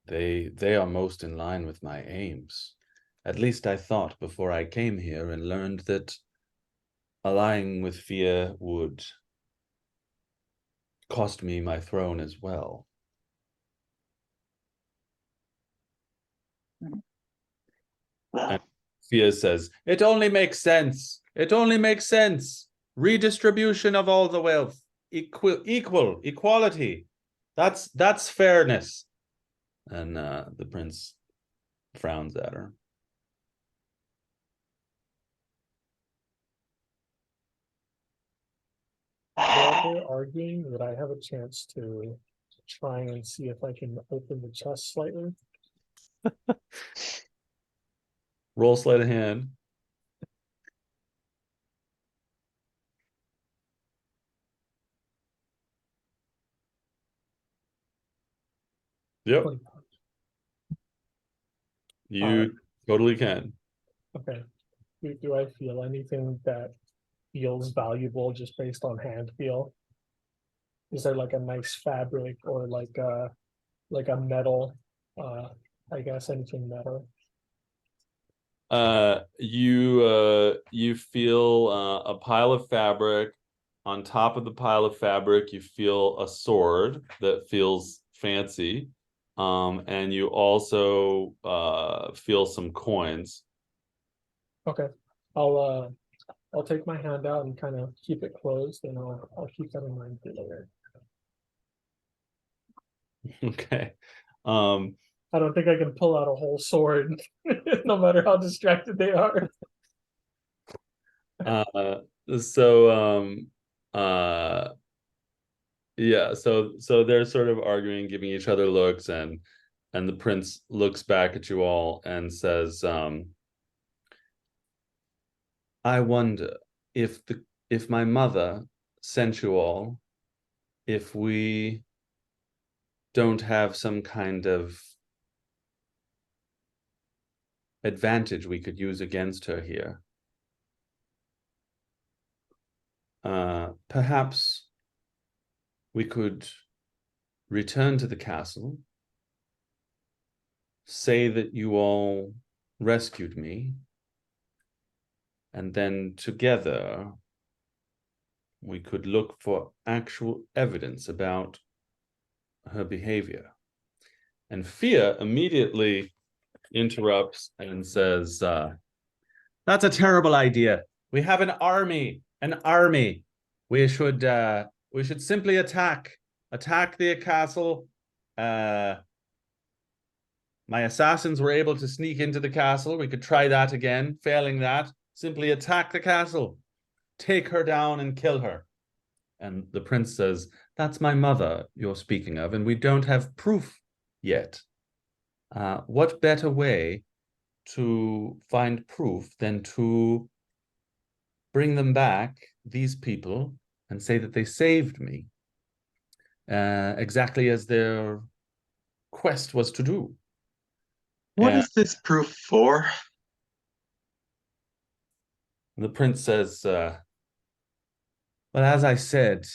they are most in line with my aims. At least I thought before I came here, and learned that allying with Fia would cost me my throne as well. Well, and Fia says, it only makes sense. It only makes sense. Redistribution of all the wealth. Equality. That's fairness. And the prince frowns at her. While they're arguing, would I have a chance to try and see if I can open the chest slightly? Roll sleight of hand. Yep. You totally can. Okay. Do I feel anything that feels valuable just based on hand feel? Is there like a nice fabric or like a metal? I guess anything metal. You feel a pile of fabric. On top of the pile of fabric, you feel a sword that feels fancy. And you also feel some coins. Okay. I'll take my hand out and kind of keep it closed, and I'll keep that in mind for later. Okay. I don't think I can pull out a whole sword, no matter how distracted they are. Yeah, so they're sort of arguing, giving each other looks, and the prince looks back at you all and says, I wonder if my mother sent you all, if we don't have some kind of advantage we could use against her here. Perhaps we could return to the castle, say that you all rescued me, and then together we could look for actual evidence about her behavior. And Fia immediately interrupts and says, that's a terrible idea. We have an army. We should simply attack the castle. My assassins were able to sneak into the castle. We could try that again. Failing that, simply attack the castle, take her down and kill her. And the prince says, that's my mother you're speaking of, and we don't have proof yet. What better way to find proof than to bring them back, these people, and say that they saved me, exactly as their quest was to do. What is this proof for? The prince says, well, as I said,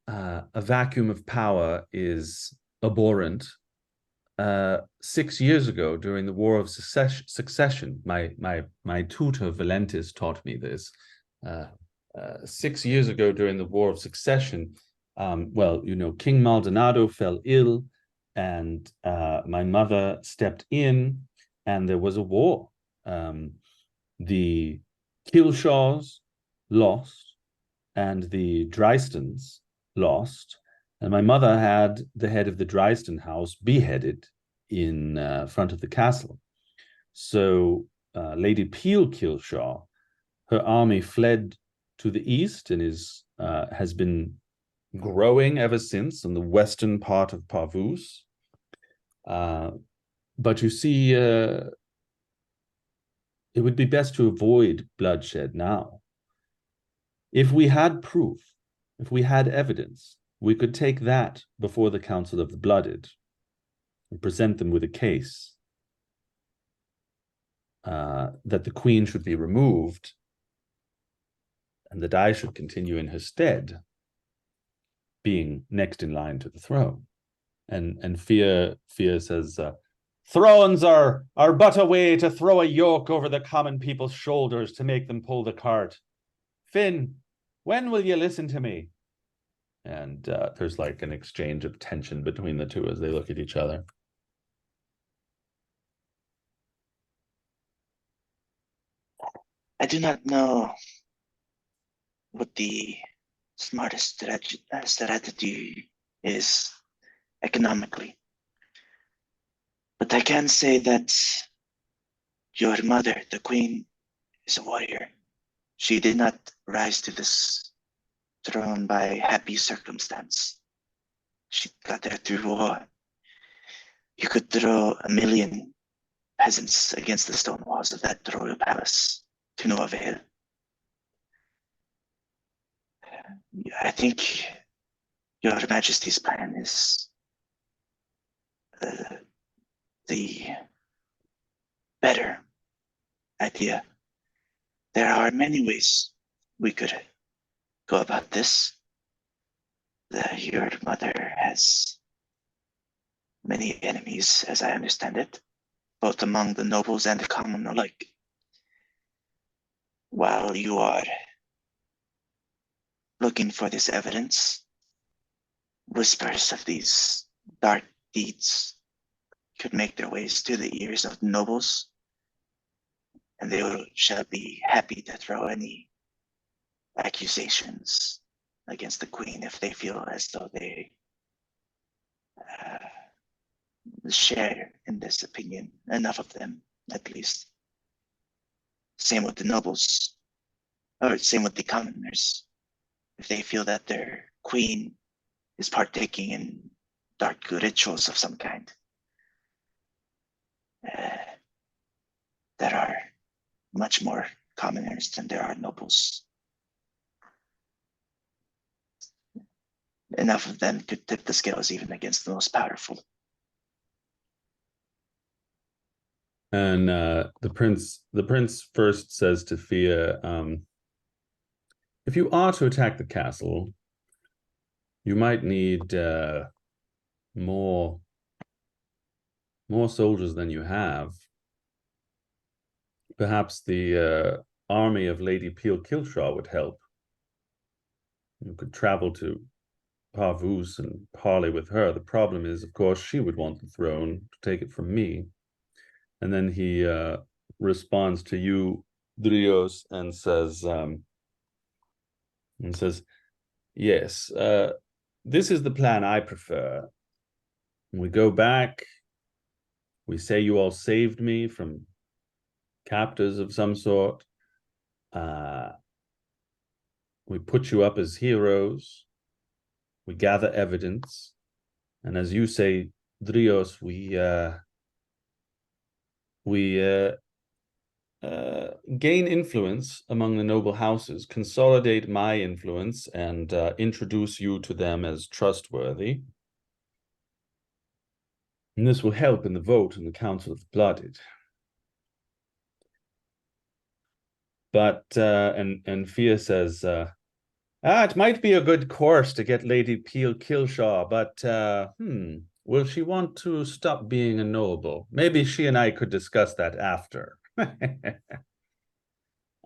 a vacuum of power is abhorrent. 6 years ago, during the War of Succession, my tutor Valentis taught me this. 6 years ago, during the War of Succession, well, you know, King Maldonado fell ill, and my mother stepped in, and there was a war. The Kilshaws lost, and the Drystons lost. And my mother had the head of the Dryston house beheaded in front of the castle. So Lady Peel Kilshaw, her army fled to the east and has been growing ever since in the western part of Parvus. But you see, it would be best to avoid bloodshed now. If we had proof, if we had evidence, we could take that before the Council of the Blooded and present them with a case that the queen should be removed and that I should continue in her stead, being next in line to the throne. And Fia says, thrones are but a way to throw a yoke over the common people's shoulders to make them pull the cart. Finn, when will you listen to me? And there's like an exchange of tension between the two as they look at each other. I do not know what the smartest strategy is economically, but I can say that your mother, the queen, is a warrior. She did not rise to this throne by happy circumstance. She got there through war. You could throw 1 million peasants against the stone walls of that royal palace to no avail. I think Your Majesty's plan is the better idea. There are many ways we could go about this. Your mother has many enemies, as I understand it, both among the nobles and the common alike. While you are looking for this evidence, whispers of these dark deeds could make their ways to the ears of the nobles, and they shall be happy to throw any accusations against the queen if they feel as though they share in this opinion, enough of them at least. Same with the nobles, or same with the commoners. If they feel that their queen is partaking in dark rituals of some kind, there are much more commoners than there are nobles. Enough of them could tip the scales even against the most powerful. And the prince first says to Fia, if you are to attack the castle, you might need more soldiers than you have. Perhaps the army of Lady Peel Kilshaw would help. You could travel to Parvus and parley with her. The problem is, of course, she would want the throne to take it from me. And then he responds to you, Drios, and says, yes, this is the plan I prefer. We go back. We say you all saved me from captors of some sort. We put you up as heroes. We gather evidence. And as you say, Drios, we gain influence among the noble houses, consolidate my influence, and introduce you to them as trustworthy. And this will help in the vote in the Council of the Blooded. But and Fia says, it might be a good course to get Lady Peel Kilshaw, but will she want to stop being a noble? Maybe she and I could discuss that after.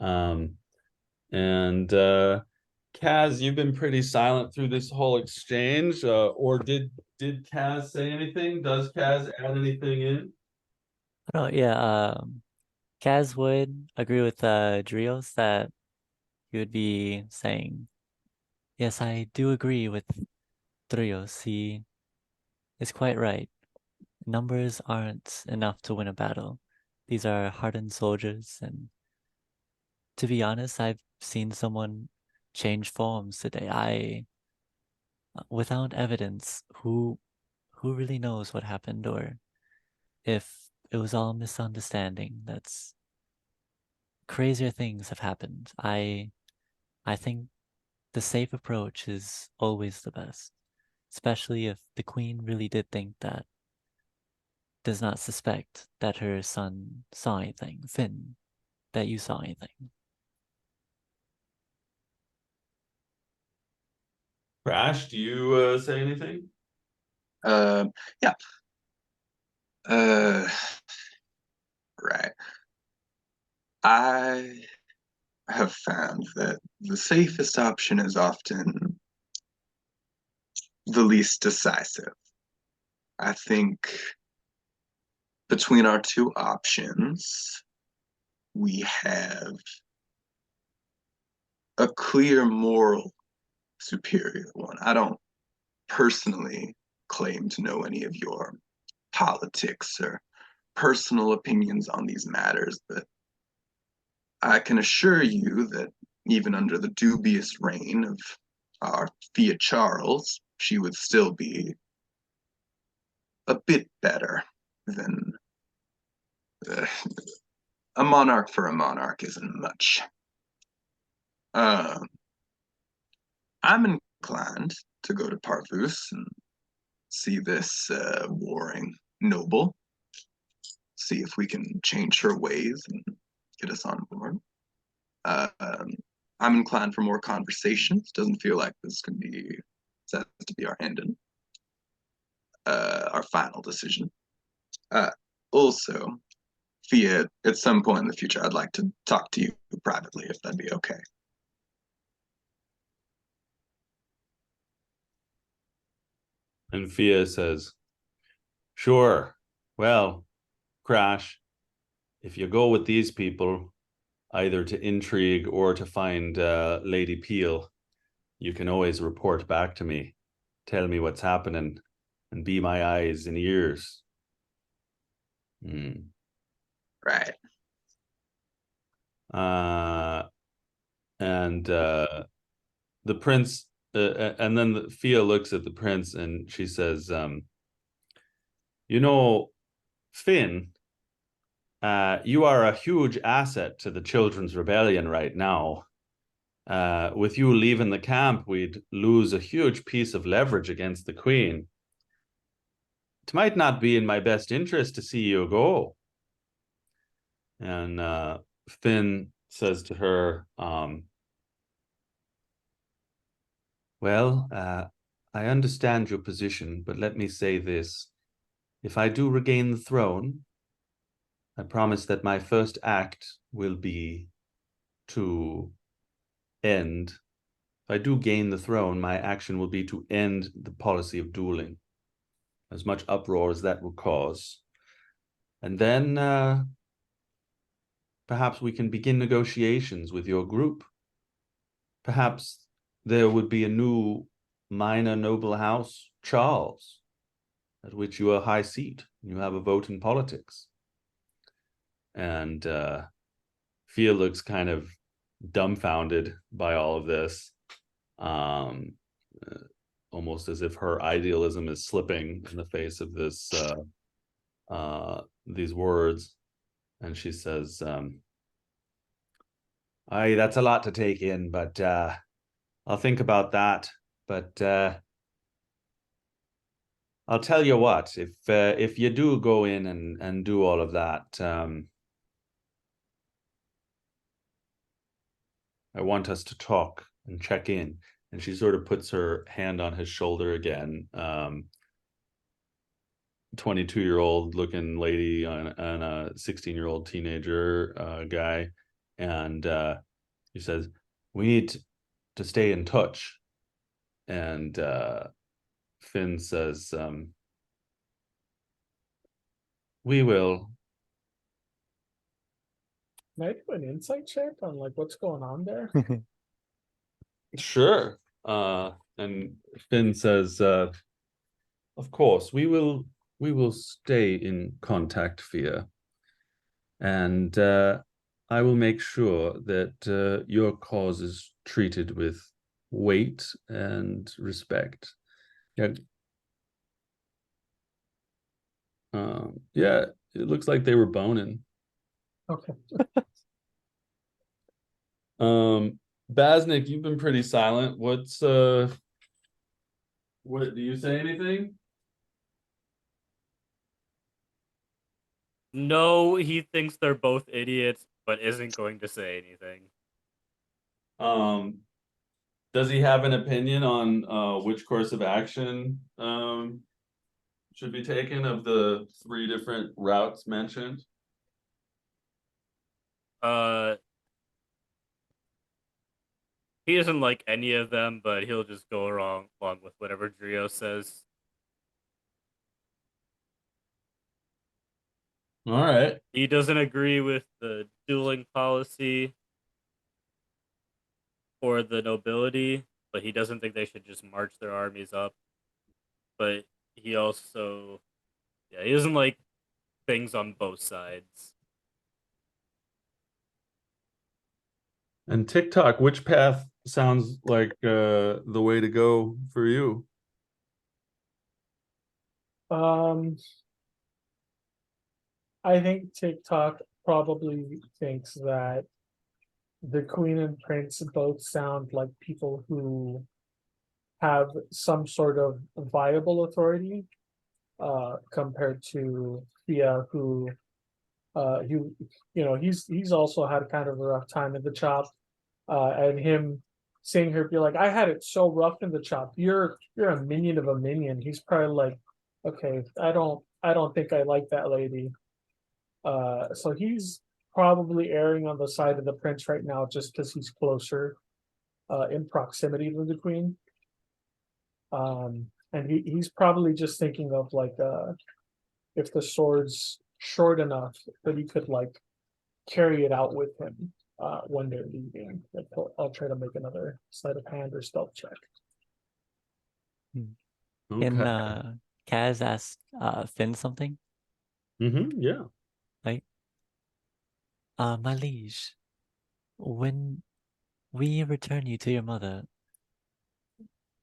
And Kaz, you've been pretty silent through this whole exchange. Or did Kaz say anything? Does Kaz add anything in? Oh yeah, Kaz would agree with Drios that he would be saying, yes, I do agree with Drios. He is quite right. Numbers aren't enough to win a battle. These are hardened soldiers, and to be honest, I've seen someone change forms today. Without evidence, who really knows what happened, or if it was all misunderstanding? That's crazier things have happened. I think the safe approach is always the best, especially if the queen really did think that, does not suspect that her son saw anything, Finn, that you saw anything. Crash, do you say anything? Yeah. Right. I have found that the safest option is often the least decisive. I think between our two options, we have a clear moral superior one. I don't personally claim to know any of your politics or personal opinions on these matters, but I can assure you that even under the dubious reign of our Fia Charles, she would still be a bit better than a monarch for a monarch isn't much. I'm inclined to go to Parvus and see this warring noble, see if we can change her ways and get us on board. I'm inclined for more conversations. Doesn't feel like this can be set to be our ending, our final decision. Also, Fia, at some point in the future, I'd like to talk to you privately, if that'd be okay. And Fia says, sure. Well, Crash, if you go with these people, either to intrigue or to find Lady Peel, you can always report back to me, tell me what's happening, and be my eyes and ears. Right. And the prince, and then Fia looks at the prince and she says, you know, Finn, you are a huge asset to the Children's Rebellion right now. With you leaving the camp, we'd lose a huge piece of leverage against the Queen. It might not be in my best interest to see you go. And Finn says to her, well, I understand your position, but let me say this. If I do regain the throne, I promise that my first act will be to end. If I do gain the throne, my action will be to end the policy of dueling, as much uproar as that will cause. And then perhaps we can begin negotiations with your group. Perhaps there would be a new minor noble house, Charles, at which you are high seat. You have a vote in politics. And Fia looks kind of dumbfounded by all of this, almost as if her idealism is slipping in the face of this these words. And she says, "Aye, that's a lot to take in, but I'll think about that. But I'll tell you what, if you do go in and do all of that, I want us to talk and check in." And she sort of puts her hand on his shoulder again. 22-year-old looking lady and a 16-year-old teenager guy. And he says, "We need to stay in touch." And Finn says, "We will." Can I do an insight check on like what's going on there? Sure. And Finn says, "Of course, we will stay in contact, Fia. And I will make sure that your cause is treated with weight and respect." Yeah. Yeah, it looks like they were boning. Okay. Basnik, you've been pretty silent. What do you say anything? No, he thinks they're both idiots, but isn't going to say anything. Does he have an opinion on which course of action should be taken of the 3 different routes mentioned? He doesn't like any of them, but he'll just go along with whatever Drio says. All right. He doesn't agree with the dueling policy for the nobility, but he doesn't think they should just march their armies up. But he also, yeah, he doesn't like things on both sides. And TikTok, which path sounds like the way to go for you? I think TikTok probably thinks that the Queen and Prince both sound like people who have some sort of viable authority, compared to Thea, who he's also had kind of a rough time in the chop, and him seeing her be like, "I had it so rough in the chop. You're a minion of a minion." He's probably like, "Okay, I don't think I like that lady." So he's probably erring on the side of the prince right now, just because he's closer, in proximity to the queen. And he's probably just thinking of like, if the sword's short enough that he could like carry it out with him, when they're leaving. Like, I'll try to make another sleight of hand or stealth check. Can Okay. Kaz ask Finn something? Yeah. Like, my liege, when we return you to your mother,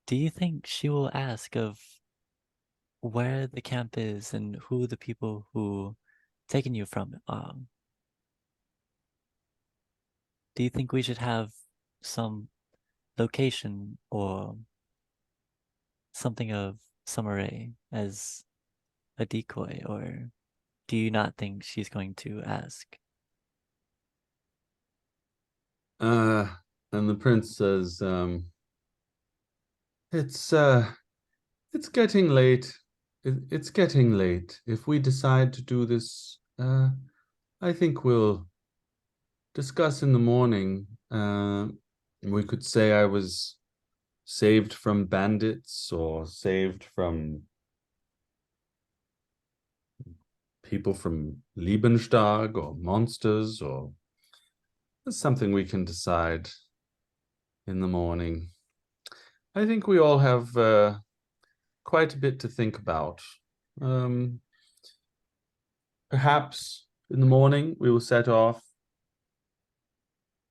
do you think she will ask of where the camp is and who the people who taken you from do you think we should have some location or something of Summer as a decoy, or do you not think she's going to ask? And the prince says, it's getting late. It's getting late. If we decide to do this, I think we'll discuss in the morning. We could say I was saved from bandits or saved from people from Liebenstag or monsters, or it's something we can decide in the morning. I think we all have quite a bit to think about. Perhaps in the morning we will set off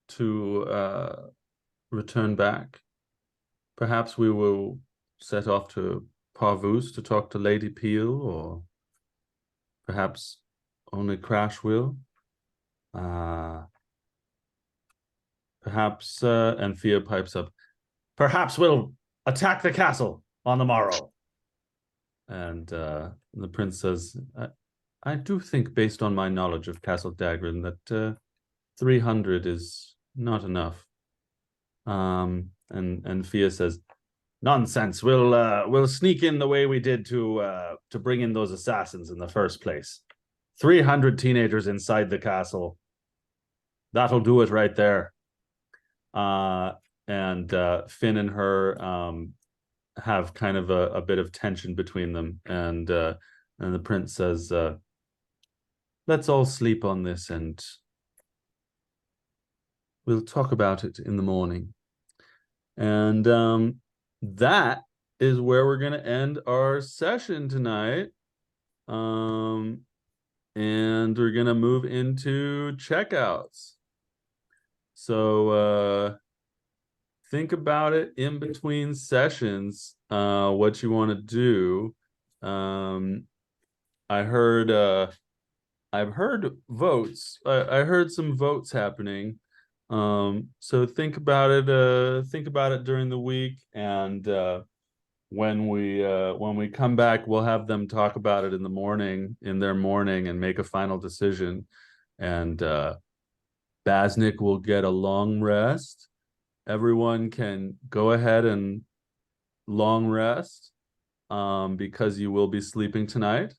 to return back. Perhaps we will set off to Parvus to talk to Lady Peel, or perhaps only Crash will. Perhaps, and Fia pipes up, perhaps we'll attack the castle on the morrow. And the prince says, I do think, based on my knowledge of Castle Dagrin, that 300 is not enough. And Fia says, nonsense. We'll sneak in the way we did to bring in those assassins in the first place. 300 teenagers inside the castle. That'll do it right there. And Finn and her have kind of a bit of tension between them, and the prince says, let's all sleep on this and we'll talk about it in the morning. And that is where we're going to end our session tonight. And we're going to move into checkouts. So think about it in between sessions, what you want to do. I've heard votes. I heard some votes happening. So think about it during the week, and when we come back, we'll have them talk about it in their morning, and make a final decision. And Basnick will get a long rest. Everyone can go ahead and long rest, because you will be sleeping tonight.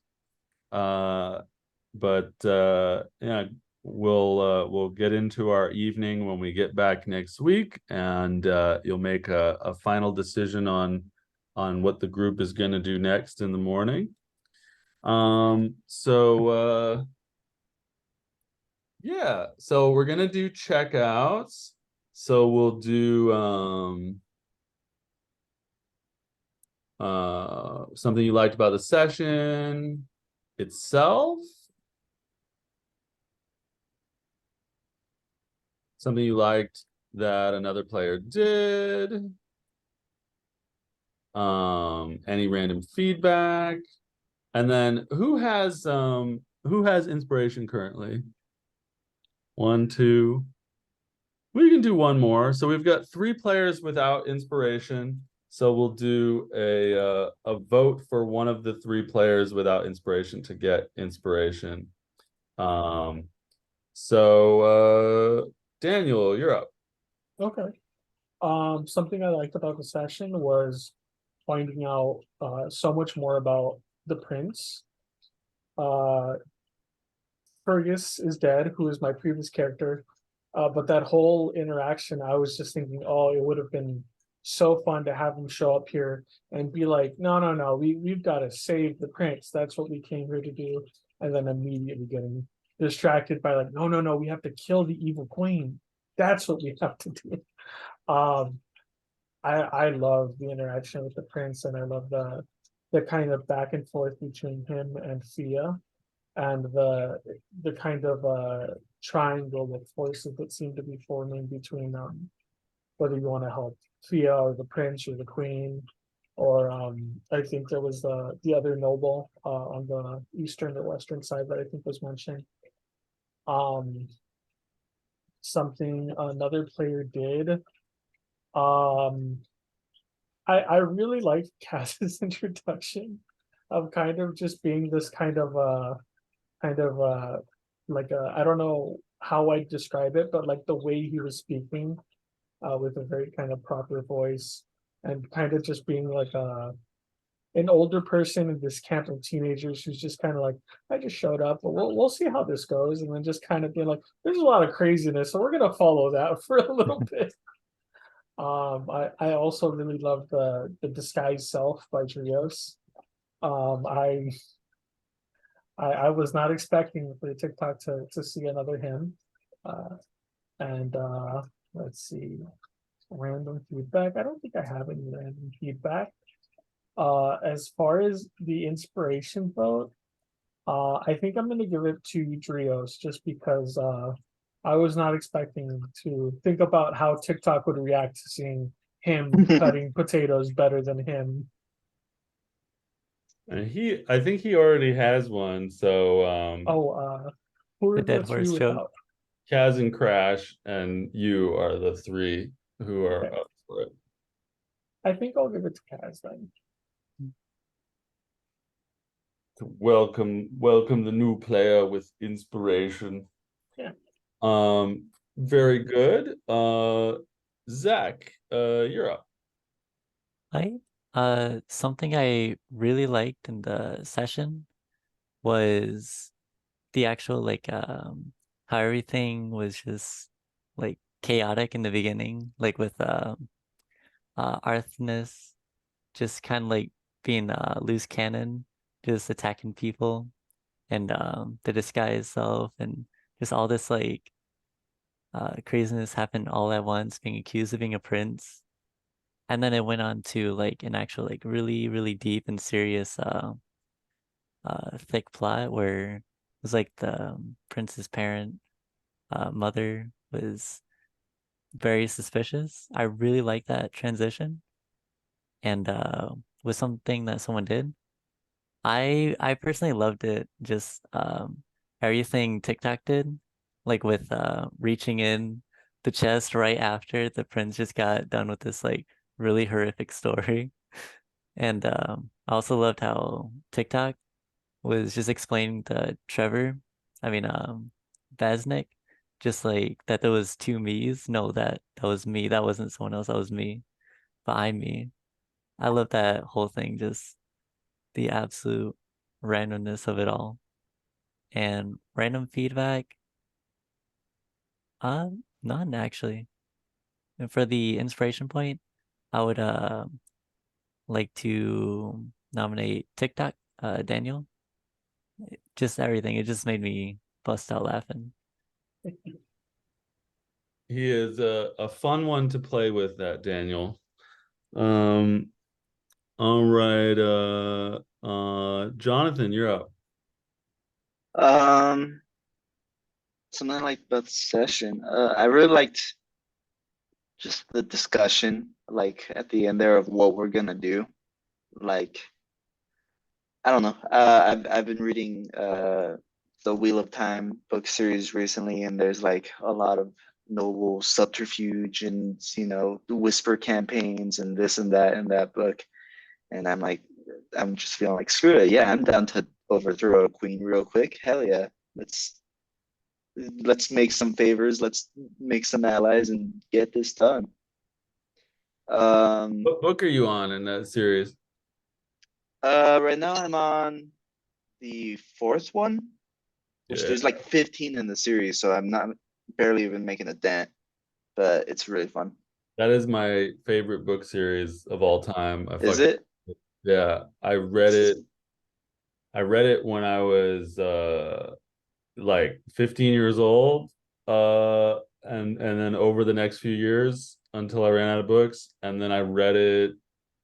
But yeah, we'll get into our evening when we get back next week, and you'll make a final decision on what the group is going to do next in the morning. Yeah, so we're gonna do checkouts. So we'll do something you liked about the session itself, something you liked that another player did, any random feedback, and then who has inspiration currently? 1, 2. We can do one more. So we've got 3 players without inspiration. So we'll do a vote for one of the 3 players without inspiration to get inspiration. So Daniel, you're up. Okay. Something I liked about the session was finding out so much more about the prince. Fergus is dead, who is my previous character. But that whole interaction, I was just thinking, oh, it would have been so fun to have him show up here and be like, no, we've got to save the prince. That's what we came here to do. And then immediately getting distracted by like, no, we have to kill the evil queen. That's what we have to do. I love the interaction with the prince, and I love the kind of back and forth between him and Fia, and the kind of triangle of forces that seem to be forming between whether you want to help Fia or the prince or the queen, or I think there was the other noble on the eastern or western side that I think was mentioned. Something another player did. I really liked Cass's introduction of kind of just being this kind of like I don't know how I describe it, but like the way he was speaking, with a very kind of proper voice, and kind of just being like an older person in this camp of teenagers who's just kind of like, I just showed up, but we'll see how this goes, and then just kind of being like, there's a lot of craziness, so we're gonna follow that for a little bit. I also really love the Disguised Self by Trios. Um, I I was not expecting for TikTok to see another him. And let's see, random feedback. I don't think I have any random feedback. As far as the inspiration vote, I think I'm gonna give it to Drios just because I was not expecting to think about how TikTok would react to seeing him cutting potatoes better than him. And I think he already has one. So Oh, who are The the dead three horse joke. without? Kaz and Crash and you are the three who are Okay. up for it. I think I'll give it to Kaz then. Welcome the new player with inspiration. Yeah. Very good. Zach, you're up. Something I really liked in the session was the actual like how everything was just like chaotic in the beginning, like with Arthas just kind of like being loose cannon, just attacking people, and the disguise self, and just all this like craziness happened all at once, being accused of being a prince. And then it went on to like an actual like really, really deep and serious thick plot where it was like the prince's parent mother was very suspicious. I really like that transition, and was something that someone did. I personally loved it. Just everything TikTok did, like with reaching in the chest right after the prince just got done with this like really horrific story. And I also loved how TikTok was just explaining to Trevor, I mean Vasnik, just like that there was two me's. No, that was me. That wasn't someone else, that was me. But I'm me. I love that whole thing, just the absolute randomness of it all. And random feedback, none actually. And for the inspiration point, I would like to nominate TikTok, Daniel. Just everything. It just made me bust out laughing. He is a fun one to play with, that Daniel. All right, Jonathan, you're up. Um, Something like that session. I really liked just the discussion, like at the end there of what we're gonna do. Like, I don't know. I've been reading the Wheel of Time book series recently, and there's like a lot of noble subterfuge and the whisper campaigns and this and that in that book. And I'm just feeling like screw it. Yeah, I'm down to overthrow a queen real quick. Hell yeah. Let's make some favors. Let's make some allies and get this done. What book are you on in that series? Right now I'm on the fourth one, which Yeah, there's like 15 in the series, so I'm not barely even making a dent, but it's really fun. that is my favorite book series of all time. Is it? Yeah, I read it when I was like 15 years old, and then over the next few years until I ran out of books, and then I read it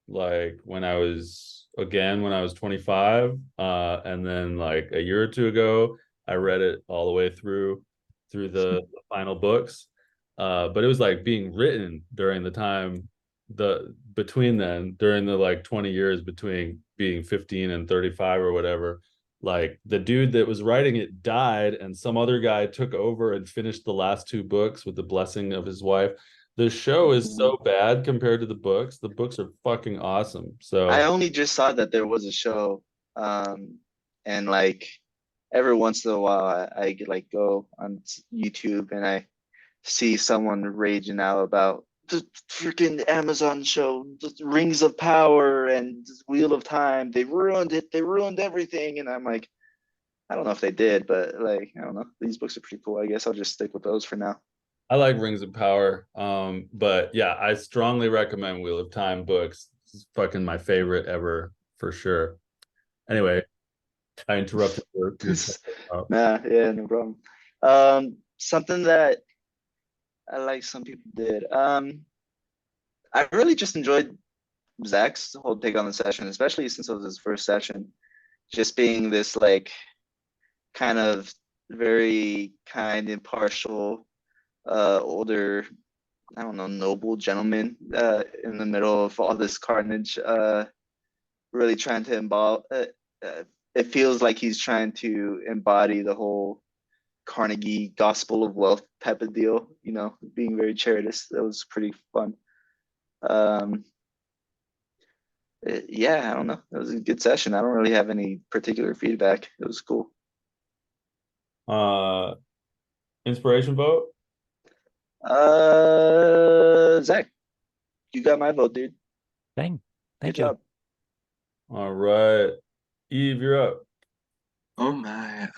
like when I was 25, and then like a year or two ago I read it all the way through the final books. But it was like being written during the time between then, during the like 20 years between being 15 and 35 or whatever. Like the dude that was writing it died, and some other guy took over and finished the last two books with the blessing of his wife. The show is so bad compared to the books. The books are fucking awesome. I So only just saw that there was a show, and like every once in a while I like go on YouTube and I see someone raging out about the freaking Amazon show, the Rings of Power and Wheel of Time. They ruined it. They ruined everything. And I'm like, I don't know if they did, but like, I don't know. These books are pretty cool. I guess I'll just stick with those for now. I like Rings of Power. But yeah, I strongly recommend Wheel of Time books. It's fucking my favorite ever for sure. Anyway, I interrupted your Nah, yeah, no problem. Something that I like some people did. I really just enjoyed Zach's whole take on the session, especially since it was his first session. Just being this like kind of very kind, impartial, older, I don't know, noble gentleman in the middle of all this carnage, really trying to it feels like he's trying to embody the whole Carnegie gospel of wealth type of deal, you know, being very charitous. That was pretty fun. Yeah, I don't know. It was a good session. I don't really have any particular feedback. It was cool. Inspiration vote. Zach, you got my vote, dude. Thank Good you. job. All right, Eve, you're up. Oh my.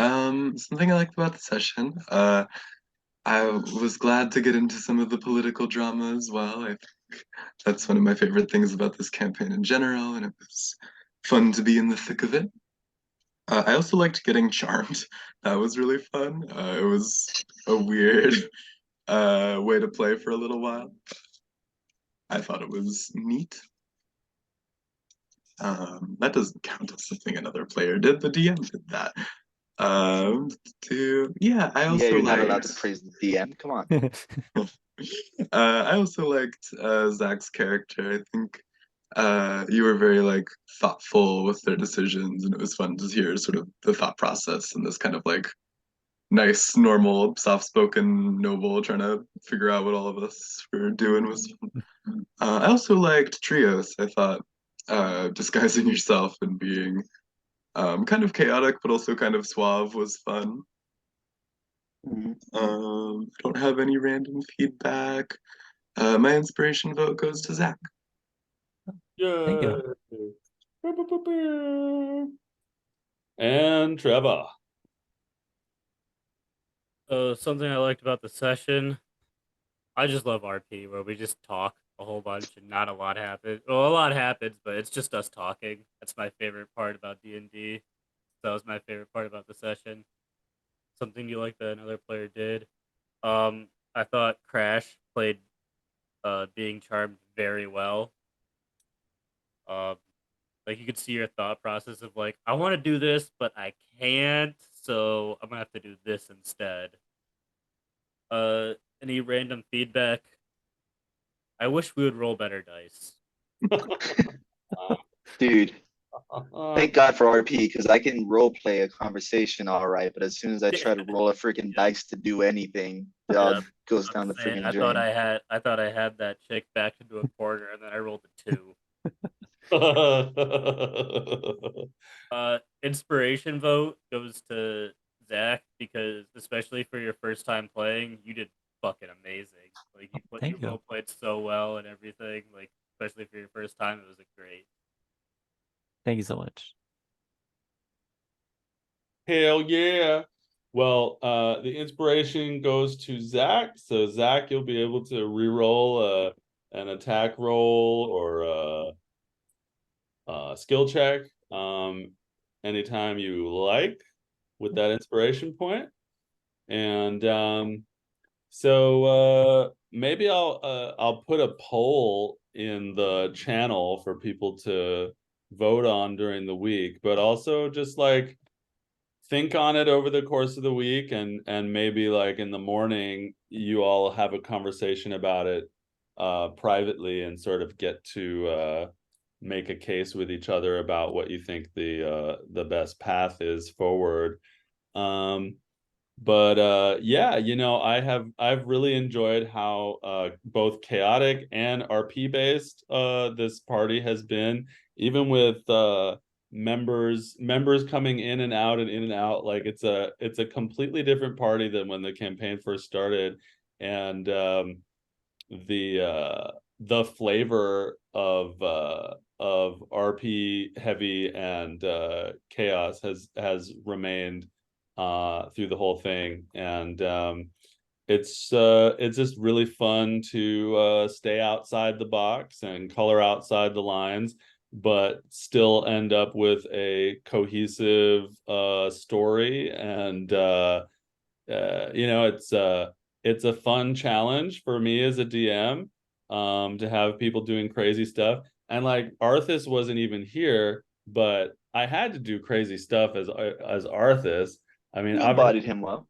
Something I liked about the session. I was glad to get into some of the political drama as well. I think that's one of my favorite things about this campaign in general, and it was fun to be in the thick of it. I also liked getting charmed. That was really fun. It was a weird way to play for a little while. I thought it was neat. That doesn't count as something another player did. The DM did that. Yeah, I Yeah, also you're not allowed liked. to praise the DM. Come on. I also liked Zach's character. I think you were very like thoughtful with their decisions, and it was fun to hear sort of the thought process and this kind of like nice, normal, soft-spoken noble trying to figure out what all of us were doing was fun. I also liked trios. I thought disguising yourself and being kind of chaotic but also kind of suave was fun. Mhm. I don't have any random feedback. My inspiration vote goes to Zach. Thank you. And Trevor. Something I liked about the session, I just love RP where we just talk a whole bunch and not a lot happens. Well, a lot happens, but it's just us talking. That's my favorite part about D&D. That was my favorite part about the session. Something you like that another player did. I thought Crash played being charmed very well. Like you could see your thought process of like, I want to do this, but I can't, so I'm gonna have to do this instead. Any random feedback? I wish we would roll better dice. Dude, thank God for RP because I can role play a conversation all right, but as soon as I try to roll a freaking dice to do anything, it all goes down the freaking I drain. thought I had that chick back into a corner, and then I rolled a 2. Inspiration vote goes to Zach because especially for your first time playing, you did fucking amazing. Like you Thank you. role played so well and everything. Like especially for your first time, it was great. Thank you so much. Hell yeah. Well, the inspiration goes to Zach. So Zach, you'll be able to re-roll an attack roll or a skill check anytime you like with that inspiration point. And so maybe I'll put a poll in the channel for people to vote on during the week, but also just like think on it over the course of the week and maybe like in the morning you all have a conversation about it privately and sort of get to make a case with each other about what you think the best path is forward. But yeah, you know, I've really enjoyed how both chaotic and RP based this party has been, even with members coming in and out and in and out. Like it's a completely different party than when the campaign first started. And the flavor of RP heavy and chaos has remained through the whole thing. And it's just really fun to stay outside the box and color outside the lines, but still end up with a cohesive story. And you know, it's a fun challenge for me as a DM to have people doing crazy stuff. And like Arthas wasn't even here, but I had to do crazy stuff as Arthas. I mean, You obviously, embodied him well.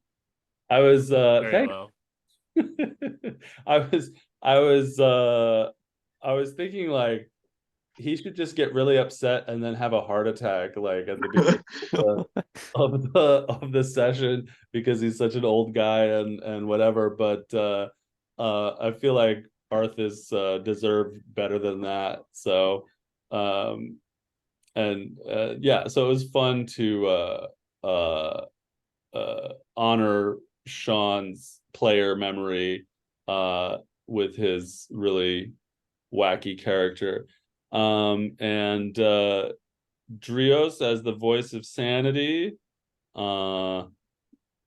I was Very thank well. I was thinking like he should just get really upset and then have a heart attack like at the beginning of the session because he's such an old guy and whatever. But I feel like Arthas deserved better than that. So and yeah, so it was fun to honor Sean's player memory with his really wacky character. And Drios as the voice of sanity,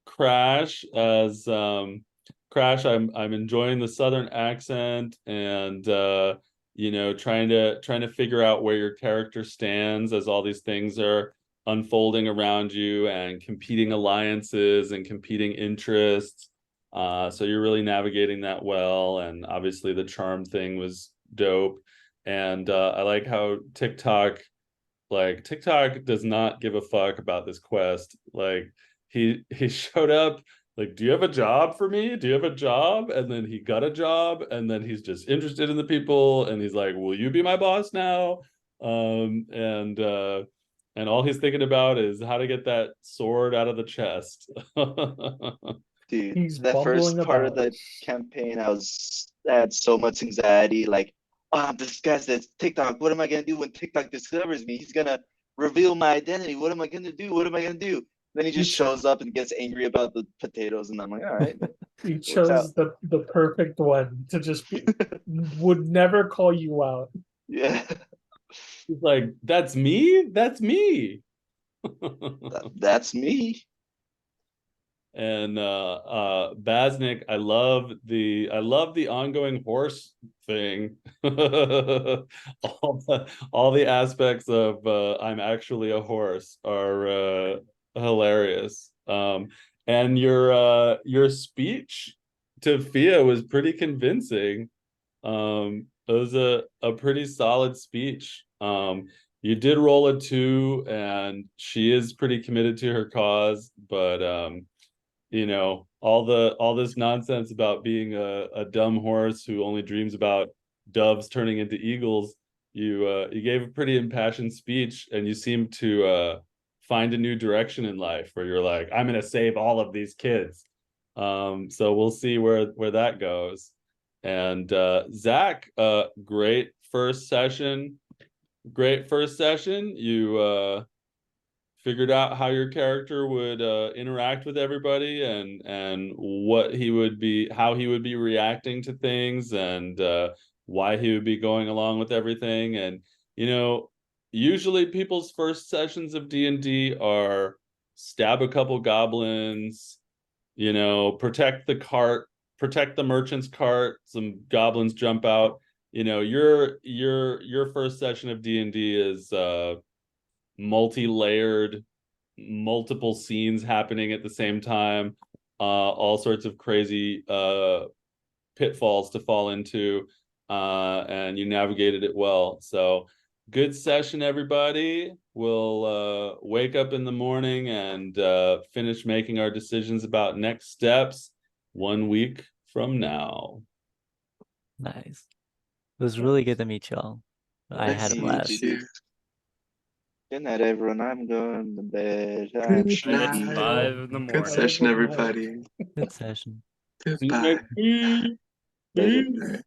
Crash as Crash. I'm enjoying the southern accent and you know, trying to figure out where your character stands as all these things are unfolding around you and competing alliances and competing interests. So you're really navigating that well. And obviously the charm thing was dope. And I like how TikTok does not give a fuck about this quest. Like he showed up like, do you have a job for me? Do you have a job? And then he got a job, and then he's just interested in the people, and he's like, will you be my boss now? And all he's thinking about is how to get that sword out of the chest. Dude, He's that first bumbling part of about. the campaign, I had so much anxiety. Like, oh, this guy's this TikTok. What am I gonna do when TikTok discovers me? He's gonna reveal my identity. What am I gonna do? What am I gonna do? Then he just shows up and gets angry about the potatoes, and I'm like, all right, He works out. chose the perfect one to just be would never call you out. Yeah, He's like, that's me? That's me. that's me. And Basnik, I love the ongoing horse thing. all the aspects of I'm actually a horse are hilarious. And your speech to Fia was pretty convincing. It was a pretty solid speech. You did roll a 2, and she is pretty committed to her cause, but you know, all this nonsense about being a dumb horse who only dreams about doves turning into eagles. You gave a pretty impassioned speech, and you seem to find a new direction in life where you're like, I'm gonna save all of these kids. So we'll see where that goes. And Zach, great first session. Great first session. You figured out how your character would interact with everybody and how he would be reacting to things, and why he would be going along with everything. And you know, usually people's first sessions of D&D are stab a couple goblins, you know, protect the merchant's cart, some goblins jump out. You know, your first session of D&D is multi-layered, multiple scenes happening at the same time, all sorts of crazy pitfalls to fall into, and you navigated it well. So good session, everybody. We'll wake up in the morning and finish making our decisions about next steps 1 week from now. Nice. It was really good to meet y'all. I Nice had a to meet blast. you. Good night, everyone. I'm going to bed. Good I'm It's sleepy. night. 5 in the Good morning. session, Good night. everybody. Good session. See you Goodbye. next week. Later. Peace.